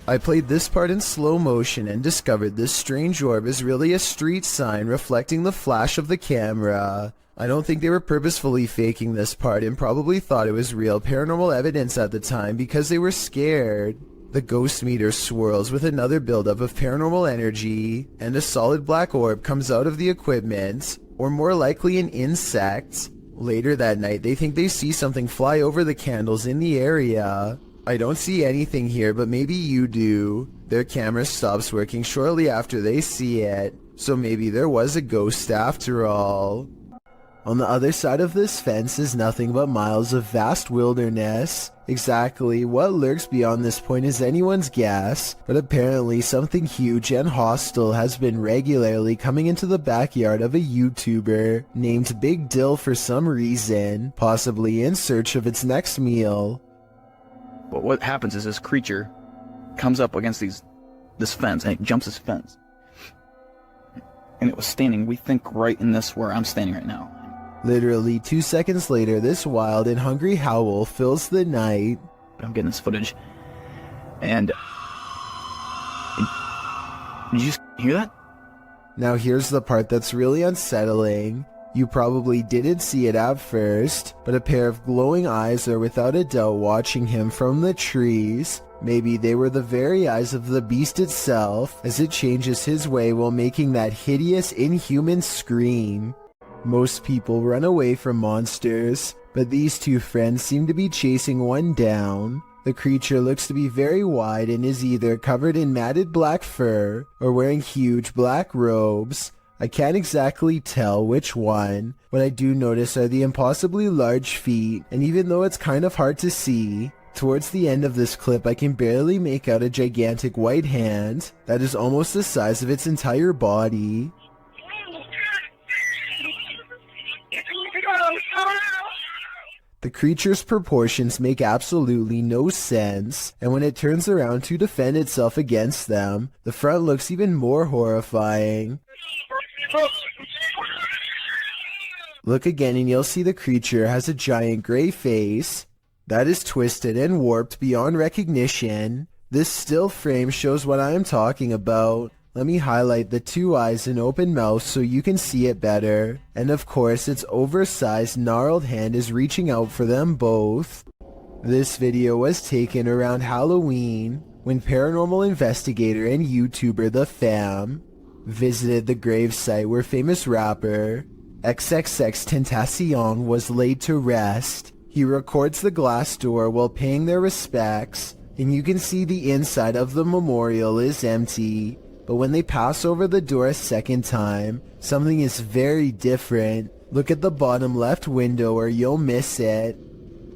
I played this part in slow motion and discovered this strange orb is really a street sign reflecting the flash of the camera. I don't think they were purposefully faking this part and probably thought it was real paranormal evidence at the time because they were scared. The ghost meter swirls with another buildup of paranormal energy, and a solid black orb comes out of the equipment, or more likely an insect. Later that night, they think they see something fly over the candles in the area. I don't see anything here, but maybe you do. Their camera stops working shortly after they see it, so maybe there was a ghost after all. On the other side of this fence is nothing but miles of vast wilderness. Exactly what lurks beyond this point is anyone's guess, but apparently something huge and hostile has been regularly coming into the backyard of a YouTuber named Big Dill for some reason, possibly in search of its next meal. But what happens is this creature comes up against this fence, and it jumps this fence. And it was standing, we think, right in this where I'm standing right now. Literally 2 seconds later, this wild and hungry howl fills the night. I'm getting this footage. And... did you hear that? Now here's the part that's really unsettling. You probably didn't see it at first, but a pair of glowing eyes are without a doubt watching him from the trees. Maybe they were the very eyes of the beast itself, as it changes his way while making that hideous, inhuman scream. Most people run away from monsters, but these two friends seem to be chasing one down. The creature looks to be very wide and is either covered in matted black fur or wearing huge black robes. I can't exactly tell which one. What I do notice are the impossibly large feet, and even though it's kind of hard to see, towards the end of this clip I can barely make out a gigantic white hand that is almost the size of its entire body. The creature's proportions make absolutely no sense, and when it turns around to defend itself against them, the front looks even more horrifying. Look again and you'll see the creature has a giant gray face that is twisted and warped beyond recognition. This still frame shows what I am talking about. Let me highlight the two eyes and open mouth so you can see it better. And of course its oversized gnarled hand is reaching out for them both. This video was taken around Halloween when paranormal investigator and YouTuber The Fam visited the gravesite where famous rapper XXXTentacion was laid to rest. He records the glass door while paying their respects, and you can see the inside of the memorial is empty. But when they pass over the door a second time, something is very different. Look at the bottom left window or you'll miss it.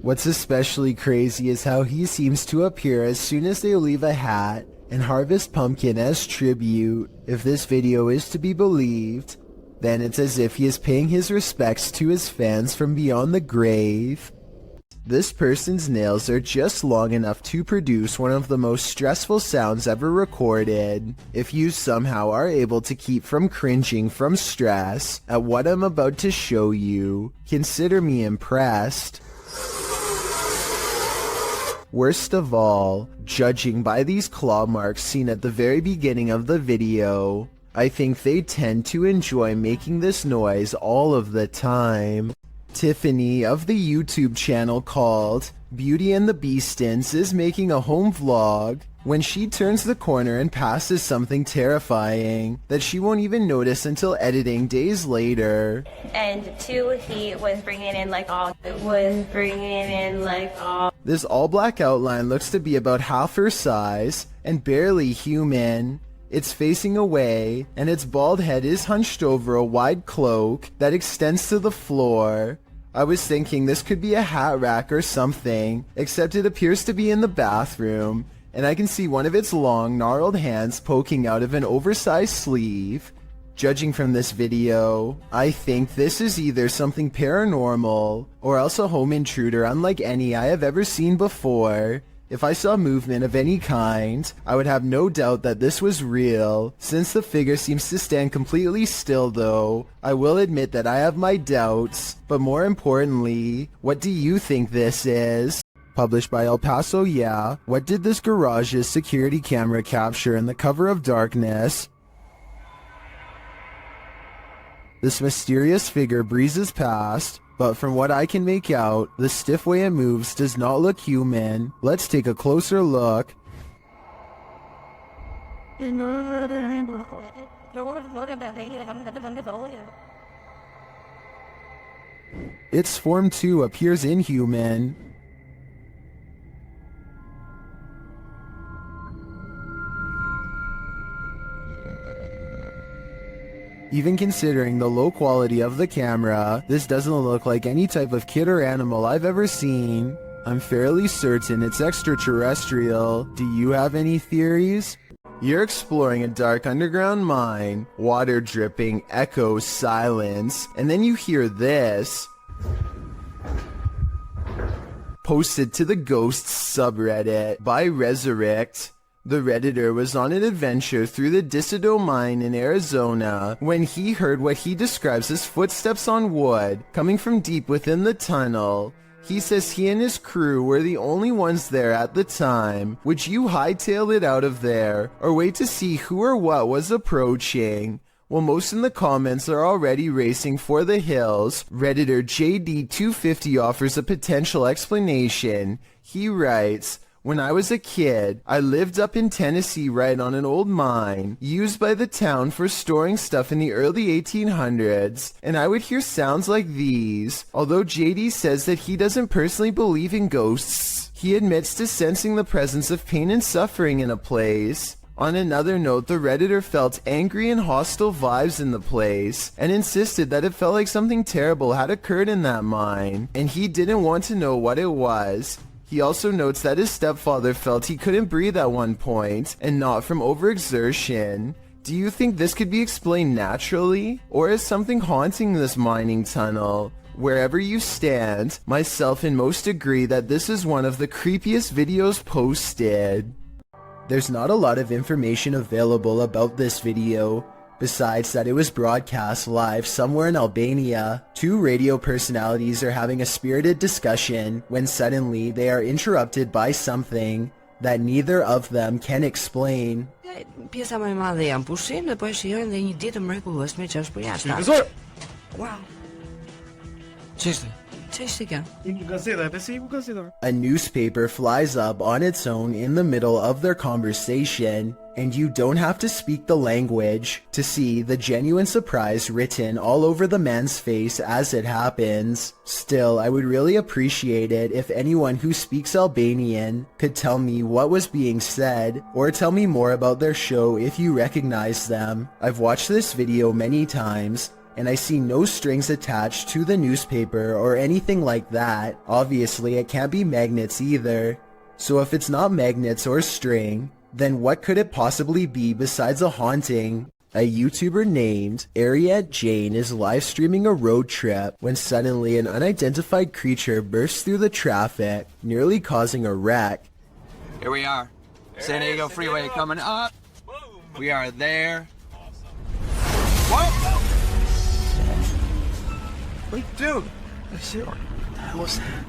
What's especially crazy is how he seems to appear as soon as they leave a hat and harvest pumpkin as tribute. If this video is to be believed, then it's as if he is paying his respects to his fans from beyond the grave. This person's nails are just long enough to produce one of the most stressful sounds ever recorded. If you somehow are able to keep from cringing from stress at what I'm about to show you, consider me impressed. Worst of all, judging by these claw marks seen at the very beginning of the video, I think they tend to enjoy making this noise all of the time. Tiffany of the YouTube channel called Beauty and the Beastins is making a home vlog when she turns the corner and passes something terrifying that she won't even notice until editing days later. And two, he was bringing in like all. This all black outline looks to be about half her size and barely human. It's facing away, and its bald head is hunched over a wide cloak that extends to the floor. I was thinking this could be a hat rack or something, except it appears to be in the bathroom, and I can see one of its long, gnarled hands poking out of an oversized sleeve. Judging from this video, I think this is either something paranormal or else a home intruder unlike any I have ever seen before. If I saw movement of any kind, I would have no doubt that this was real. Since the figure seems to stand completely still though, I will admit that I have my doubts. But more importantly, what do you think this is? Published by El Paso, yeah. What did this garage's security camera capture in the cover of darkness? This mysterious figure breezes past, but from what I can make out, the stiff way it moves does not look human. Let's take a closer look. Its form too appears inhuman. Even considering the low quality of the camera, this doesn't look like any type of kid or animal I've ever seen. I'm fairly certain it's extraterrestrial. Do you have any theories? You're exploring a dark underground mine, water dripping, echoes, silence, and then you hear this. Posted to the Ghosts subreddit by Resurrect. The Redditor was on an adventure through the Disido mine in Arizona when he heard what he describes as footsteps on wood coming from deep within the tunnel. He says he and his crew were the only ones there at the time. Would you hightail it out of there or wait to see who or what was approaching? Well, most in the comments are already racing for the hills. Redditor JD250 offers a potential explanation. He writes, "When I was a kid, I lived up in Tennessee right on an old mine used by the town for storing stuff in the early 1800s, and I would hear sounds like these." Although JD says that he doesn't personally believe in ghosts, he admits to sensing the presence of pain and suffering in a place. On another note, the Redditor felt angry and hostile vibes in the place and insisted that it felt like something terrible had occurred in that mine, and he didn't want to know what it was. He also notes that his stepfather felt he couldn't breathe at one point, and not from overexertion. Do you think this could be explained naturally, or is something haunting this mining tunnel? Wherever you stand, myself and most agree that this is one of the creepiest videos posted. There's not a lot of information available about this video, besides that it was broadcast live somewhere in Albania. Two radio personalities are having a spirited discussion when suddenly they are interrupted by something that neither of them can explain. Pjesa më e madhe janë pushim dhe po e shijojnë dhe një ditë mrekullueshme që është për jashtë. Profesor! Wow. Ç'ishte? Ç'ishte kjo? A newspaper flies up on its own in the middle of their conversation, and you don't have to speak the language to see the genuine surprise written all over the man's face as it happens. Still, I would really appreciate it if anyone who speaks Albanian could tell me what was being said, or tell me more about their show if you recognize them. I've watched this video many times, and I see no strings attached to the newspaper or anything like that. Obviously, it can't be magnets either. So if it's not magnets or string, then what could it possibly be besides a haunting? A YouTuber named Ariette Jane is live streaming a road trip when suddenly an unidentified creature bursts through the traffic, nearly causing a wreck. Here we are. San Diego Freeway coming up. We are there. Whoa! Wait, dude. What the hell was that?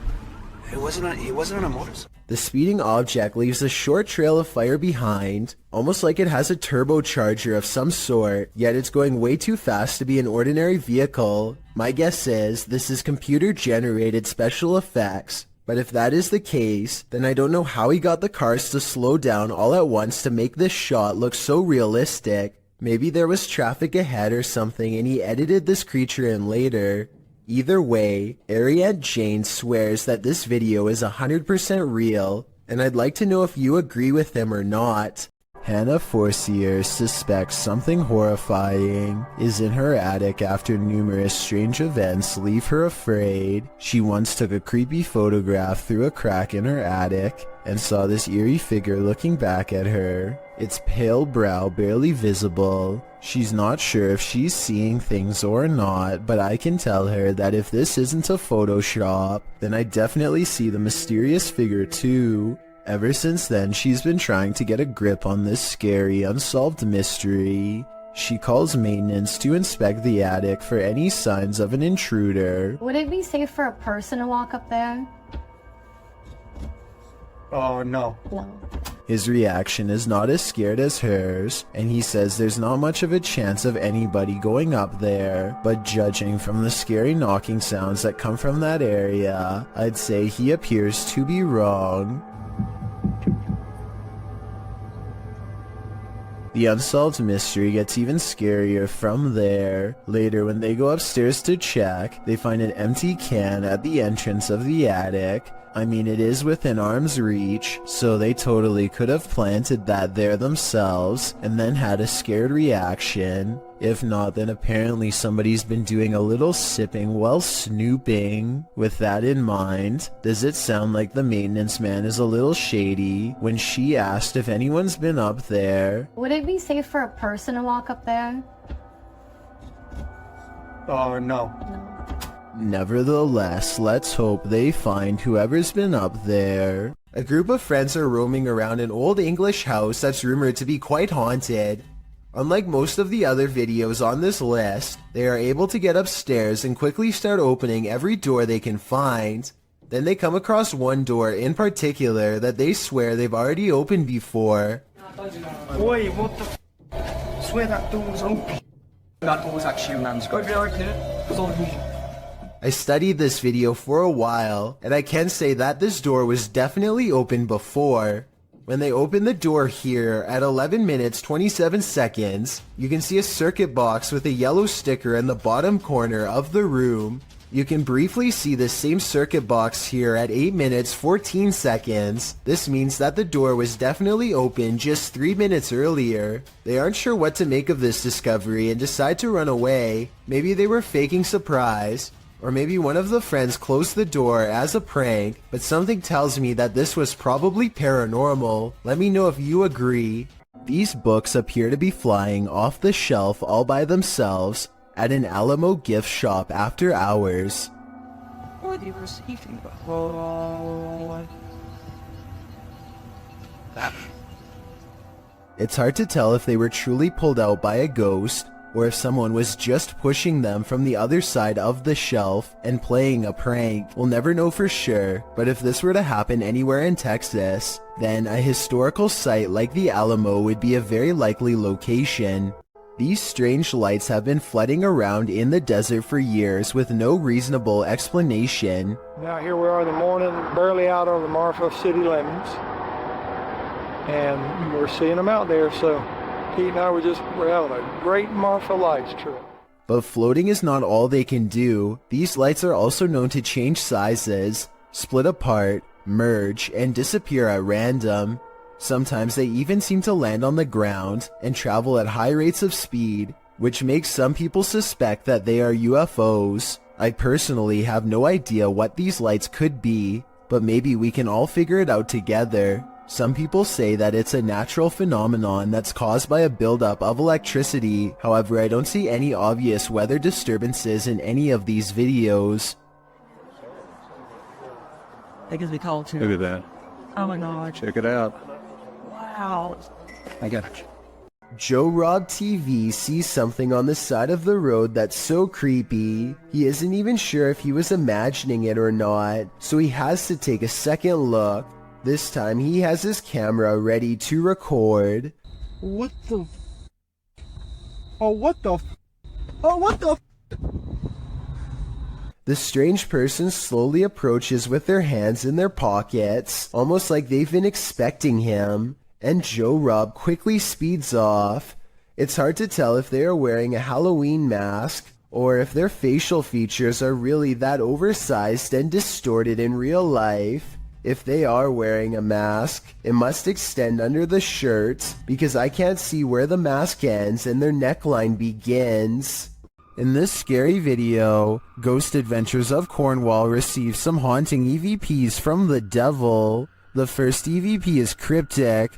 He wasn't on a motorcycle. The speeding object leaves a short trail of fire behind, almost like it has a turbocharger of some sort, yet it's going way too fast to be an ordinary vehicle. My guess is this is computer-generated special effects, but if that is the case, then I don't know how he got the cars to slow down all at once to make this shot look so realistic. Maybe there was traffic ahead or something and he edited this creature in later. Either way, Ariette Jane swears that this video is 100% real, and I'd like to know if you agree with him or not. Hannah Forcier suspects something horrifying is in her attic after numerous strange events leave her afraid. She once took a creepy photograph through a crack in her attic and saw this eerie figure looking back at her. Its pale brow barely visible. She's not sure if she's seeing things or not, but I can tell her that if this isn't a Photoshop, then I definitely see the mysterious figure too. Ever since then, she's been trying to get a grip on this scary, unsolved mystery. She calls maintenance to inspect the attic for any signs of an intruder. Would it be safe for a person to walk up there? Oh, no. No. His reaction is not as scared as hers, and he says there's not much of a chance of anybody going up there, but judging from the scary knocking sounds that come from that area, I'd say he appears to be wrong. The unsolved mystery gets even scarier from there. Later, when they go upstairs to check, they find an empty can at the entrance of the attic. I mean, it is within arm's reach, so they totally could have planted that there themselves and then had a scared reaction. If not, then apparently somebody's been doing a little sipping while snooping. With that in mind, does it sound like the maintenance man is a little shady when she asked if anyone's been up there? Would it be safe for a person to walk up there? Oh, no. Nevertheless, let's hope they find whoever's been up there. A group of friends are roaming around an old English house that's rumored to be quite haunted. Unlike most of the other videos on this list, they are able to get upstairs and quickly start opening every door they can find. Then they come across one door in particular that they swear they've already opened before. Wait, what the I swear that door was open. That door was actually a man's go. I studied this video for a while, and I can say that this door was definitely open before. When they open the door here at 11 minutes 27 seconds, you can see a circuit box with a yellow sticker in the bottom corner of the room. You can briefly see the same circuit box here at 8 minutes 14 seconds. This means that the door was definitely open just 3 minutes earlier. They aren't sure what to make of this discovery and decide to run away. Maybe they were faking surprise. Or maybe one of the friends closed the door as a prank, but something tells me that this was probably paranormal. Let me know if you agree. These books appear to be flying off the shelf all by themselves at an Alamo gift shop after hours. What are you receiving? It's hard to tell if they were truly pulled out by a ghost, or if someone was just pushing them from the other side of the shelf and playing a prank. We'll never know for sure, but if this were to happen anywhere in Texas, then a historical site like the Alamo would be a very likely location. These strange lights have been flooding around in the desert for years with no reasonable explanation. Now here we are in the morning, barely out of the Marfa city limits, and we're seeing them out there, so Pete and I we're having a great Marfa Lights trip. But floating is not all they can do. These lights are also known to change sizes, split apart, merge, and disappear at random. Sometimes they even seem to land on the ground and travel at high rates of speed, which makes some people suspect that they are UFOs. I personally have no idea what these lights could be, but maybe we can all figure it out together. Some people say that it's a natural phenomenon that's caused by a buildup of electricity. However, I don't see any obvious weather disturbances in any of these videos. That gives me call too. Look at that. Oh my god. Check it out. Wow. I got it. Joe Rob TV sees something on the side of the road that's so creepy. He isn't even sure if he was imagining it or not, so he has to take a second look. This time he has his camera ready to record. What the? Oh, what the? Oh, what the? The strange person slowly approaches with their hands in their pockets, almost like they've been expecting him, and Joe Rob quickly speeds off. It's hard to tell if they are wearing a Halloween mask, or if their facial features are really that oversized and distorted in real life. If they are wearing a mask, it must extend under the shirt because I can't see where the mask ends and their neckline begins. In this scary video, Ghost Adventures of Cornwall receives some haunting EVPs from the devil. The first EVP is cryptic.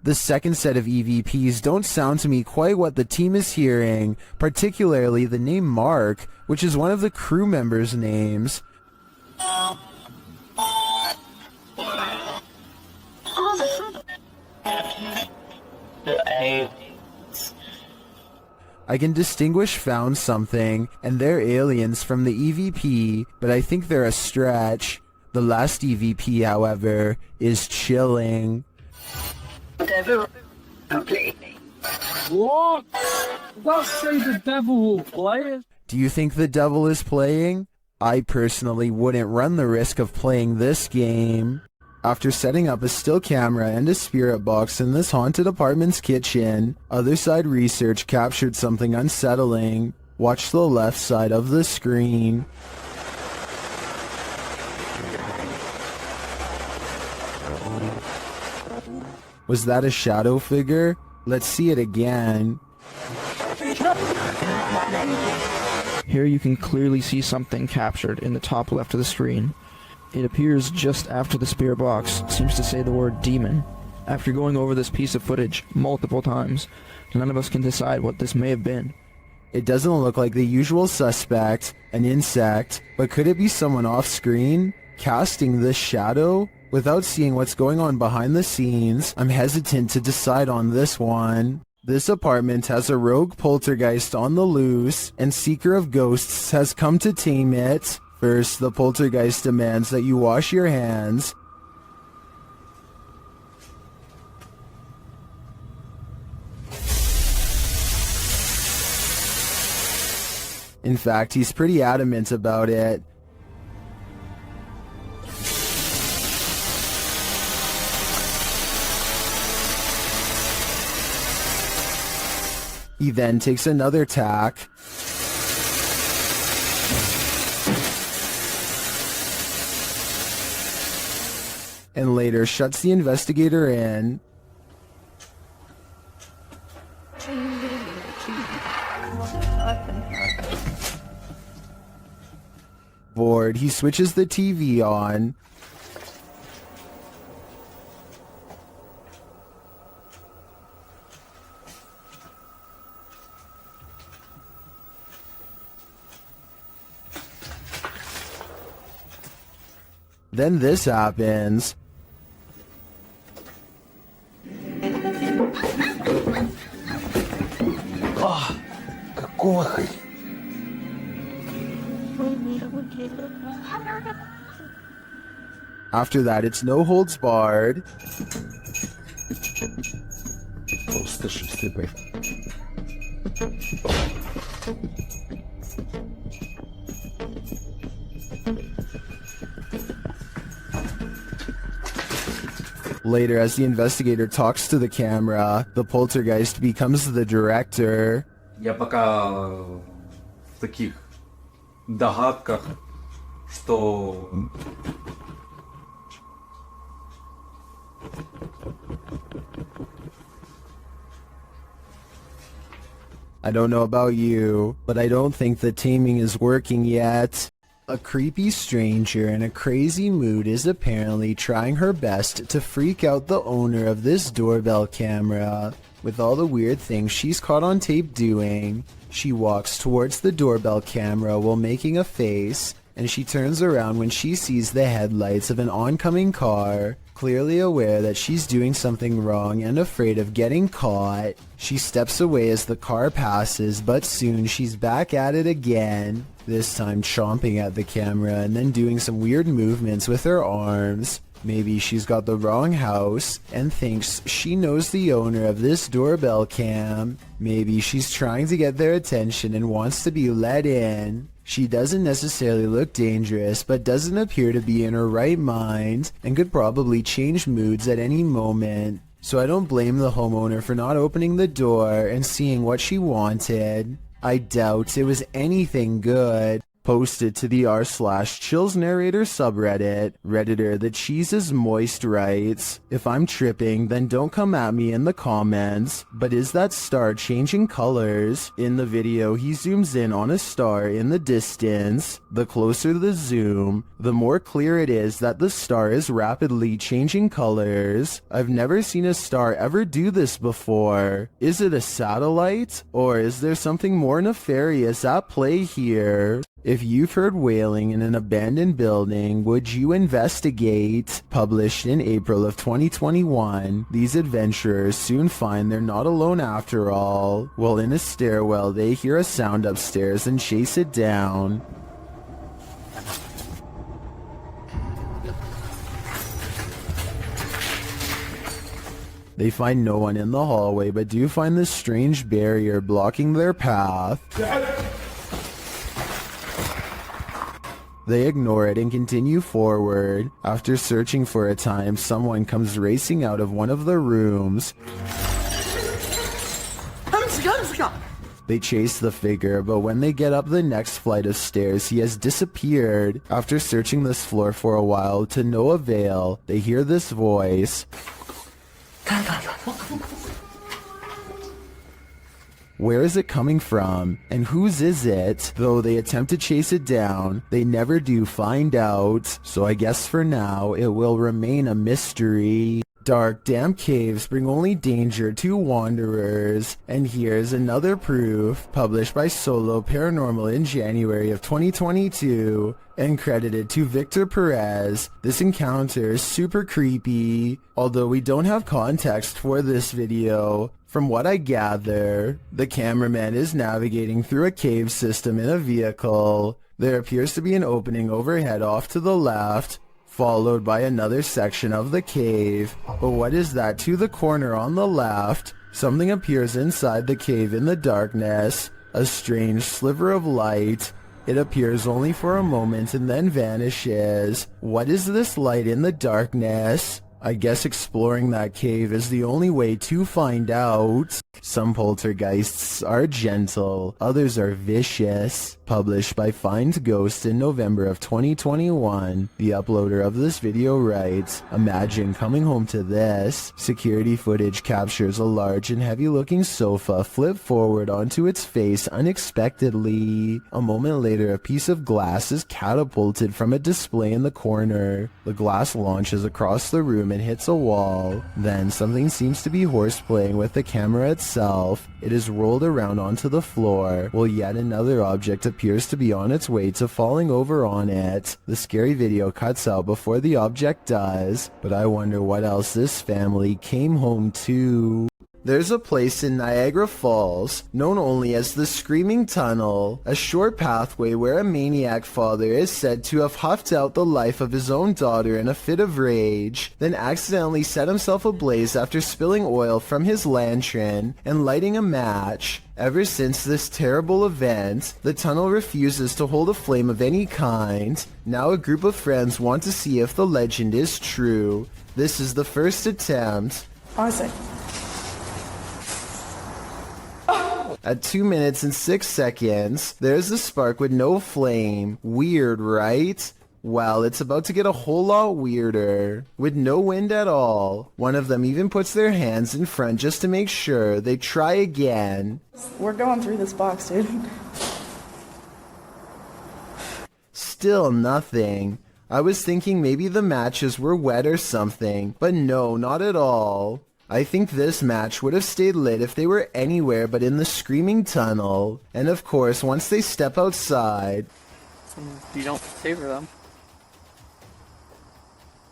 The second set of EVPs don't sound to me quite what the team is hearing, particularly the name Mark, which is one of the crew members' names. I can distinguish found something, and they're aliens from the EVP, but I think they're a stretch. The last EVP, however, is chilling. Devil, play. What? Don't say the devil will play. Do you think the devil is playing? I personally wouldn't run the risk of playing this game. After setting up a still camera and a spirit box in this haunted apartment's kitchen, Other Side Research captured something unsettling. Watch the left side of the screen. Was that a shadow figure? Let's see it again. Here you can clearly see something captured in the top left of the screen. It appears just after the spirit box seems to say the word demon. After going over this piece of footage multiple times, none of us can decide what this may have been. It doesn't look like the usual suspect, an insect, but could it be someone off screen, casting this shadow? Without seeing what's going on behind the scenes, I'm hesitant to decide on this one. This apartment has a rogue poltergeist on the loose, and Seeker of Ghosts has come to tame it. First, the poltergeist demands that you wash your hands. In fact, he's pretty adamant about it. He then takes another tack. And later shuts the investigator in. Bored, he switches the TV on. Then this happens. Oh, какой. After that, it's no holds barred. Later, as the investigator talks to the camera, the poltergeist becomes the director. Я пока в таких догадках, что I don't know about you, but I don't think the taming is working yet. A creepy stranger in a crazy mood is apparently trying her best to freak out the owner of this doorbell camera. With all the weird things she's caught on tape doing, she walks towards the doorbell camera while making a face, and she turns around when she sees the headlights of an oncoming car. Clearly aware that she's doing something wrong and afraid of getting caught, she steps away as the car passes, but soon she's back at it again, this time chomping at the camera and then doing some weird movements with her arms. Maybe she's got the wrong house and thinks she knows the owner of this doorbell cam. Maybe she's trying to get their attention and wants to be let in. She doesn't necessarily look dangerous, but doesn't appear to be in her right mind and could probably change moods at any moment. So I don't blame the homeowner for not opening the door and seeing what she wanted. I doubt it was anything good. Posted to the r/chills narrator subreddit, Redditor the cheese is moist writes, if I'm tripping then don't come at me in the comments, but is that star changing colors? In the video he zooms in on a star in the distance. The closer the zoom, the more clear it is that the star is rapidly changing colors. I've never seen a star ever do this before. Is it a satellite? Or is there something more nefarious at play here? If you've heard wailing in an abandoned building, would you investigate? Published in April of 2021, these adventurers soon find they're not alone after all. While in a stairwell, they hear a sound upstairs and chase it down. They find no one in the hallway, but do find this strange barrier blocking their path. They ignore it and continue forward. After searching for a time, someone comes racing out of one of the rooms. They chase the figure, but when they get up the next flight of stairs, he has disappeared. After searching this floor for a while, to no avail, they hear this voice. Where is it coming from? And whose is it? Though they attempt to chase it down, they never do find out. So I guess for now, it will remain a mystery. Dark, damp caves bring only danger to wanderers. And here's another proof, published by Solo Paranormal in January of 2022, and credited to Victor Perez. This encounter is super creepy. Although we don't have context for this video, from what I gather, the cameraman is navigating through a cave system in a vehicle. There appears to be an opening overhead off to the left, followed by another section of the cave. But what is that to the corner on the left? Something appears inside the cave in the darkness, a strange sliver of light. It appears only for a moment and then vanishes. What is this light in the darkness? I guess exploring that cave is the only way to find out. Some poltergeists are gentle, others are vicious. Published by Find Ghost in November of 2021, the uploader of this video writes, imagine coming home to this. Security footage captures a large and heavy-looking sofa flip forward onto its face unexpectedly. A moment later, a piece of glass is catapulted from a display in the corner. The glass launches across the room and hits a wall. Then something seems to be horseplaying with the camera itself. It is rolled around onto the floor, while yet another object appears to be on its way to falling over on it. The scary video cuts out before the object does, but I wonder what else this family came home to. There's a place in Niagara Falls, known only as the Screaming Tunnel, a short pathway where a maniac father is said to have huffed out the life of his own daughter in a fit of rage, then accidentally set himself ablaze after spilling oil from his lantern and lighting a match. Ever since this terrible event, the tunnel refuses to hold a flame of any kind. Now a group of friends want to see if the legend is true. This is the first attempt. Awesome. At 2 minutes and 6 seconds, there's a spark with no flame. Weird, right? Well, it's about to get a whole lot weirder. With no wind at all. One of them even puts their hands in front just to make sure. They try again. We're going through this box, dude. Still nothing. I was thinking maybe the matches were wet or something, but no, not at all. I think this match would have stayed lit if they were anywhere but in the Screaming Tunnel. And of course, once they step outside... You don't favor them.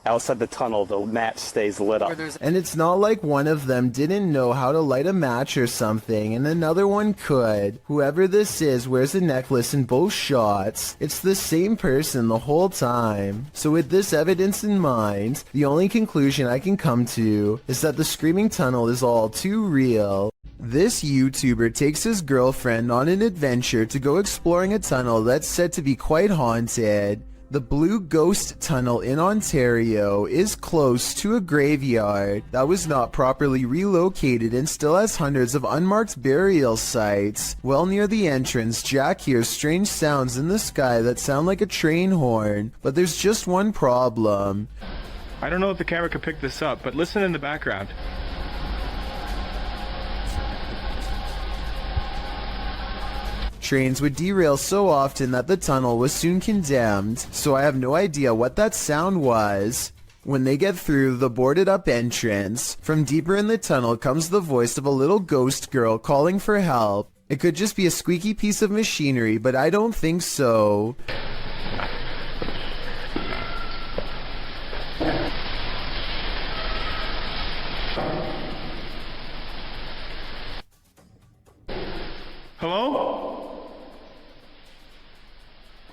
Outside the tunnel, the match stays lit up. And it's not like one of them didn't know how to light a match or something, and another one could. Whoever this is wears a necklace in both shots. It's the same person the whole time. So with this evidence in mind, the only conclusion I can come to is that the Screaming Tunnel is all too real. This YouTuber takes his girlfriend on an adventure to go exploring a tunnel that's said to be quite haunted. The Blue Ghost Tunnel in Ontario is close to a graveyard that was not properly relocated and still has hundreds of unmarked burial sites. Well near the entrance, Jack hears strange sounds in the sky that sound like a train horn, but there's just one problem. I don't know if the camera could pick this up, but listen in the background. Trains would derail so often that the tunnel was soon condemned, so I have no idea what that sound was. When they get through the boarded up entrance, from deeper in the tunnel comes the voice of a little ghost girl calling for help. It could just be a squeaky piece of machinery, but I don't think so. Hello?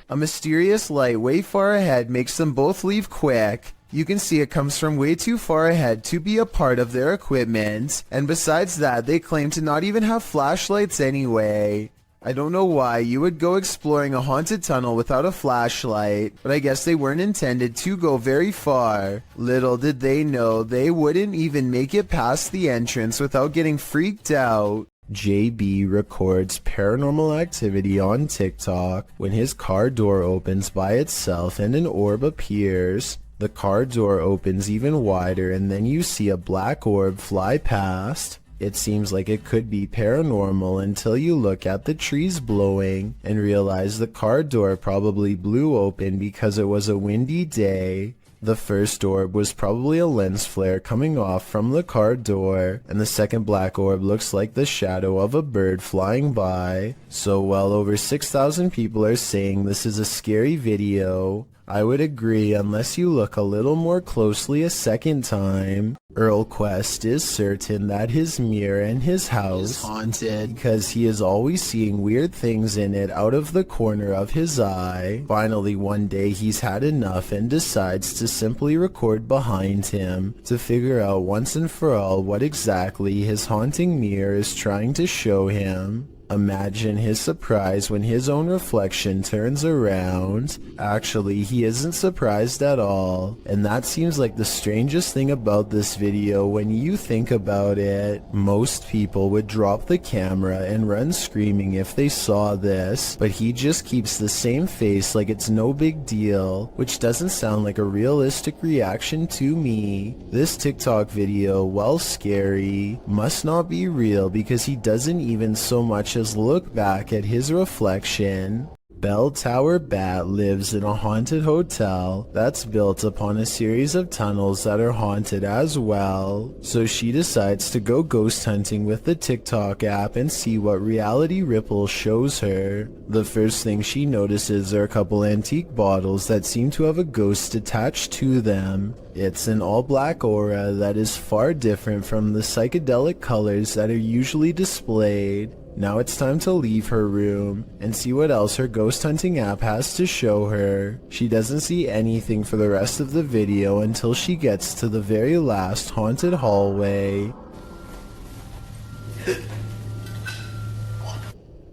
A mysterious light way far ahead makes them both leave quick. You can see it comes from way too far ahead to be a part of their equipment, and besides that, they claim to not even have flashlights anyway. I don't know why you would go exploring a haunted tunnel without a flashlight, but I guess they weren't intended to go very far. Little did they know they wouldn't even make it past the entrance without getting freaked out. JB records paranormal activity on TikTok when his car door opens by itself and an orb appears. The car door opens even wider and then you see a black orb fly past. It seems like it could be paranormal until you look at the trees blowing and realize the car door probably blew open because it was a windy day. The first orb was probably a lens flare coming off from the car door, and the second black orb looks like the shadow of a bird flying by. So well over 6,000 people are saying this is a scary video. I would agree unless you look a little more closely a second time. Earl Quest is certain that his mirror in his house is haunted because he is always seeing weird things in it out of the corner of his eye. Finally, one day he's had enough and decides to simply record behind him to figure out once and for all what exactly his haunting mirror is trying to show him. Imagine his surprise when his own reflection turns around. Actually, he isn't surprised at all, and that seems like the strangest thing about this video when you think about it. Most people would drop the camera and run screaming if they saw this, but he just keeps the same face like it's no big deal, which doesn't sound like a realistic reaction to me. This TikTok video, while scary, must not be real because he doesn't even so much as look back at his reflection. Bell Tower Bat lives in a haunted hotel that's built upon a series of tunnels that are haunted as well. So she decides to go ghost hunting with the TikTok app and see what Reality Ripple shows her. The first thing she notices are a couple antique bottles that seem to have a ghost attached to them. It's an all-black aura that is far different from the psychedelic colors that are usually displayed. Now it's time to leave her room and see what else her ghost hunting app has to show her. She doesn't see anything for the rest of the video until she gets to the very last haunted hallway.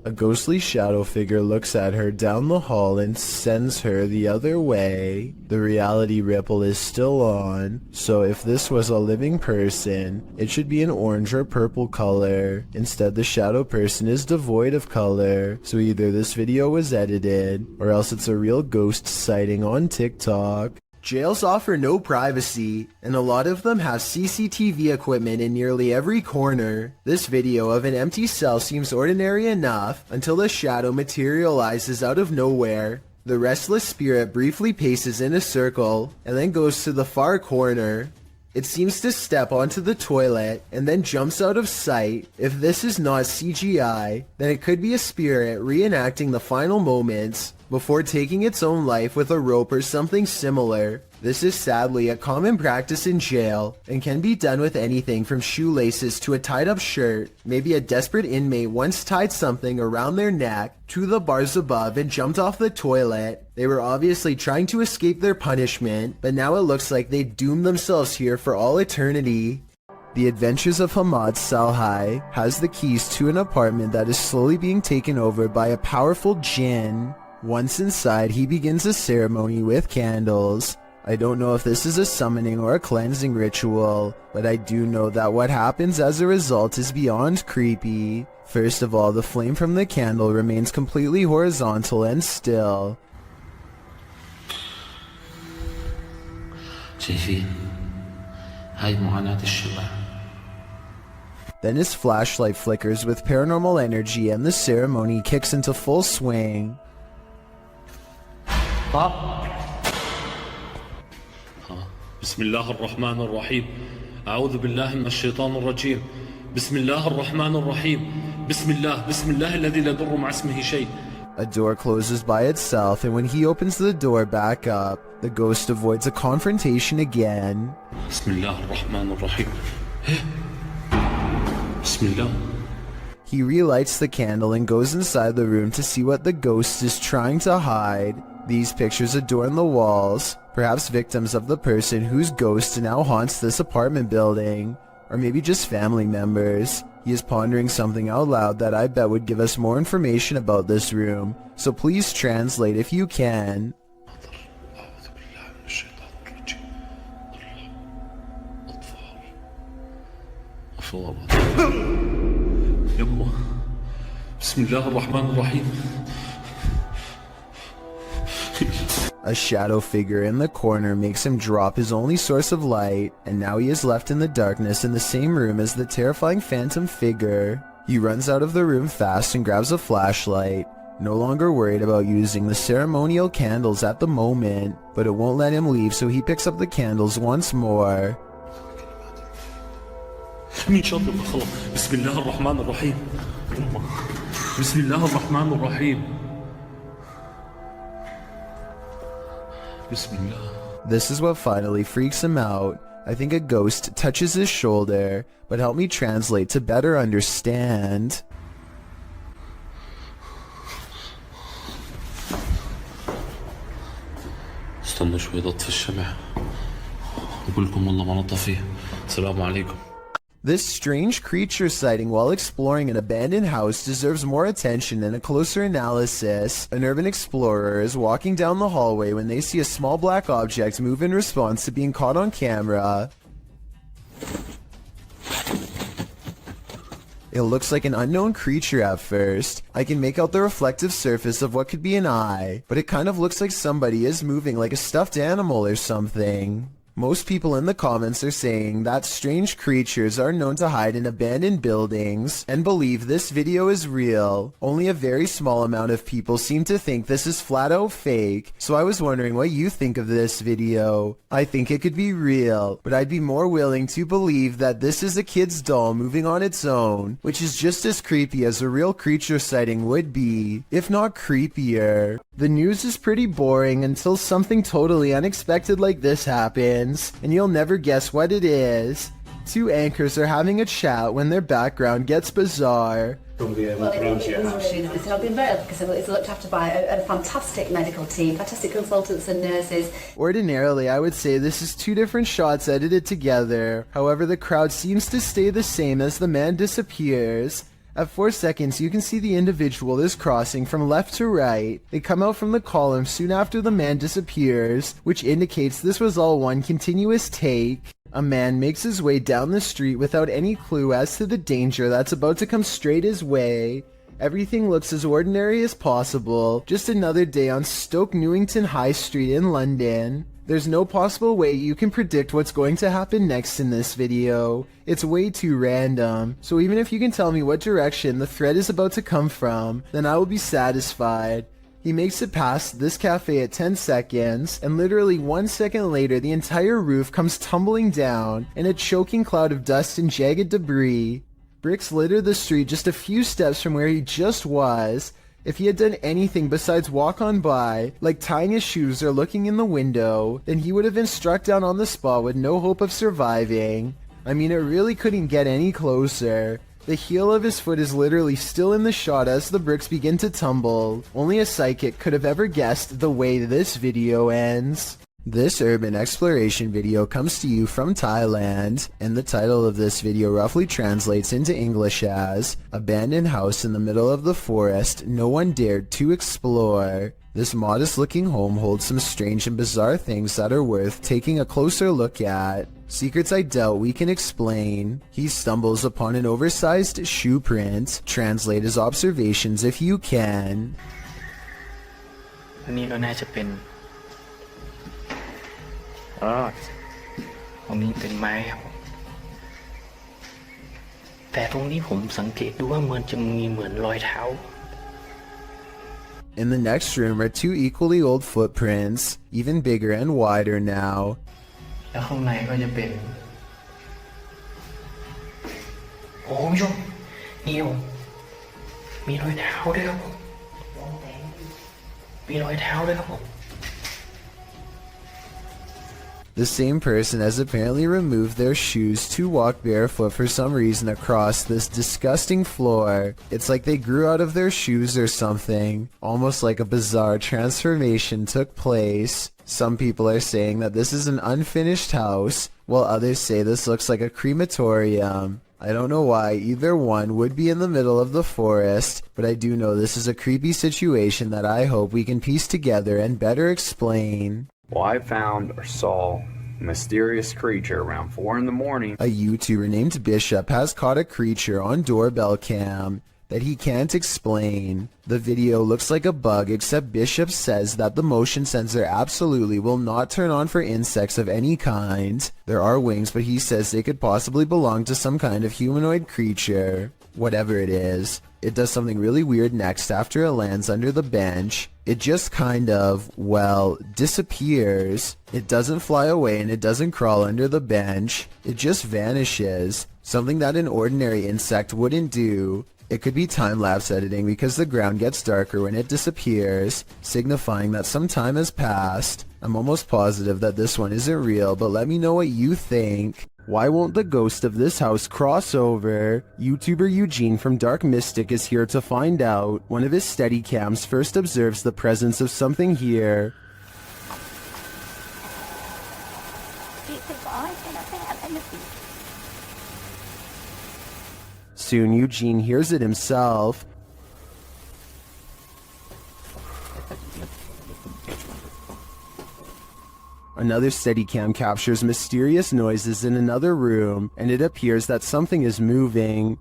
A ghostly shadow figure looks at her down the hall and sends her the other way. The Reality Ripple is still on, so if this was a living person, it should be an orange or purple color. Instead, the shadow person is devoid of color, so either this video was edited, or else it's a real ghost sighting on TikTok. Jails offer no privacy, and a lot of them have CCTV equipment in nearly every corner. This video of an empty cell seems ordinary enough until the shadow materializes out of nowhere. The restless spirit briefly paces in a circle and then goes to the far corner. It seems to step onto the toilet and then jumps out of sight. If this is not CGI, then it could be a spirit reenacting the final moments before taking its own life with a rope or something similar. This is sadly a common practice in jail and can be done with anything from shoelaces to a tied-up shirt. Maybe a desperate inmate once tied something around their neck to the bars above and jumped off the toilet. They were obviously trying to escape their punishment, but now it looks like they doomed themselves here for all eternity. The Adventures of Hamad Salhai has the keys to an apartment that is slowly being taken over by a powerful jinn. Once inside, he begins a ceremony with candles. I don't know if this is a summoning or a cleansing ritual, but I do know that what happens as a result is beyond creepy. First of all, the flame from the candle remains completely horizontal and still. Then his flashlight flickers with paranormal energy and the ceremony kicks into full swing. بسم الله الرحمن الرحيم أعوذ بالله من الشيطان الرجيم بسم الله الرحمن الرحيم بسم الله الذي لا يضر مع اسمه شيء. A door closes by itself, and when he opens the door back up, the ghost avoids a confrontation again. بسم الله الرحمن الرحيم بسم الله. He relights the candle and goes inside the room to see what the ghost is trying to hide. These pictures adorn the walls, perhaps victims of the person whose ghost now haunts this apartment building, or maybe just family members. He is pondering something out loud that I bet would give us more information about this room, so please translate if you can. بسم الله الرحمن الرحيم. A shadow figure in the corner makes him drop his only source of light, and now he is left in the darkness in the same room as the terrifying phantom figure. He runs out of the room fast and grabs a flashlight, no longer worried about using the ceremonial candles at the moment, but it won't let him leave, so he picks up the candles once more. بسم الله الرحمن الرحيم بسم الله الرحمن الرحيم بسم الله. This is what finally freaks him out. I think a ghost touches his shoulder, but help me translate to better understand. استنى شوي ضط في الشمع أقول لكم والله ما نطفيه. السلام عليكم. This strange creature sighting while exploring an abandoned house deserves more attention and a closer analysis. An urban explorer is walking down the hallway when they see a small black object move in response to being caught on camera. It looks like an unknown creature at first. I can make out the reflective surface of what could be an eye, but it kind of looks like somebody is moving like a stuffed animal or something. Most people in the comments are saying that strange creatures are known to hide in abandoned buildings and believe this video is real. Only a very small amount of people seem to think this is flat out fake, so I was wondering what you think of this video. I think it could be real, but I'd be more willing to believe that this is a kid's doll moving on its own, which is just as creepy as a real creature sighting would be, if not creepier. The news is pretty boring until something totally unexpected like this happens, and you'll never guess what it is. Two anchors are having a chat when their background gets bizarre. Well, it's not been very because it's looked after by a fantastic medical team, fantastic consultants and nurses. Ordinarily, I would say this is two different shots edited together. However, the crowd seems to stay the same as the man disappears. At 4 seconds, you can see the individual is crossing from left to right. They come out from the column soon after the man disappears, which indicates this was all one continuous take. A man makes his way down the street without any clue as to the danger that's about to come straight his way. Everything looks as ordinary as possible, just another day on Stoke Newington High Street in London. There's no possible way you can predict what's going to happen next in this video. It's way too random, so even if you can tell me what direction the thread is about to come from, then I will be satisfied. He makes it past this cafe at 10 seconds, and literally 1 second later the entire roof comes tumbling down in a choking cloud of dust and jagged debris. Bricks litter the street just a few steps from where he just was. If he had done anything besides walk on by, like tying his shoes or looking in the window, then he would have been struck down on the spot with no hope of surviving. I mean, it really couldn't get any closer. The heel of his foot is literally still in the shot as the bricks begin to tumble. Only a psychic could have ever guessed the way this video ends. This urban exploration video comes to you from Thailand, and the title of this video roughly translates into English as Abandoned House in the Middle of the Forest No One Dared to Explore. This modest-looking home holds some strange and bizarre things that are worth taking a closer look at. Secrets I doubt we can explain. He stumbles upon an oversized shoe print. Translate his observations if you can. อันนี้ก็น่าจะเป็นตรงนี้เป็นไม้ครับแต่ตรงนี้ผมสังเกตดูว่ามันจะมีเหมือนรอยเท้า In the next room are two equally old footprints, even bigger and wider now. แล้วข้างในก็จะเป็นโอ้คุณผู้ชมนี่ผมมีรอยเท้าด้วยครับผมมีรอยเท้าด้วยครับผม The same person has apparently removed their shoes to walk barefoot for some reason across this disgusting floor. It's like they grew out of their shoes or something. Almost like a bizarre transformation took place. Some people are saying that this is an unfinished house, while others say this looks like a crematorium. I don't know why either one would be in the middle of the forest, but I do know this is a creepy situation that I hope we can piece together and better explain. Well, I found or saw a mysterious creature around 4 in the morning. A YouTuber named Bishop has caught a creature on doorbell cam that he can't explain. The video looks like a bug, except Bishop says that the motion sensor absolutely will not turn on for insects of any kind. There are wings, but he says they could possibly belong to some kind of humanoid creature. Whatever it is, it does something really weird next after it lands under the bench. It just kind of, well, disappears. It doesn't fly away and it doesn't crawl under the bench. It just vanishes. Something that an ordinary insect wouldn't do. It could be time-lapse editing because the ground gets darker when it disappears, signifying that some time has passed. I'm almost positive that this one isn't real, but let me know what you think. Why won't the ghost of this house cross over? YouTuber Eugene from Dark Mystic is here to find out. One of his Steadicams first observes the presence of something here. Soon Eugene hears it himself. Another Steadicam captures mysterious noises in another room, and it appears that something is moving.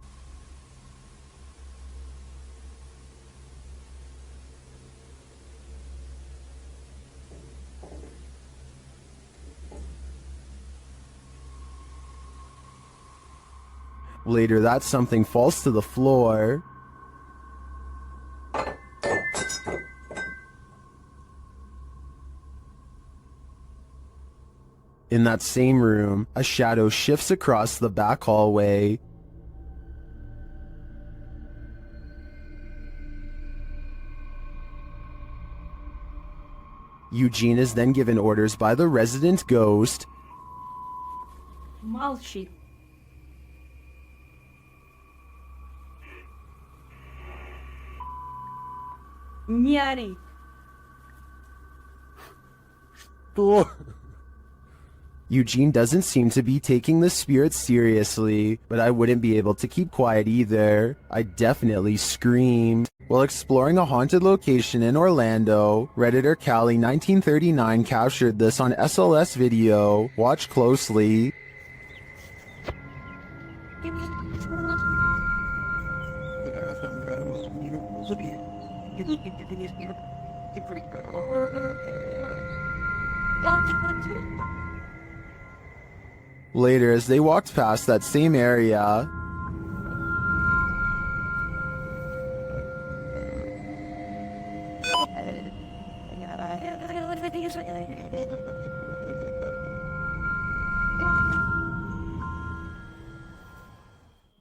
Later, that something falls to the floor. In that same room, a shadow shifts across the back hallway. Eugene is then given orders by the resident ghost. Молчи. Не ори. Eugene doesn't seem to be taking the spirit seriously, but I wouldn't be able to keep quiet either. I definitely screamed. While exploring a haunted location in Orlando, Redditor Callie1939 captured this on SLS video. Watch closely. Later, as they walked past that same area,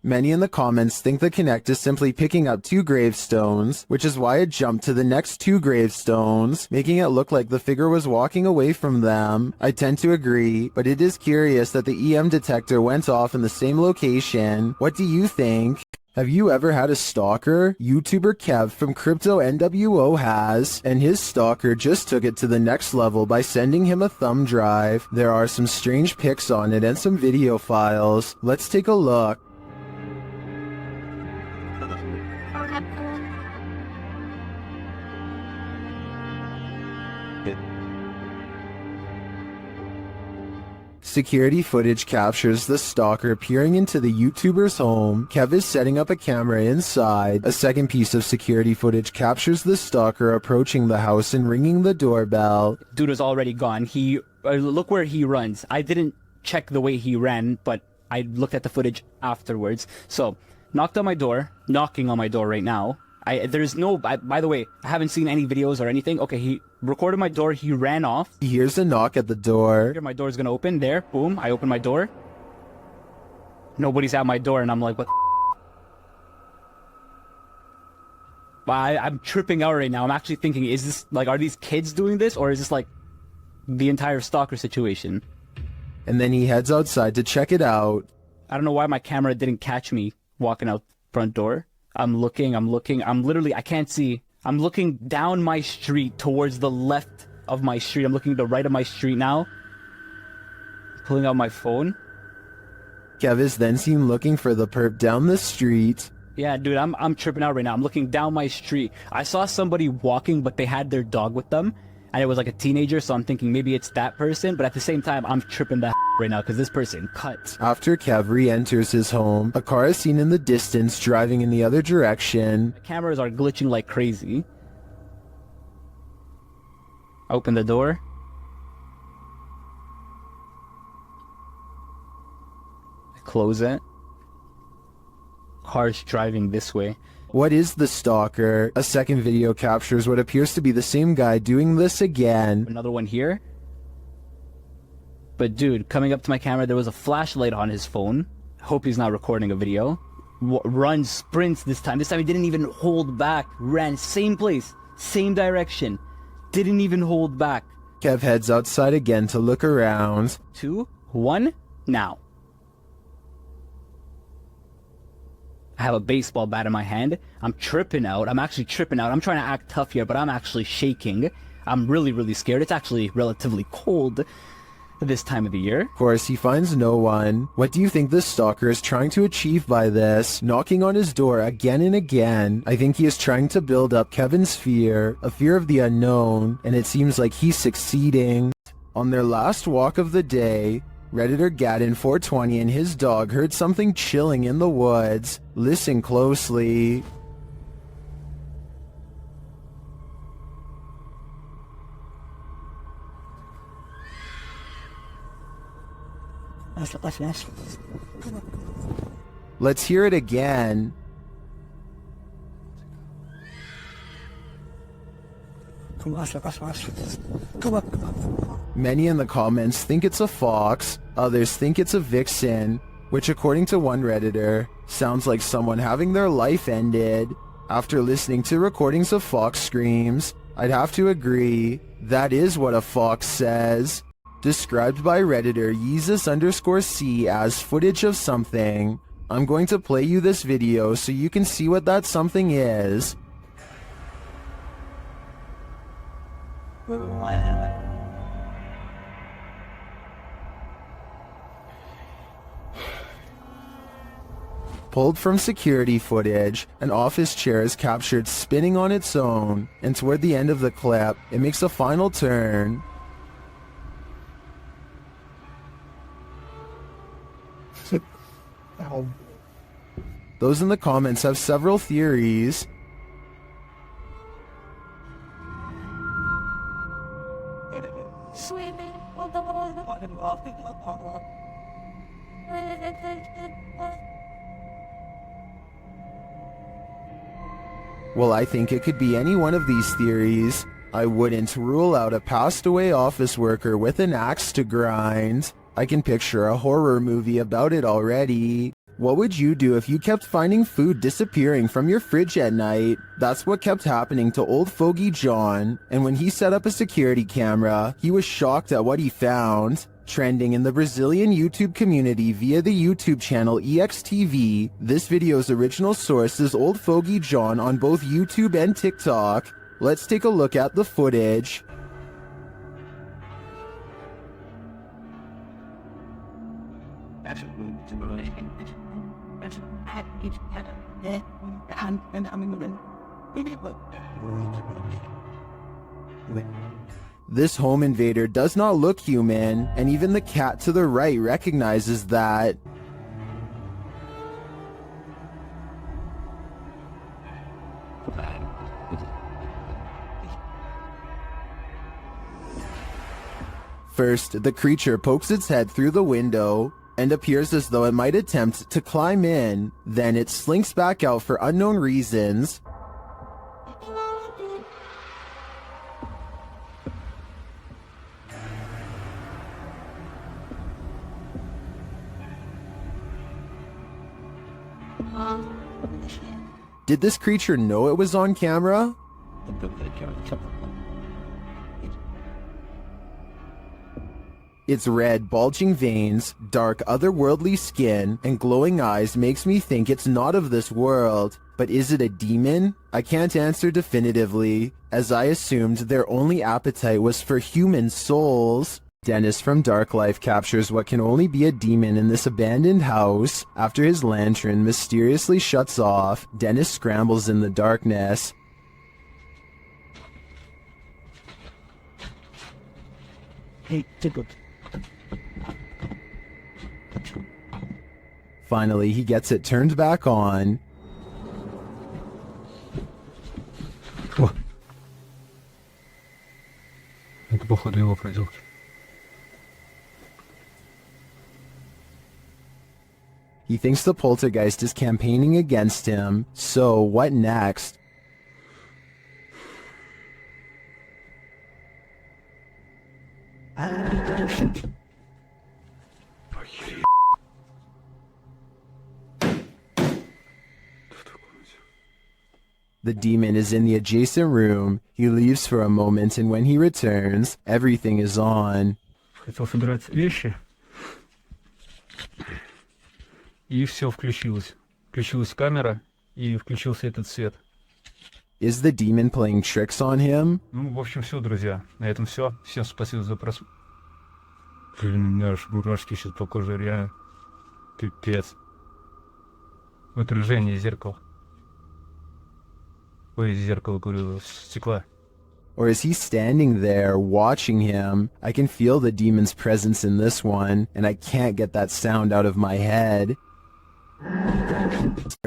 many in the comments think the Connect is simply picking up 2 gravestones, which is why it jumped to the next 2 gravestones, making it look like the figure was walking away from them. I tend to agree, but it is curious that the EM detector went off in the same location. What do you think? Have you ever had a stalker? YouTuber Kev from Crypto NWO has, and his stalker just took it to the next level by sending him a thumb drive. There are some strange pics on it and some video files. Let's take a look. Security footage captures the stalker peering into the YouTuber's home. Kev is setting up a camera inside. A second piece of security footage captures the stalker approaching the house and ringing the doorbell. Dude was already gone. Look where he runs. I didn't check the way he ran, but I looked at the footage afterwards. So, knocking on my door right now. By the way, I haven't seen any videos or anything. Okay, he recorded my door, he ran off. He hears a knock at the door. My door's gonna open, there, boom, I open my door. Nobody's at my door, and I'm like, what the I'm tripping out right now. I'm actually thinking, is this, like, are these kids doing this, or is this, like, the entire stalker situation? And then he heads outside to check it out. I don't know why my camera didn't catch me walking out front door. I'm looking, I can't see. I'm looking down my street towards the left of my street. I'm looking to the right of my street now. Pulling out my phone. Kev is then seen looking for the perp down the street. Yeah, dude, I'm tripping out right now. I'm looking down my street. I saw somebody walking, but they had their dog with them. And it was like a teenager, so I'm thinking maybe it's that person. But at the same time, I'm tripping the right now because this person cut. After Kev re-enters his home, a car is seen in the distance driving in the other direction. The cameras are glitching like crazy. Open the door. Close it. Car's driving this way. What is the stalker? A second video captures what appears to be the same guy doing this again. Another one here. But dude, coming up to my camera, there was a flashlight on his phone. Hope he's not recording a video. Runs, sprints this time. This time he didn't even hold back. Ran, same place, same direction. Didn't even hold back. Kev heads outside again to look around. 2, 1, now. I have a baseball bat in my hand. I'm tripping out. I'm actually tripping out. I'm trying to act tough here, but I'm actually shaking. I'm really, really scared. It's actually relatively cold this time of the year. Of course, he finds no one. What do you think the stalker is trying to achieve by this? Knocking on his door again and again. I think he is trying to build up Kevin's fear, a fear of the unknown, and it seems like he's succeeding. On their last walk of the day, Redditor Gaddin420 and his dog heard something chilling in the woods. Listen closely. Let's hear it again. Many in the comments think it's a fox, others think it's a vixen, which according to one Redditor, sounds like someone having their life ended. After listening to recordings of fox screams, I'd have to agree, that is what a fox says. Described by Redditor Yeezus_C as footage of something. I'm going to play you this video so you can see what that something is. Pulled from security footage, an office chair is captured spinning on its own, and toward the end of the clip, it makes a final turn. Those in the comments have several theories. Well, I think it could be any one of these theories. I wouldn't rule out a passed away office worker with an axe to grind. I can picture a horror movie about it already. What would you do if you kept finding food disappearing from your fridge at night? That's what kept happening to old fogey John, and when he set up a security camera, he was shocked at what he found. Trending in the Brazilian YouTube community via the YouTube channel EXTV, this video's original source is old fogey John on both YouTube and TikTok. Let's take a look at the footage. This home invader does not look human, and even the cat to the right recognizes that. First, the creature pokes its head through the window and appears as though it might attempt to climb in. Then it slinks back out for unknown reasons. Did this creature know it was on camera? Its red, bulging veins, dark, otherworldly skin, and glowing eyes makes me think it's not of this world. But is it a demon? I can't answer definitively, as I assumed their only appetite was for human souls. Dennis from Dark Life captures what can only be a demon in this abandoned house. After his lantern mysteriously shuts off, Dennis scrambles in the darkness. Hey, take it. Finally, he gets it turned back on. Это, походу, его проделки. He thinks the poltergeist is campaigning against him, so what next? The demon is in the adjacent room. He leaves for a moment, and when he returns, everything is on. Хотел собирать вещи. И все включилось. Включилась камера, и включился этот свет. Is the demon playing tricks on him? Ну, в общем, все, друзья. На этом все. Всем спасибо за просмотр. Блин, у меня аж мурашки сейчас по коже, реально. Пипец. Отражение зеркала. Ой, зеркало, говорю, стекла. Or is he standing there watching him? I can feel the demon's presence in this one, and I can't get that sound out of my head.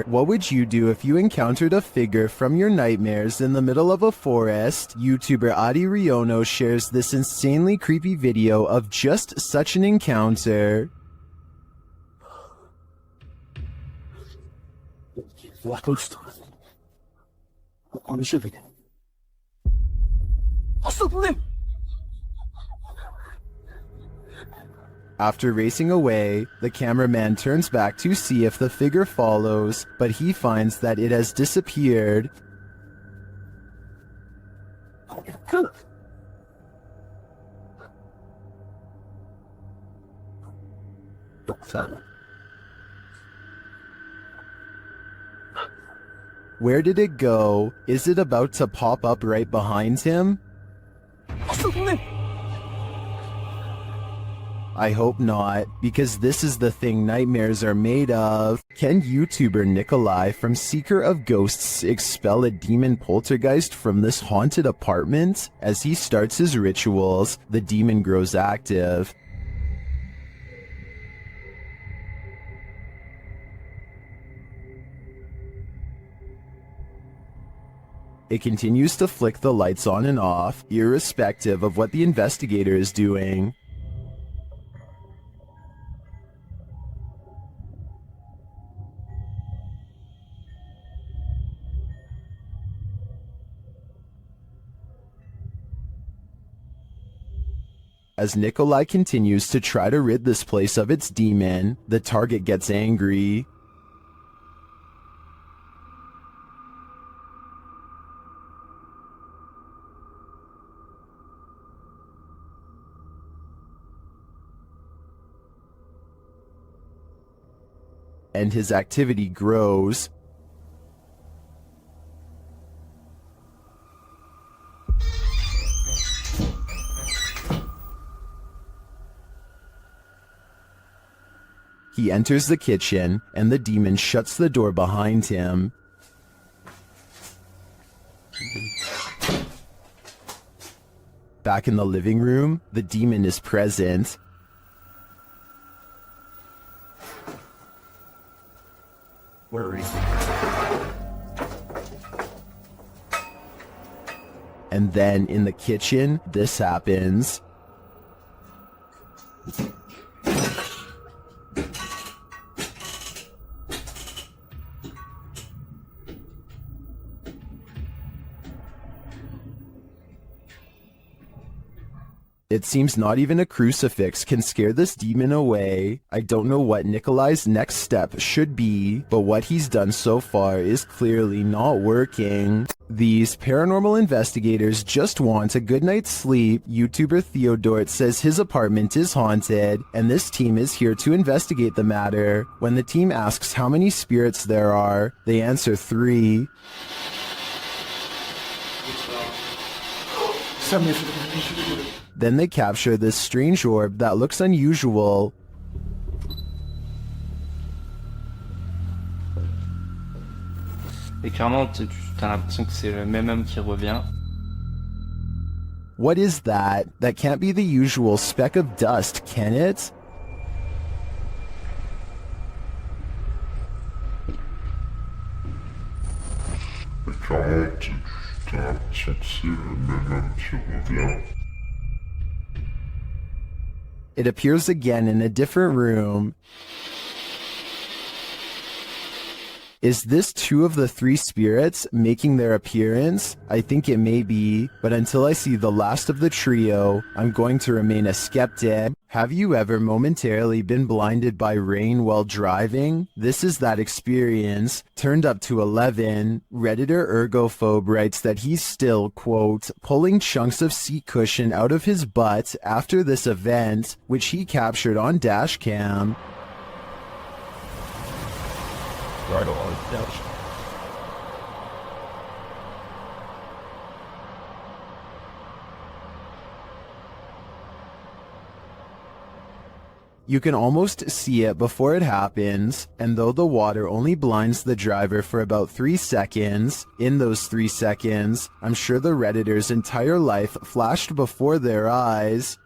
What would you do if you encountered a figure from your nightmares in the middle of a forest? YouTuber Adi Riono shares this insanely creepy video of just such an encounter. After racing away, the cameraman turns back to see if the figure follows, but he finds that it has disappeared. Where did it go? Is it about to pop up right behind him? I hope not, because this is the thing nightmares are made of. Can YouTuber Nikolai from Seeker of Ghosts expel a demon poltergeist from this haunted apartment? As he starts his rituals, the demon grows active. It continues to flick the lights on and off, irrespective of what the investigator is doing. As Nikolai continues to try to rid this place of its demon, the target gets angry. And his activity grows. He enters the kitchen, and the demon shuts the door behind him. Back in the living room, the demon is present. Where is he? And then in the kitchen, this happens. It seems not even a crucifix can scare this demon away. I don't know what Nikolai's next step should be, but what he's done so far is clearly not working. These paranormal investigators just want a good night's sleep. YouTuber Theodort says his apartment is haunted, and this team is here to investigate the matter. When the team asks how many spirits there are, they answer 3. Then they capture this strange orb that looks unusual. Et clairement, t'as l'impression que c'est le même homme qui revient. What is that? That can't be the usual speck of dust, can it? It appears again in a different room. Is this 2 of the 3 spirits making their appearance? I think it may be, but until I see the last of the trio, I'm going to remain a skeptic. Have you ever momentarily been blinded by rain while driving? This is that experience, turned up to 11. Redditor Ergophobe writes that he's still, quote, pulling chunks of seat cushion out of his butt after this event, which he captured on dashcam. Right on. Yes. You can almost see it before it happens, and though the water only blinds the driver for about 3 seconds, in those 3 seconds, I'm sure the Redditor's entire life flashed before their eyes.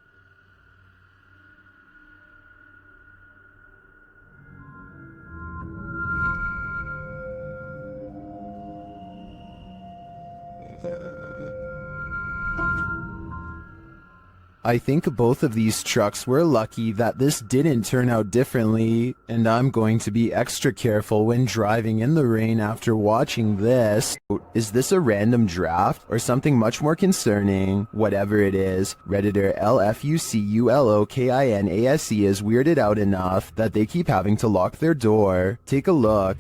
I think both of these trucks were lucky that this didn't turn out differently, and I'm going to be extra careful when driving in the rain after watching this. Is this a random draft or something much more concerning? Whatever it is, Redditor LFUCULOKINASE is weirded out enough that they keep having to lock their door. Take a look.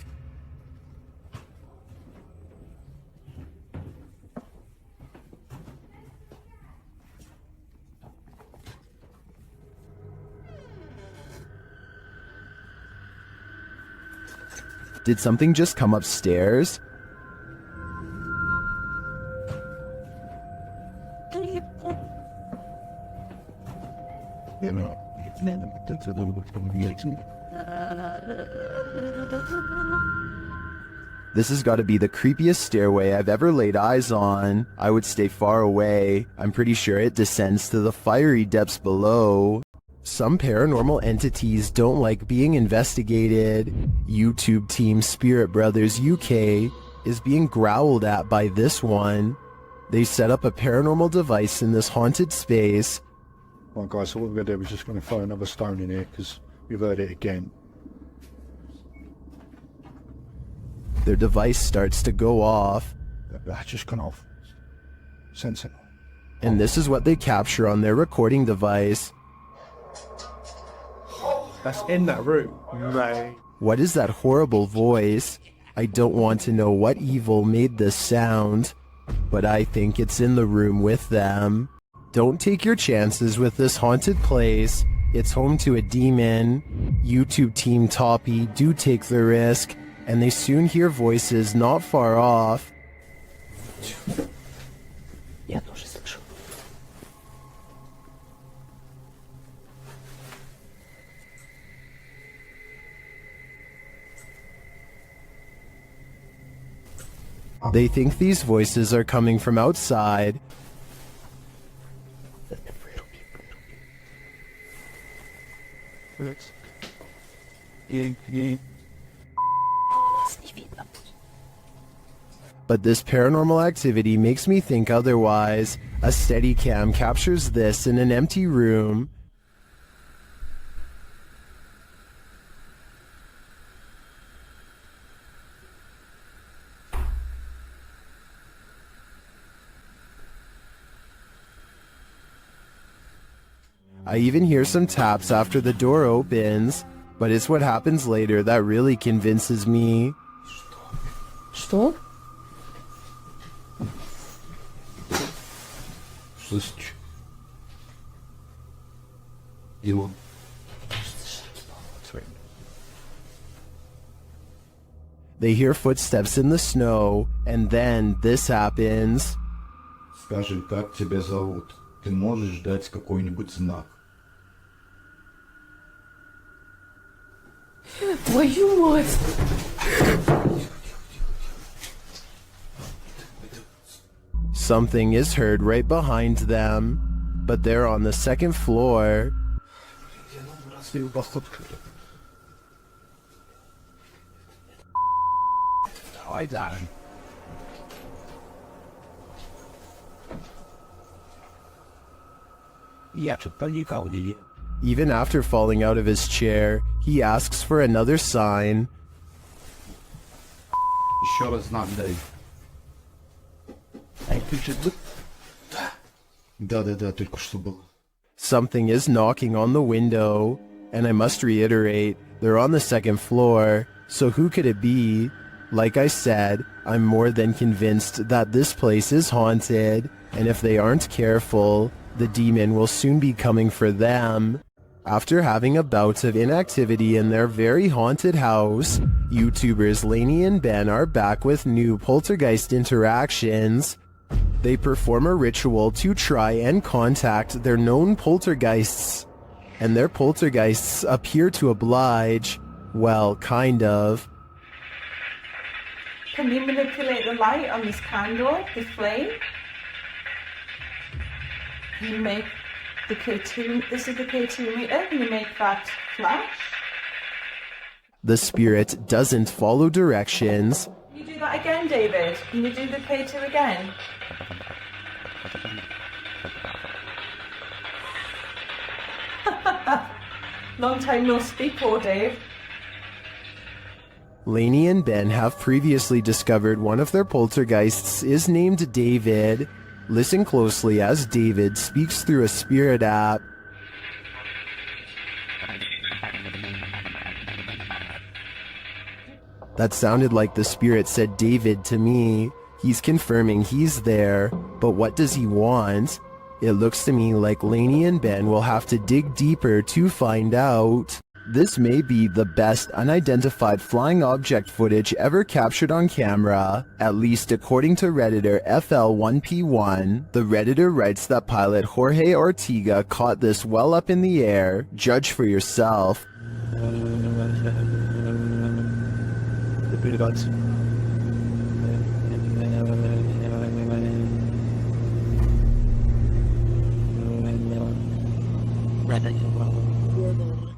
Did something just come upstairs? This has got to be the creepiest stairway I've ever laid eyes on. I would stay far away. I'm pretty sure it descends to the fiery depths below. Some paranormal entities don't like being investigated. YouTube team Spirit Brothers UK is being growled at by this one. They set up a paranormal device in this haunted space. Right guys, so what we're going to do is just going to throw another stone in here because we've heard it again. Their device starts to go off. That's just gone off. Sensible. And this is what they capture on their recording device. That's in that room. Right. What is that horrible voice? I don't want to know what evil made this sound, but I think it's in the room with them. Don't take your chances with this haunted place. It's home to a demon. YouTube team Toppy do take the risk, and they soon hear voices not far off. Я тоже слышу. They think these voices are coming from outside. But this paranormal activity makes me think otherwise. A Steadicam captures this in an empty room. I even hear some taps after the door opens, but it's what happens later that really convinces me. Что? Слышишь? Его. They hear footsteps in the snow, and then this happens. Скажи, как тебя зовут? Ты можешь дать какой-нибудь знак? Твою мать! Something is heard right behind them, but they're on the second floor. Давай, Darren. Even after falling out of his chair, he asks for another sign. Еще раз знак дай. Да, только что было. Something is knocking on the window, and I must reiterate, they're on the second floor, so who could it be? Like I said, I'm more than convinced that this place is haunted, and if they aren't careful, the demon will soon be coming for them. After having a bout of inactivity in their very haunted house, YouTubers Lainey and Ben are back with new poltergeist interactions. They perform a ritual to try and contact their known poltergeists, and their poltergeists appear to oblige. Well, kind of. Can you manipulate the light on this candle, this flame? Can you make the K2, this is the K2 meter, can you make that flash? The spirit doesn't follow directions. Can you do that again, David? Can you do the K2 again? Long time no speak, poor Dave. Lainey and Ben have previously discovered one of their poltergeists is named David. Listen closely as David speaks through a spirit app. That sounded like the spirit said David to me. He's confirming he's there, but what does he want? It looks to me like Lainey and Ben will have to dig deeper to find out. This may be the best unidentified flying object footage ever captured on camera, at least according to Redditor FL1P1. The Redditor writes that pilot Jorge Ortega caught this well up in the air. Judge for yourself.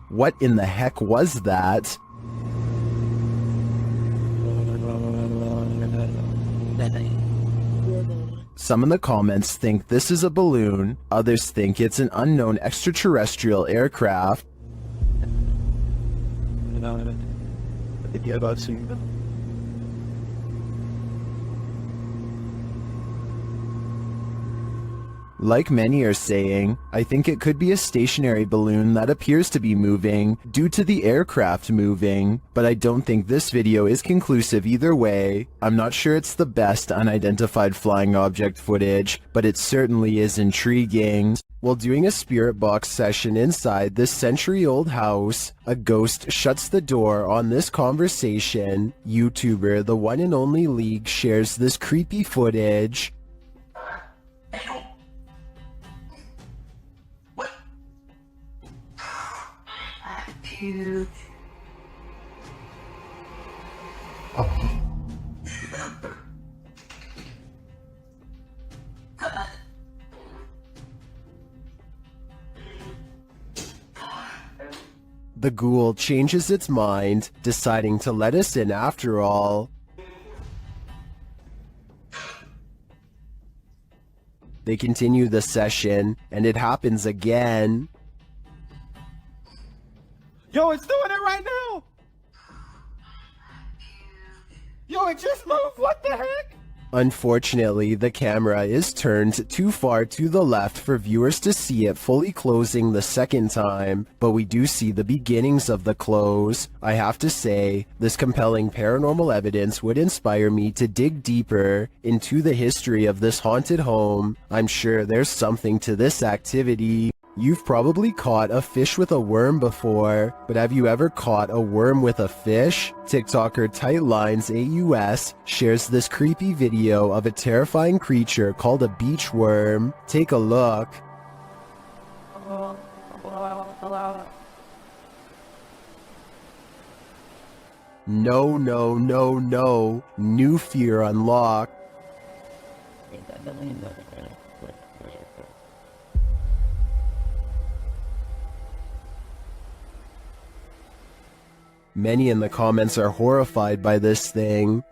What in the heck was that? Some in the comments think this is a balloon, others think it's an unknown extraterrestrial aircraft. Like many are saying, I think it could be a stationary balloon that appears to be moving due to the aircraft moving, but I don't think this video is conclusive either way. I'm not sure it's the best unidentified flying object footage, but it certainly is intriguing. While doing a spirit box session inside this century-old house, a ghost shuts the door on this conversation. YouTuber The One and Only League shares this creepy footage. Huge. The ghoul changes its mind, deciding to let us in after all. They continue the session, and it happens again. Yo, it's doing it right now! Yo, it just moved! What the heck? Unfortunately, the camera is turned too far to the left for viewers to see it fully closing the second time, but we do see the beginnings of the close. I have to say, this compelling paranormal evidence would inspire me to dig deeper into the history of this haunted home. I'm sure there's something to this activity. You've probably caught a fish with a worm before, but have you ever caught a worm with a fish? TikToker Tightlines AUS shares this creepy video of a terrifying creature called a beach worm. Take a look. No, no, no, no. New fear unlocked. Many in the comments are horrified by this thing.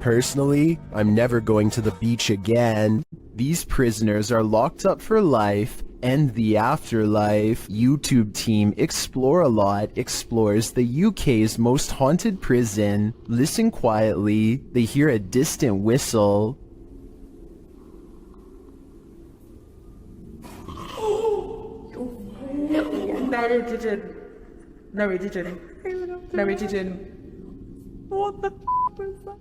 Personally, I'm never going to the beach again. These prisoners are locked up for life and the afterlife. YouTube team Explore a Lot explores the UK's most haunted prison. Listen quietly, they hear a distant whistle. What the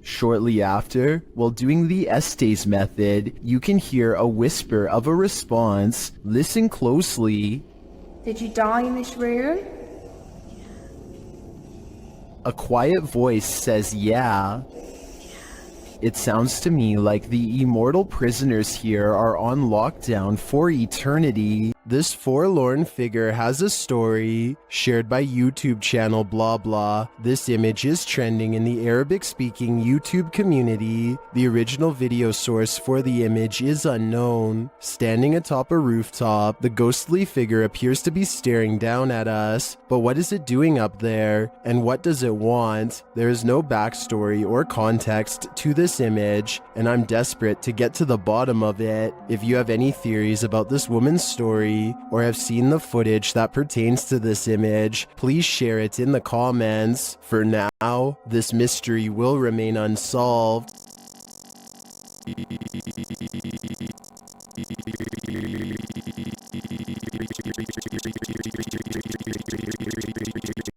Shortly after, while doing the Estes method, you can hear a whisper of a response. Listen closely. Did you die in this room? A quiet voice says yeah. It sounds to me like the immortal prisoners here are on lockdown for eternity. This forlorn figure has a story, shared by YouTube channel blah blah. This image is trending in the Arabic-speaking YouTube community. The original video source for the image is unknown. Standing atop a rooftop, the ghostly figure appears to be staring down at us. But what is it doing up there? And what does it want? There is no backstory or context to this image, and I'm desperate to get to the bottom of it. If you have any theories about this woman's story, or have seen the footage that pertains to this image, please share it in the comments. For now, this mystery will remain unsolved.